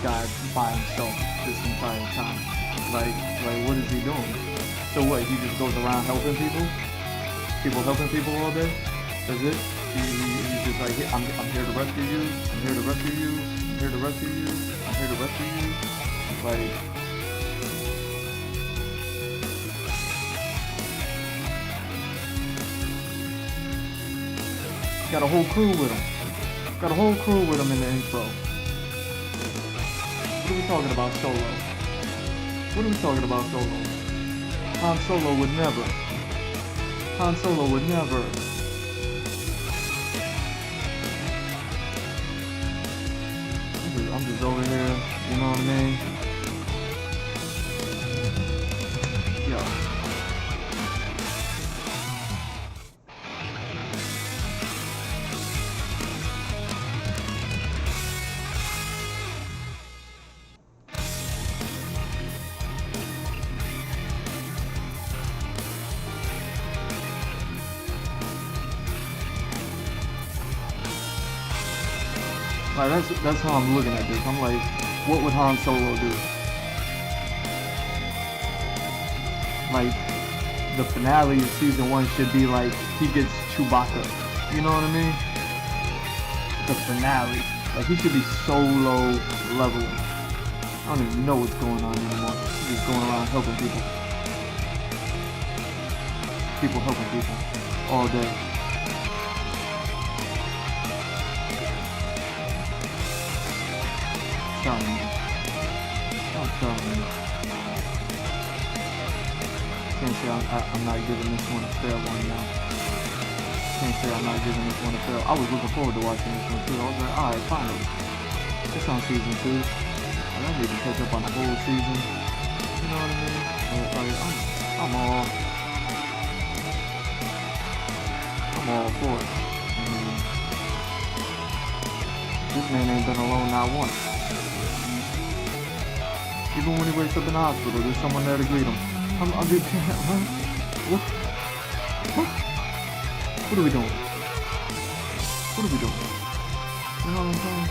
guy by himself this entire time? Like what is he doing? So what? He just goes around helping people? People helping people all day? That's it? He's just like, I'm here to rescue you. I'm here to rescue you. I'm here to rescue you. I'm here to rescue you. Like, got a whole crew with him. Got a whole crew with him in the intro. What are we talking about Solo? What are we talking about Solo? Han Solo would never. Han Solo would never. I'm just over here, you know what I mean? Yo. Like, that's how I'm looking at this. I'm like, what would Han Solo do? Like, the finale of season 1 should be like, he gets Chewbacca. You know what I mean? The finale. Like, he should be Solo level. I don't even know what's going on anymore. He's just going around helping people. People helping people. All day. I'm telling you. Can't say I'm not giving this one a fair one now. Can't say I'm not giving this one a fair. I was looking forward to watching this one too. I was like, alright, finally. It's on season 2. I don't need to catch up on the whole season. You know what I mean? Like, I'm all for it. I mean, this man ain't been alone not once. Even when he wakes up in the hospital, there's someone there to greet him. I'm just, huh? What? Huh? What are we doing? What are we doing? You know what I'm saying?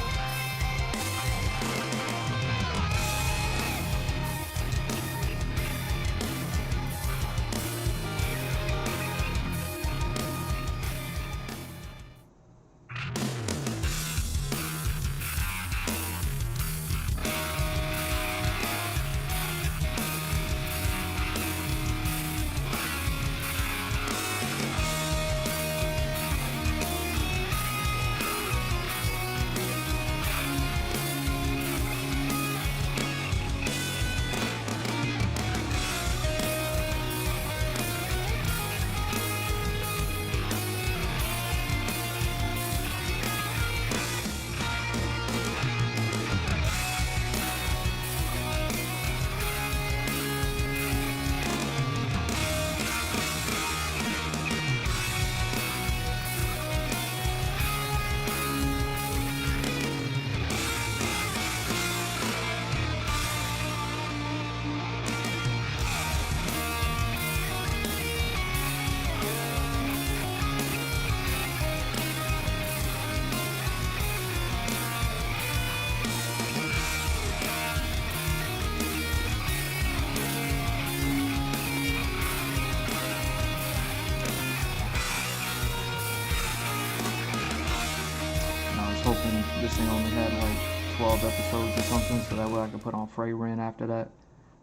Hoping this thing only had like 12 episodes or something, so that way I can put on Freyrin after that.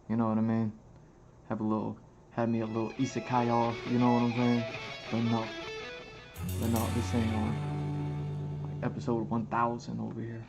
You know what I mean? Have me a little isekai off, you know what I'm saying? But no, this ain't on like episode 1000 over here.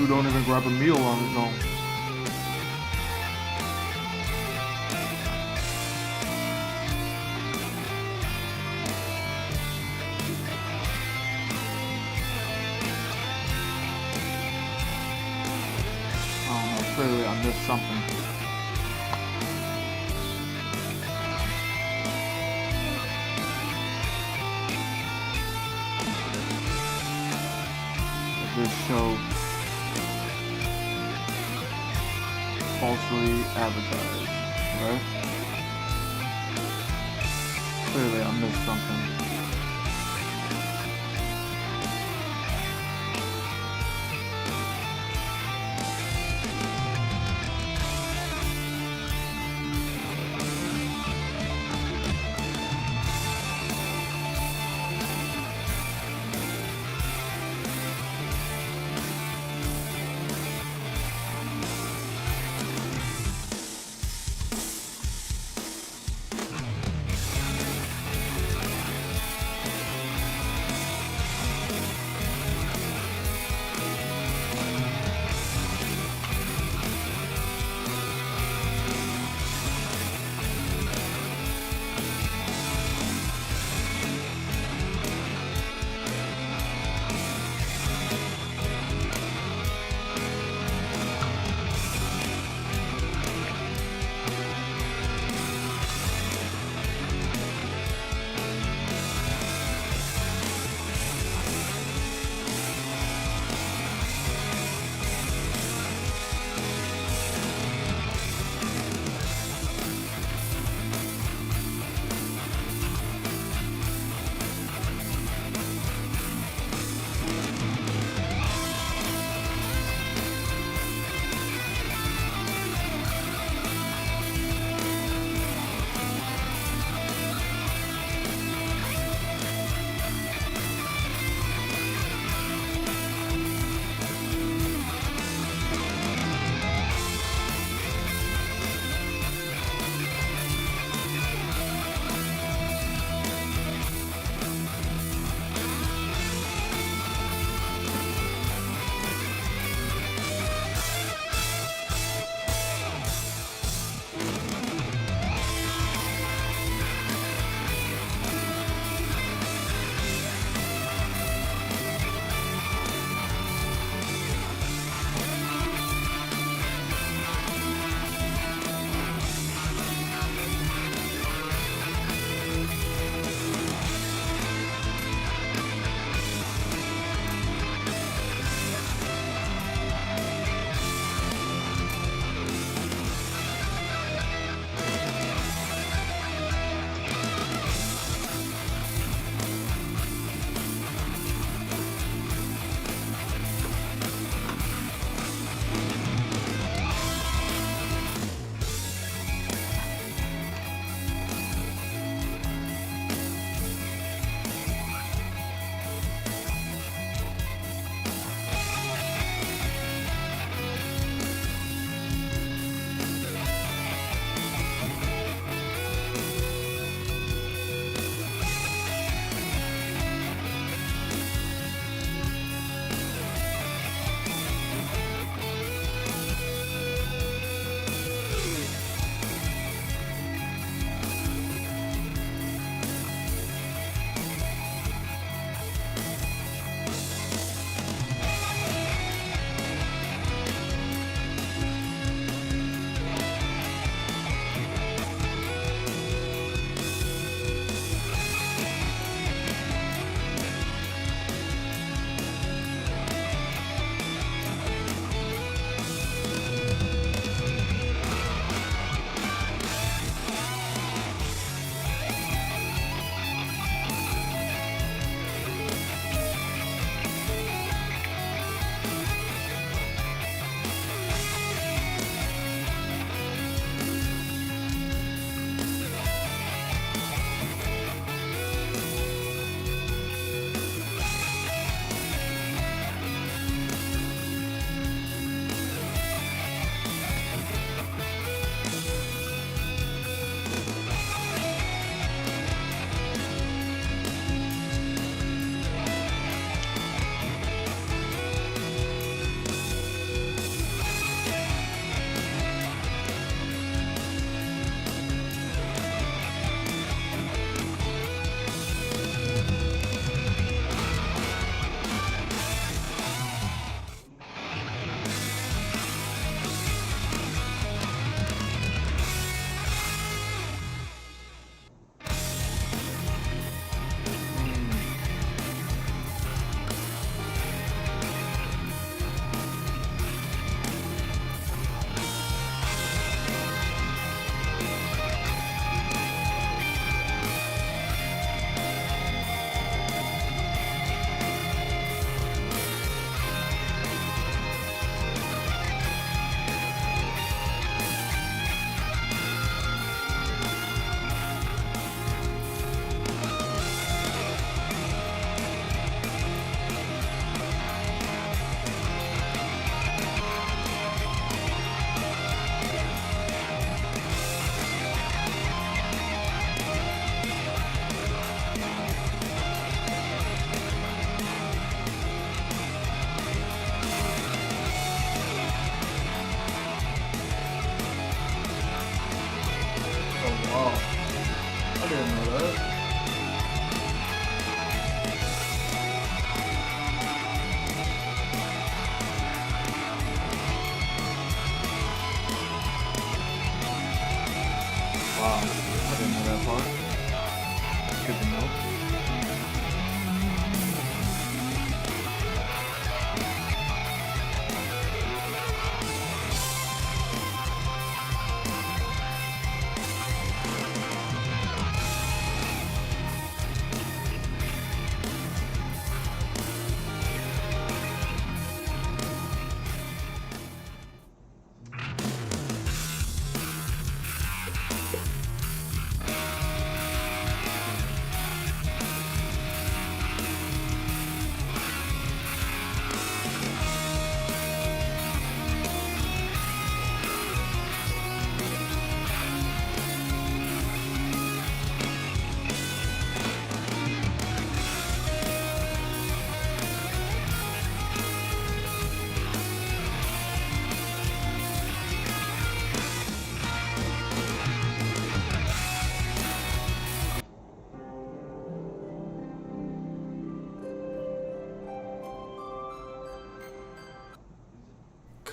dude don't even grab a meal on his own. I don't know, clearly I missed something. This show falsely advertised, right? Clearly I missed something.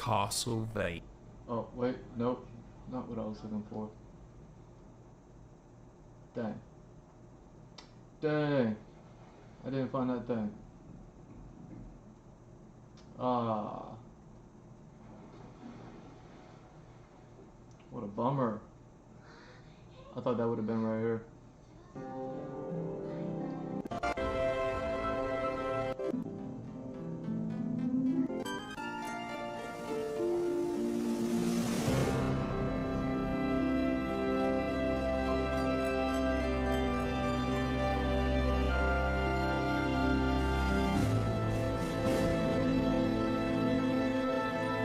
Castlevania. Oh, wait, nope. Not what I was looking for. Dang. Dang. I didn't find that thing. Ah. What a bummer. I thought that would have been right here.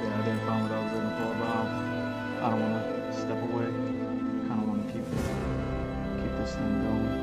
Yeah, I didn't find what I was looking for, but I don't want to step away. Kind of want to keep this thing going.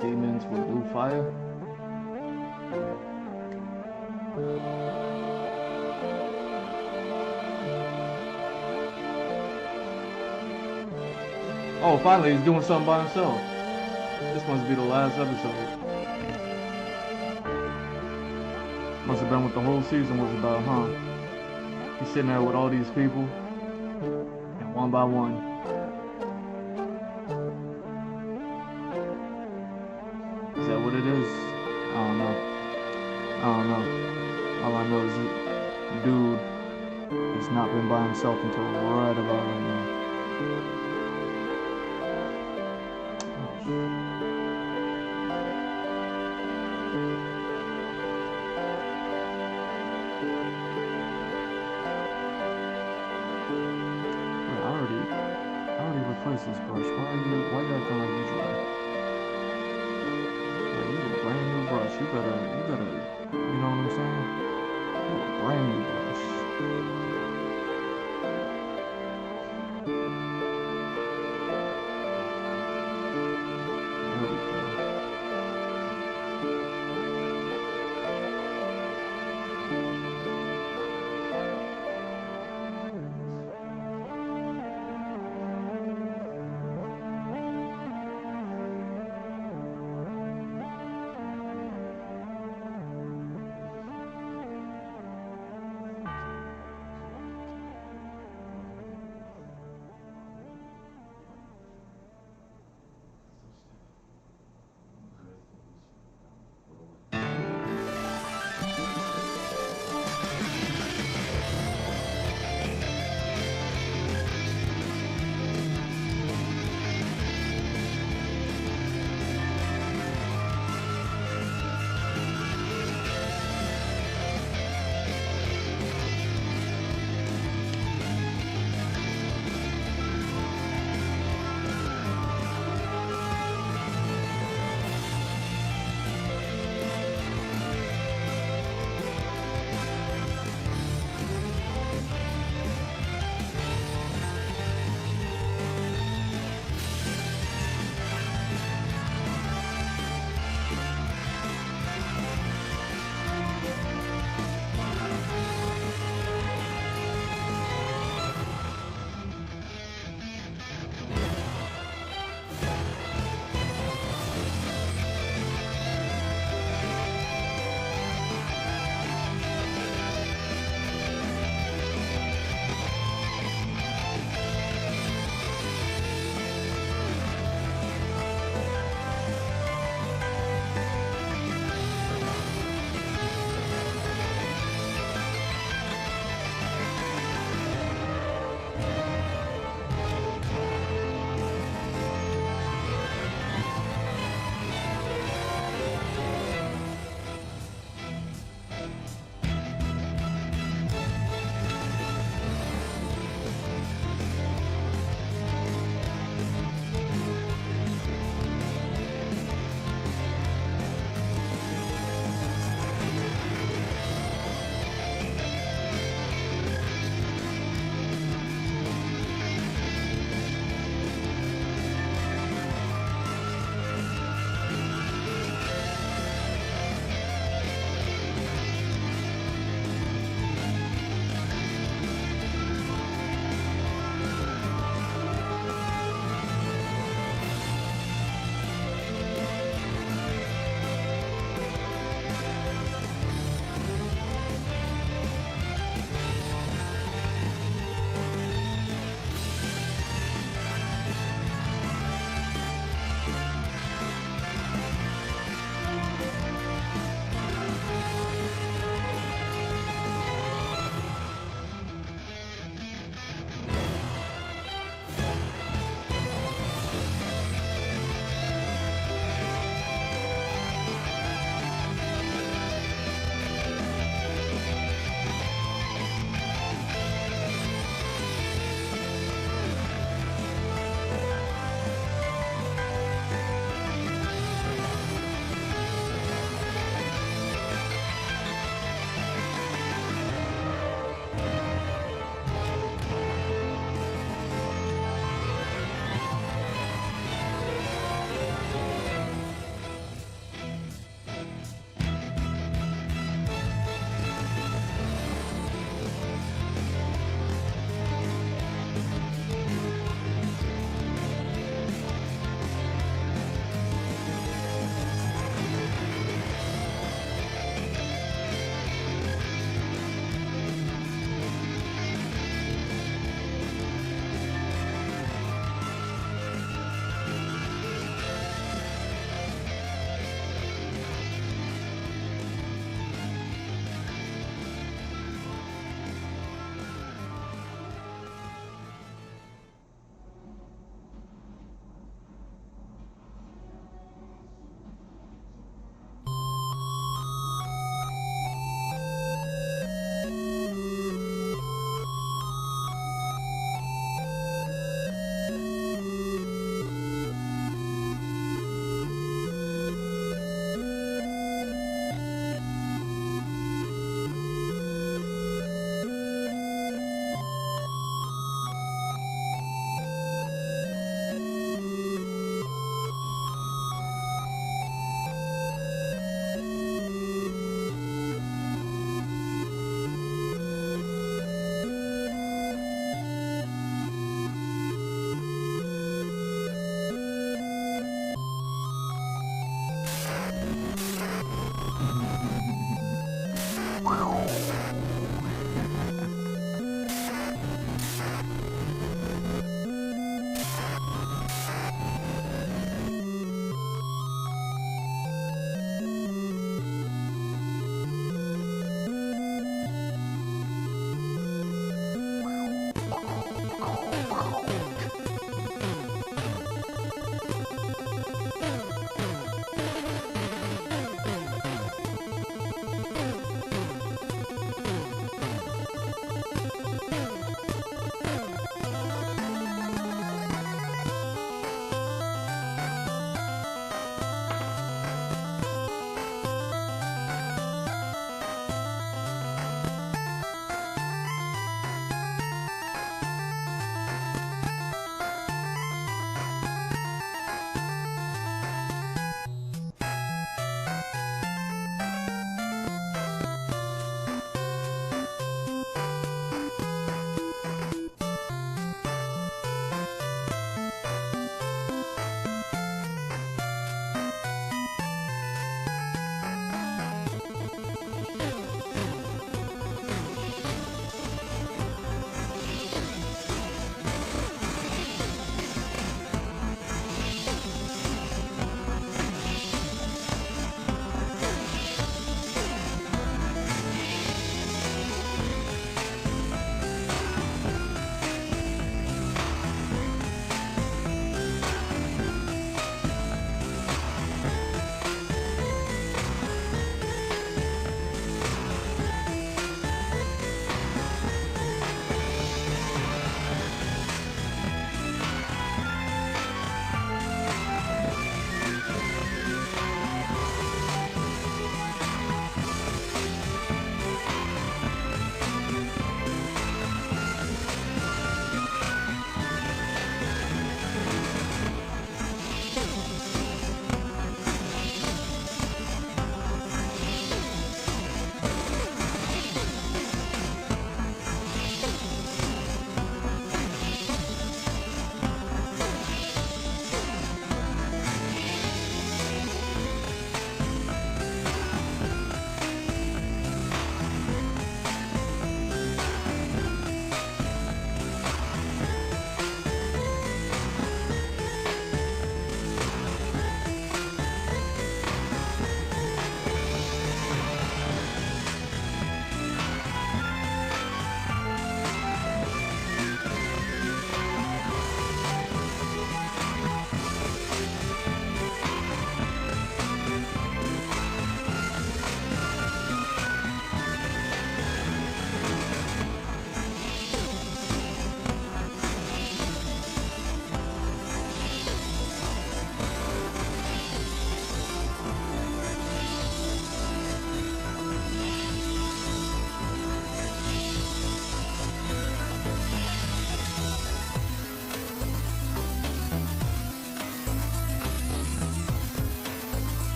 Demons with blue fire. Oh, finally he's doing something by himself. This must be the last episode. Must have been what the whole season was about, huh? He's sitting there with all these people, and one by one. Is that what it is? I don't know. I don't know. All I know is that dude has not been by himself until right about right now. I already replaced this brush. Why you acting like you trying? Like, you a brand new brush. You better, you know what I'm saying? You a brand new brush.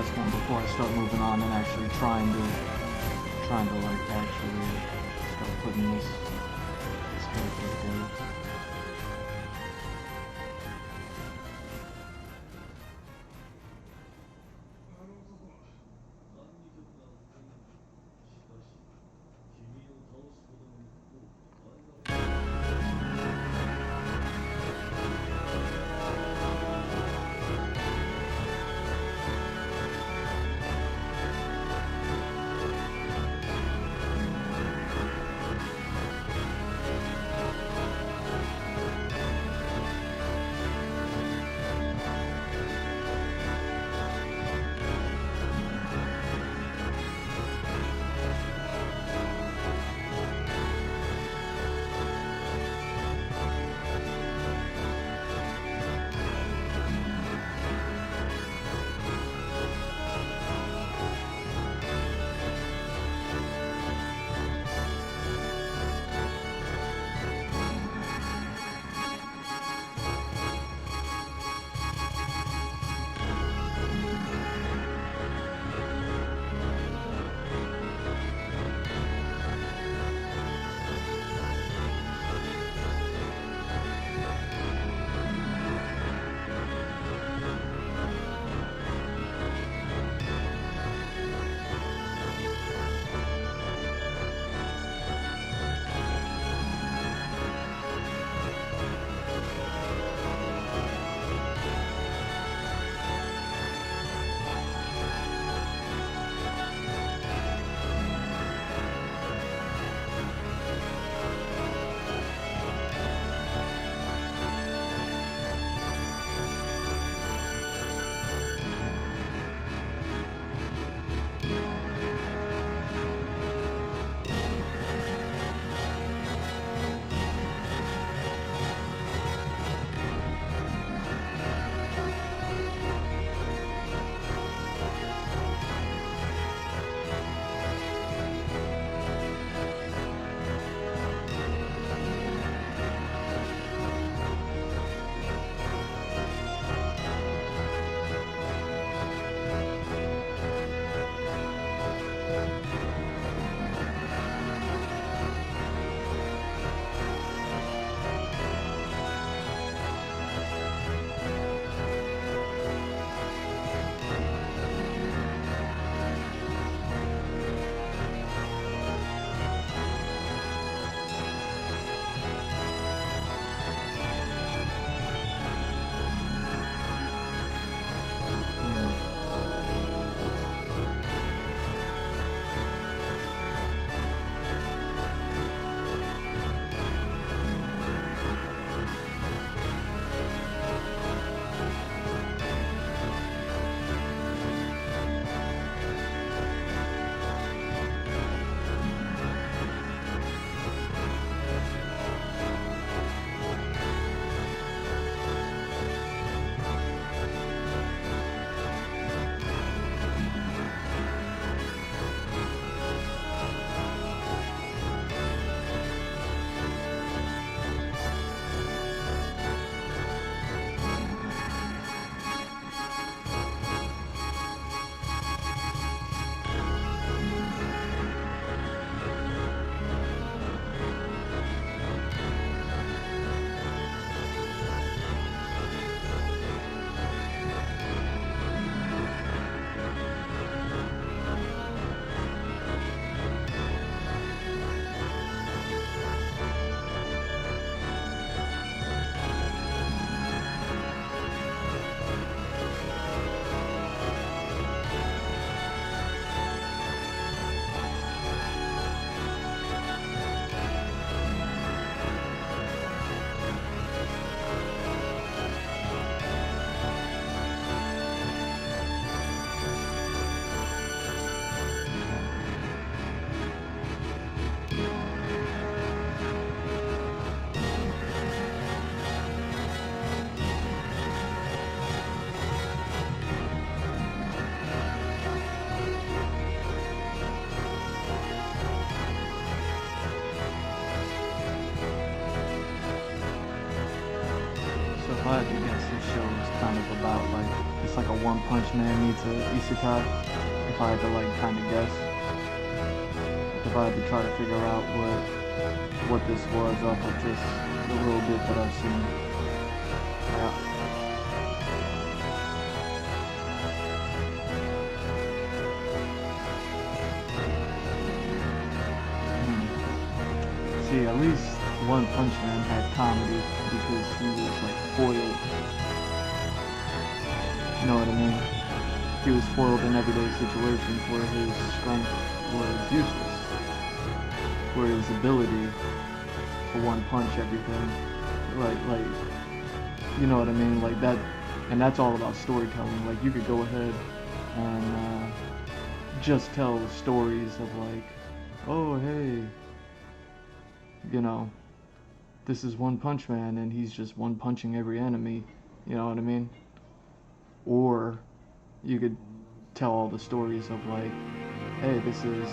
last one before I start moving on and actually trying to like actually start putting this character together. glad you guys this show is kind of about, like, it's like a One Punch Man meets a isekai, if I had to, like, kind of guess. If I had to try to figure out what this was off of just the little bit that I've seen. Yeah. See, at least One Punch Man had comedy because he was like foiled. You know what I mean? He was foiled in everyday situations where his strength was useless. Where his ability to one punch everything, like, you know what I mean? Like that, and that's all about storytelling. Like you could go ahead and just tell stories of like, oh hey, you know, this is One Punch Man and he's just one punching every enemy, you know what I mean? Or you could tell all the stories of like, hey, this is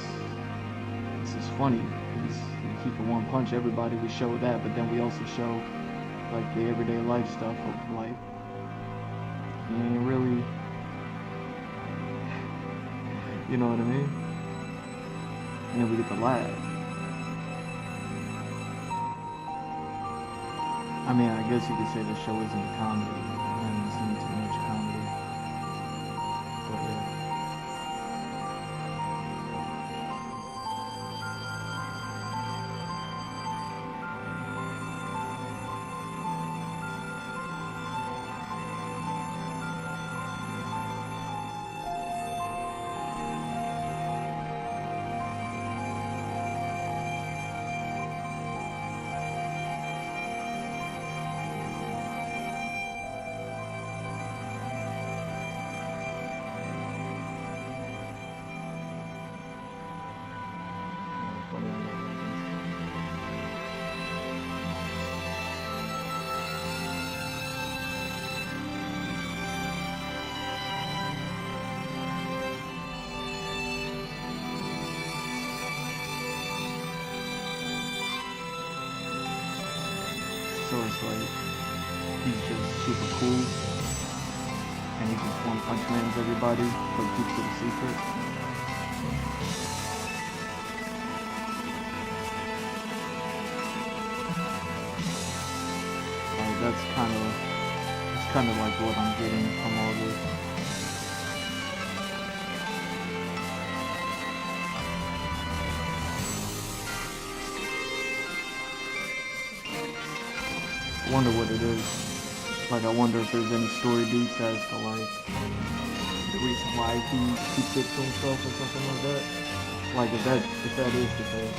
funny. He can one punch everybody. We show that, but then we also show like the everyday life stuff of like he ain't really, you know what I mean? And then we get to laugh. I mean, I guess you could say the show isn't a comedy. I haven't seen too much comedy. But yeah. So it's like, he's just super cool, and he just one punch mans everybody, but keeps it a secret. Like that's kind of like what I'm getting from all this. I wonder what it is. Like, I wonder if there's any story beats as to, like, the reason why he keeps it to himself or something like that. Like, if that is the case.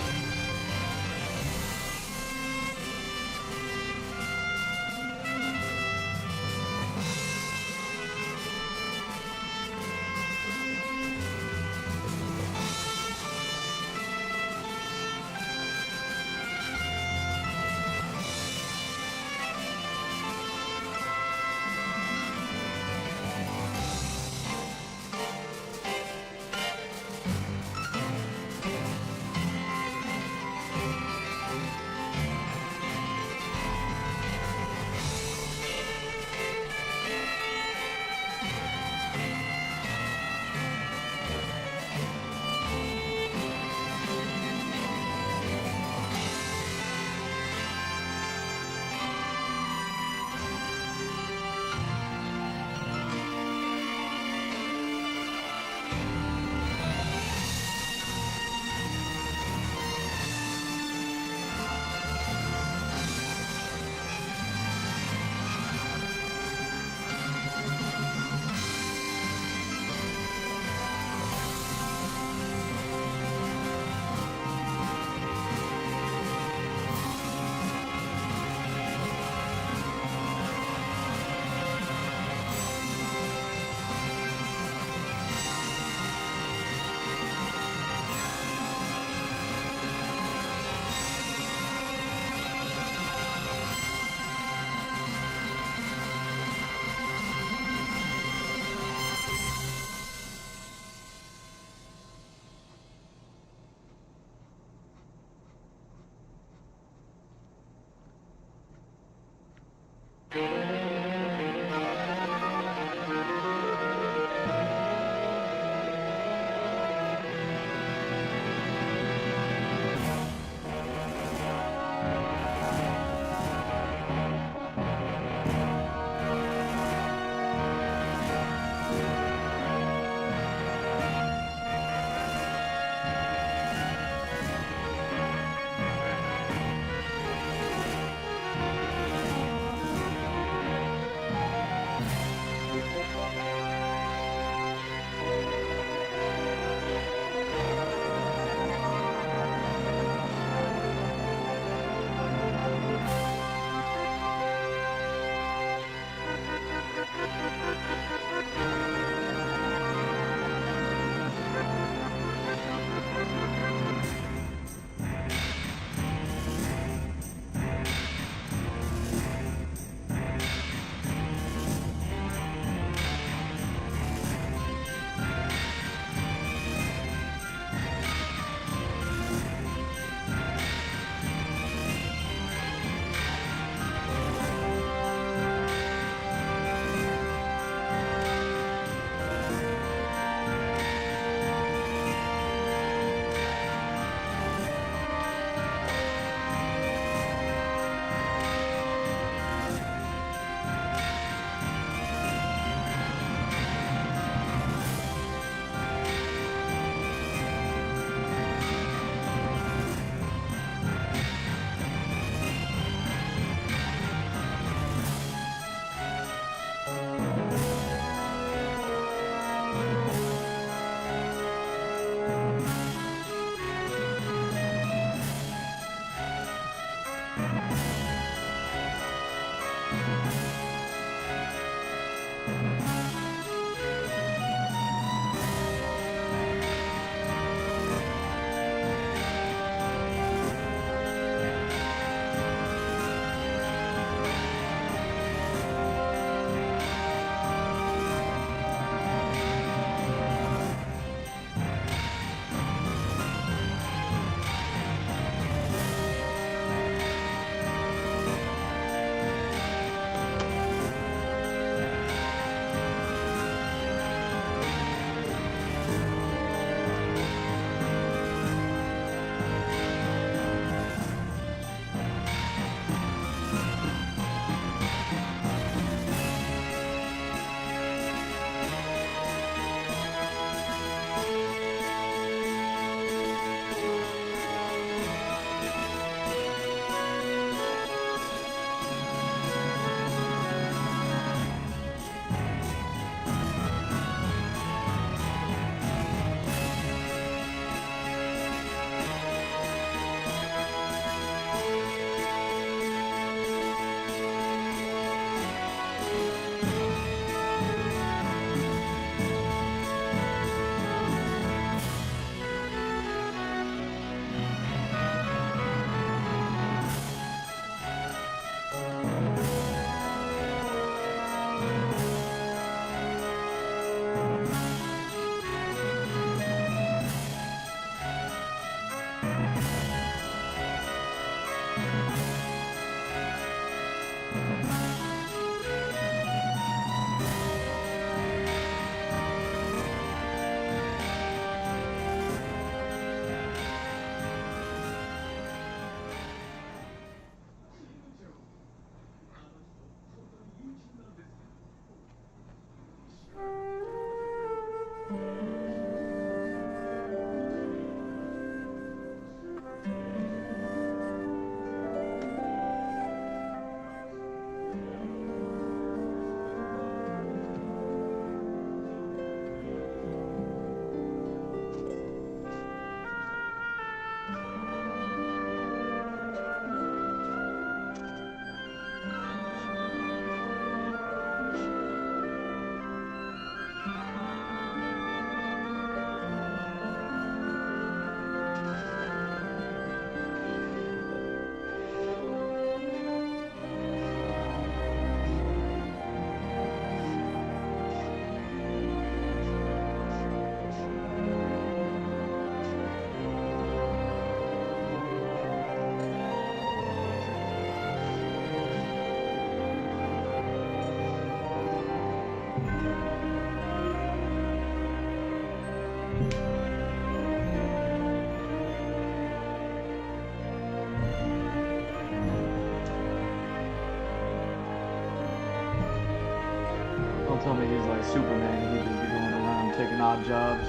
told me he's like Superman. He just be going around taking odd jobs,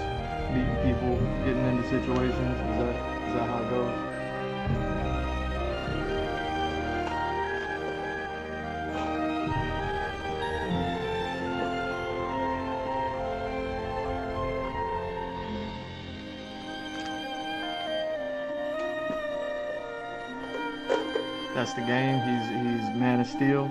meeting people, getting into situations. Is that how it goes? That's the game. He's Man of Steel.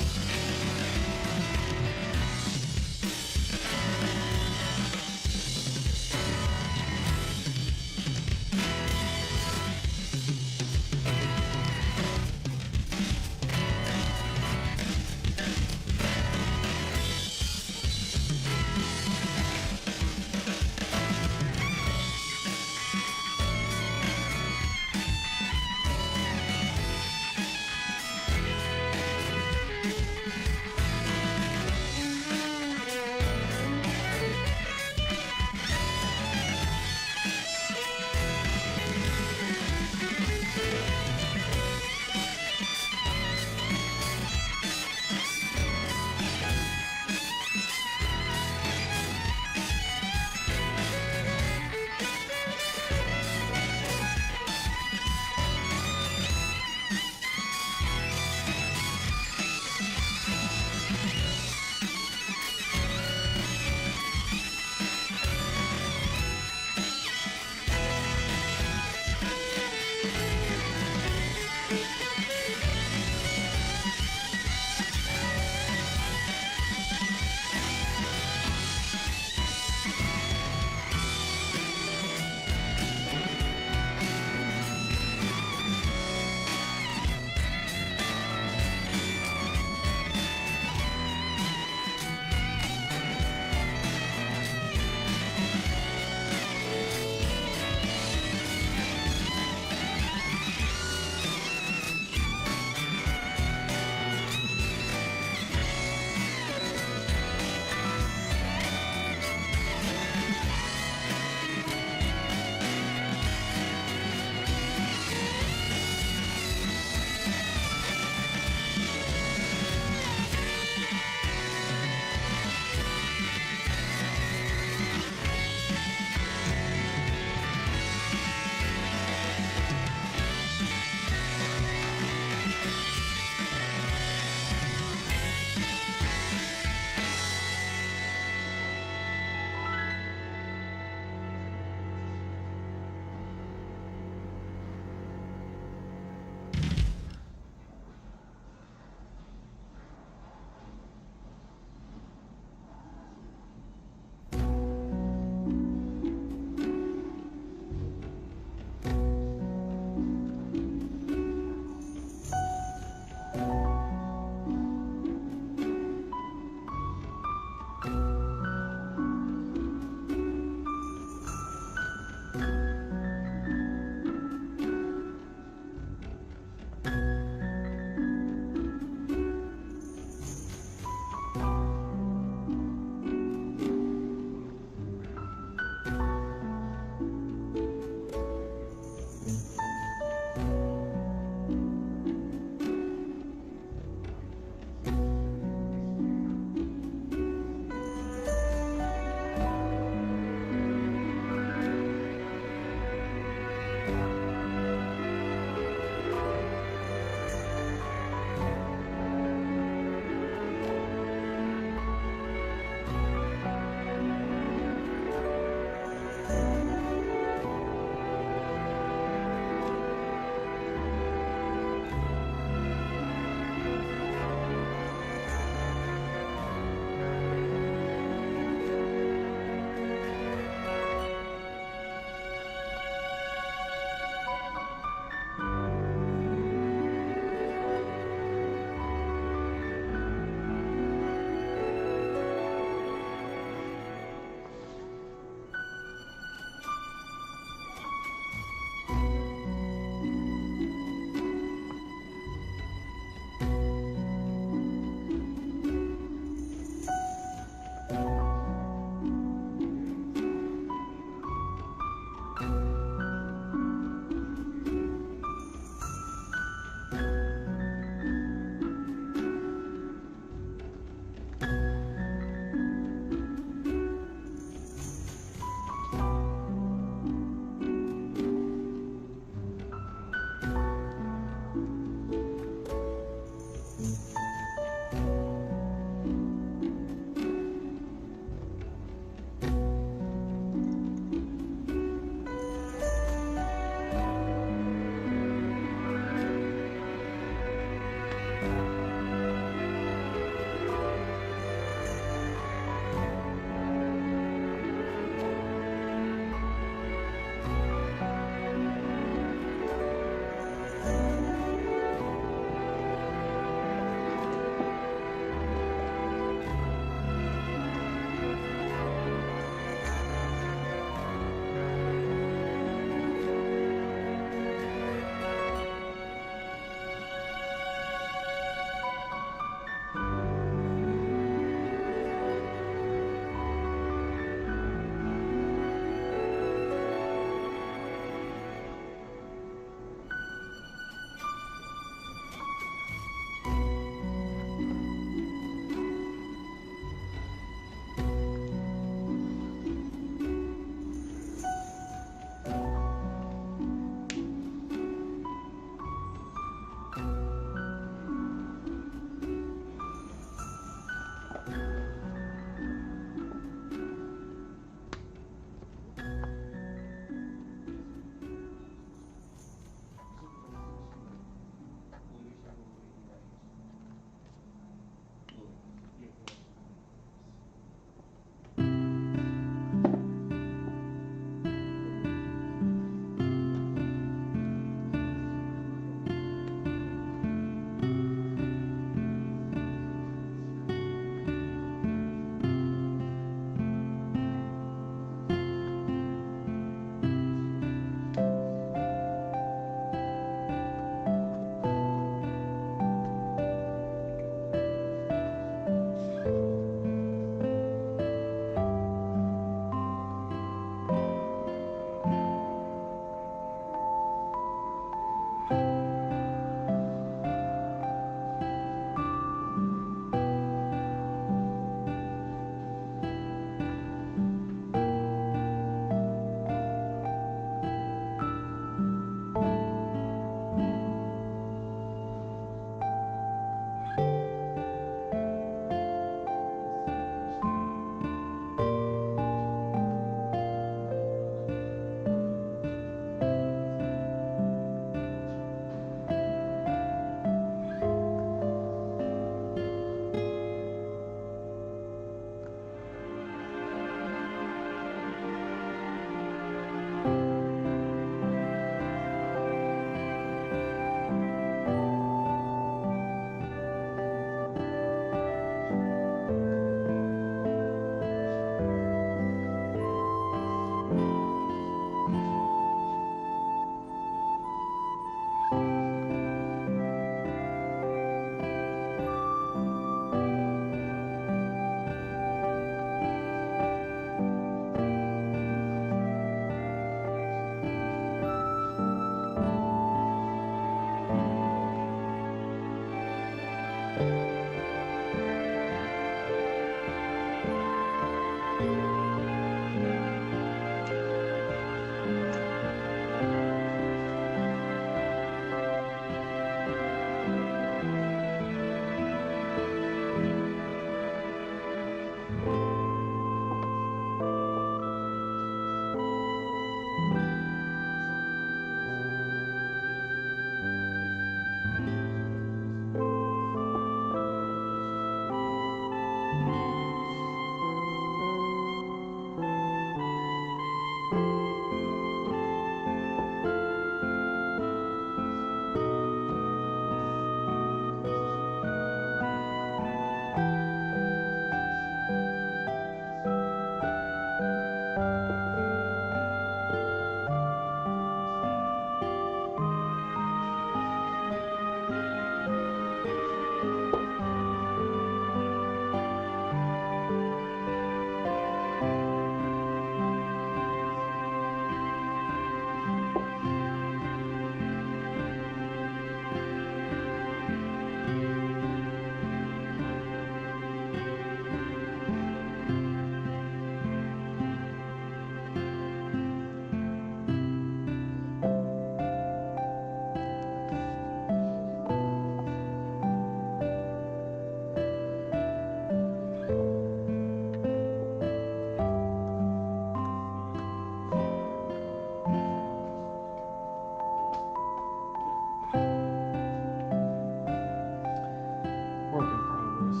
Work in progress.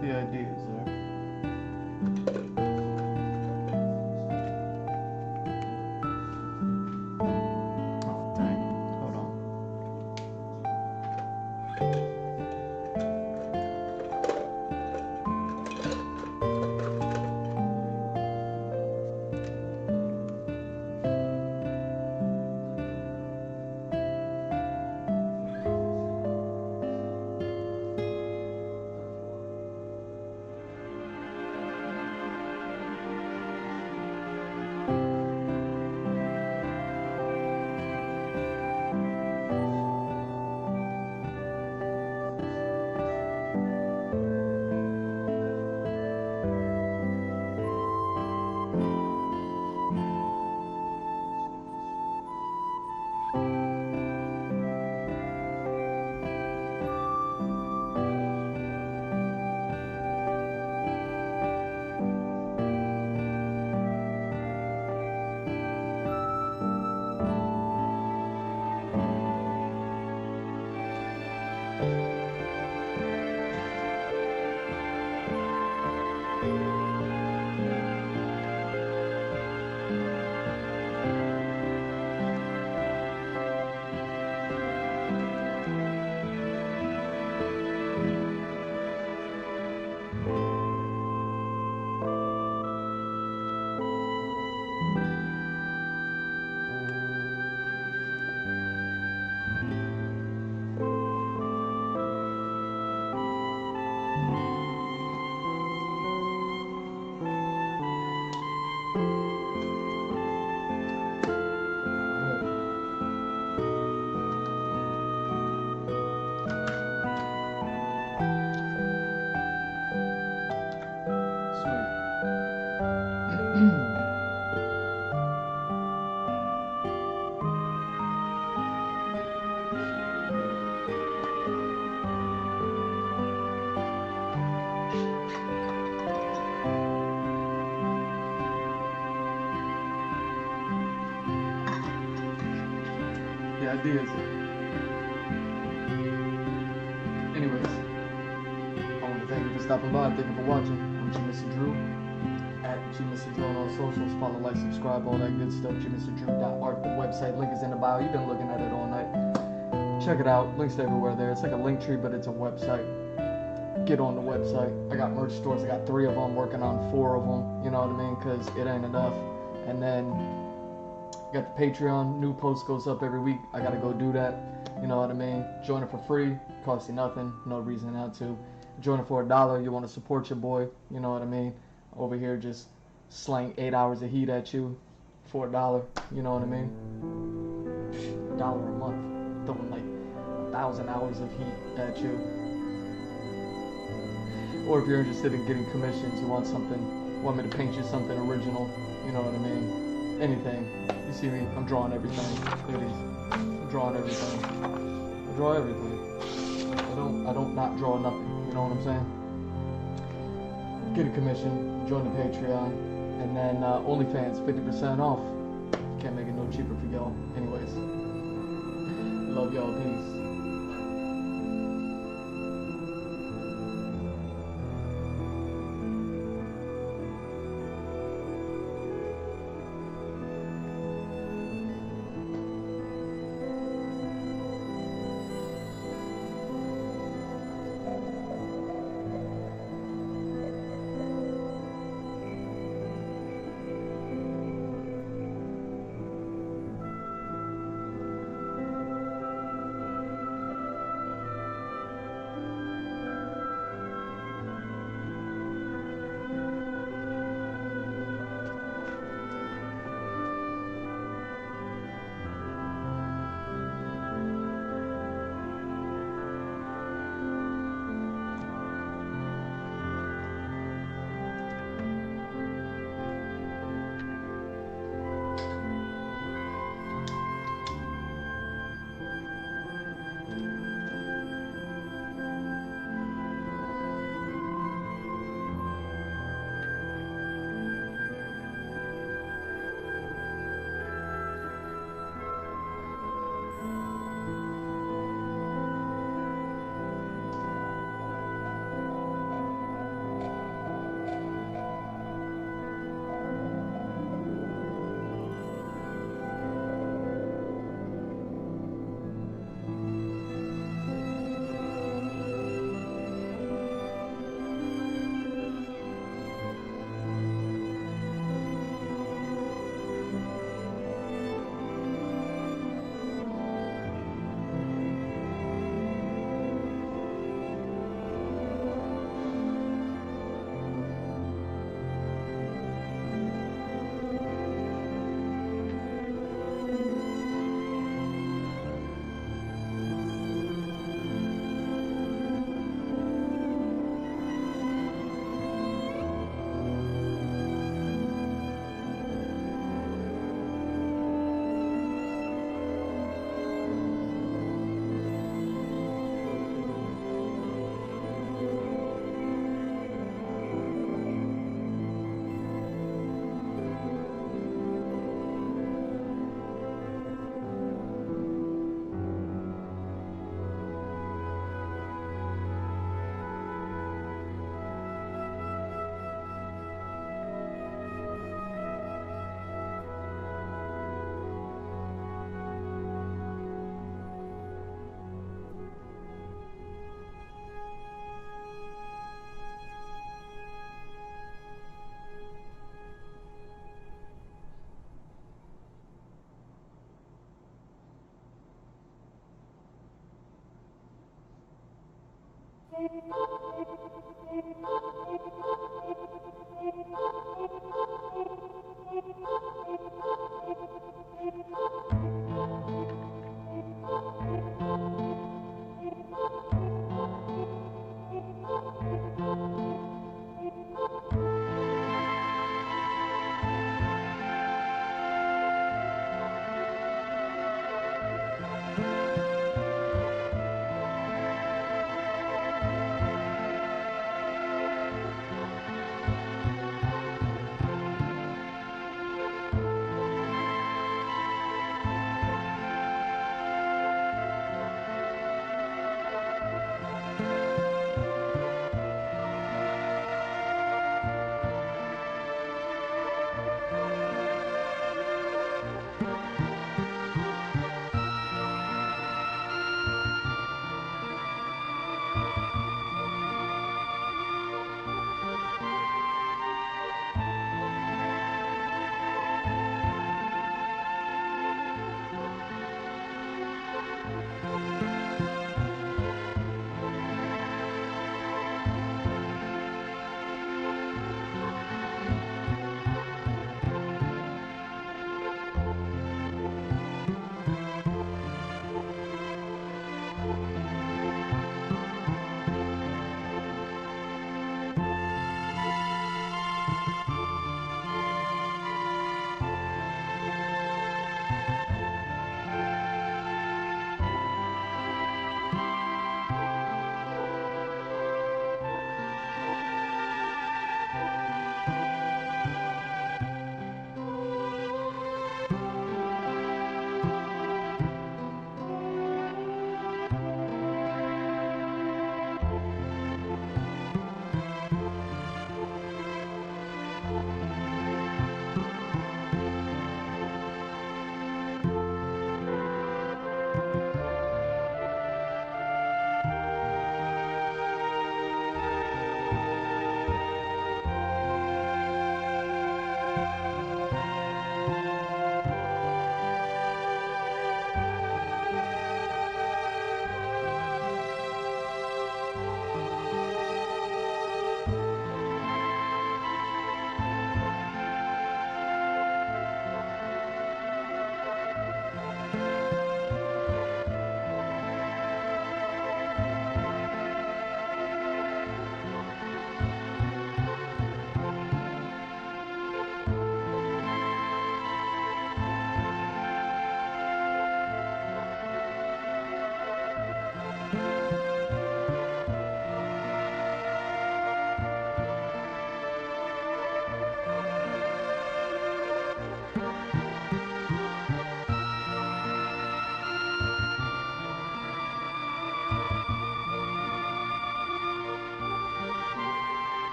The idea is there. Oh, dang. Hold on. The idea is there. Anyways, I want to thank you for stopping by. Thank you for watching. I'm Mr. Drew. At Mr. Drew on all socials. Follow, like, subscribe, all that good stuff. GMrDrew.art. The website link is in the bio. You've been looking at it all night. Check it out. Links to everywhere there. It's like a link tree, but it's a website. Get on the website. I got merch stores. I got 3 of them. Working on 4 of them. You know what I mean? Because it ain't enough. And then got the Patreon. New post goes up every week. I gotta go do that. You know what I mean? Join it for free. Costs you nothing. No reason not to. Join it for $1. You want to support your boy. You know what I mean? Over here just slang 8 hours of heat at you for $1. You know what I mean? $1 a month. Throwing like 1,000 hours of heat at you. Or if you're interested in getting commissions, you want me to paint you something original, you know what I mean? Anything. You see me, I'm drawing everything. Ladies, I'm drawing everything. I draw everything. I don't not draw nothing, you know what I'm saying? Get a commission, join the Patreon, and then OnlyFans, 50% off. Can't make it no cheaper for y'all. Anyways, love y'all, peace.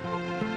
bye.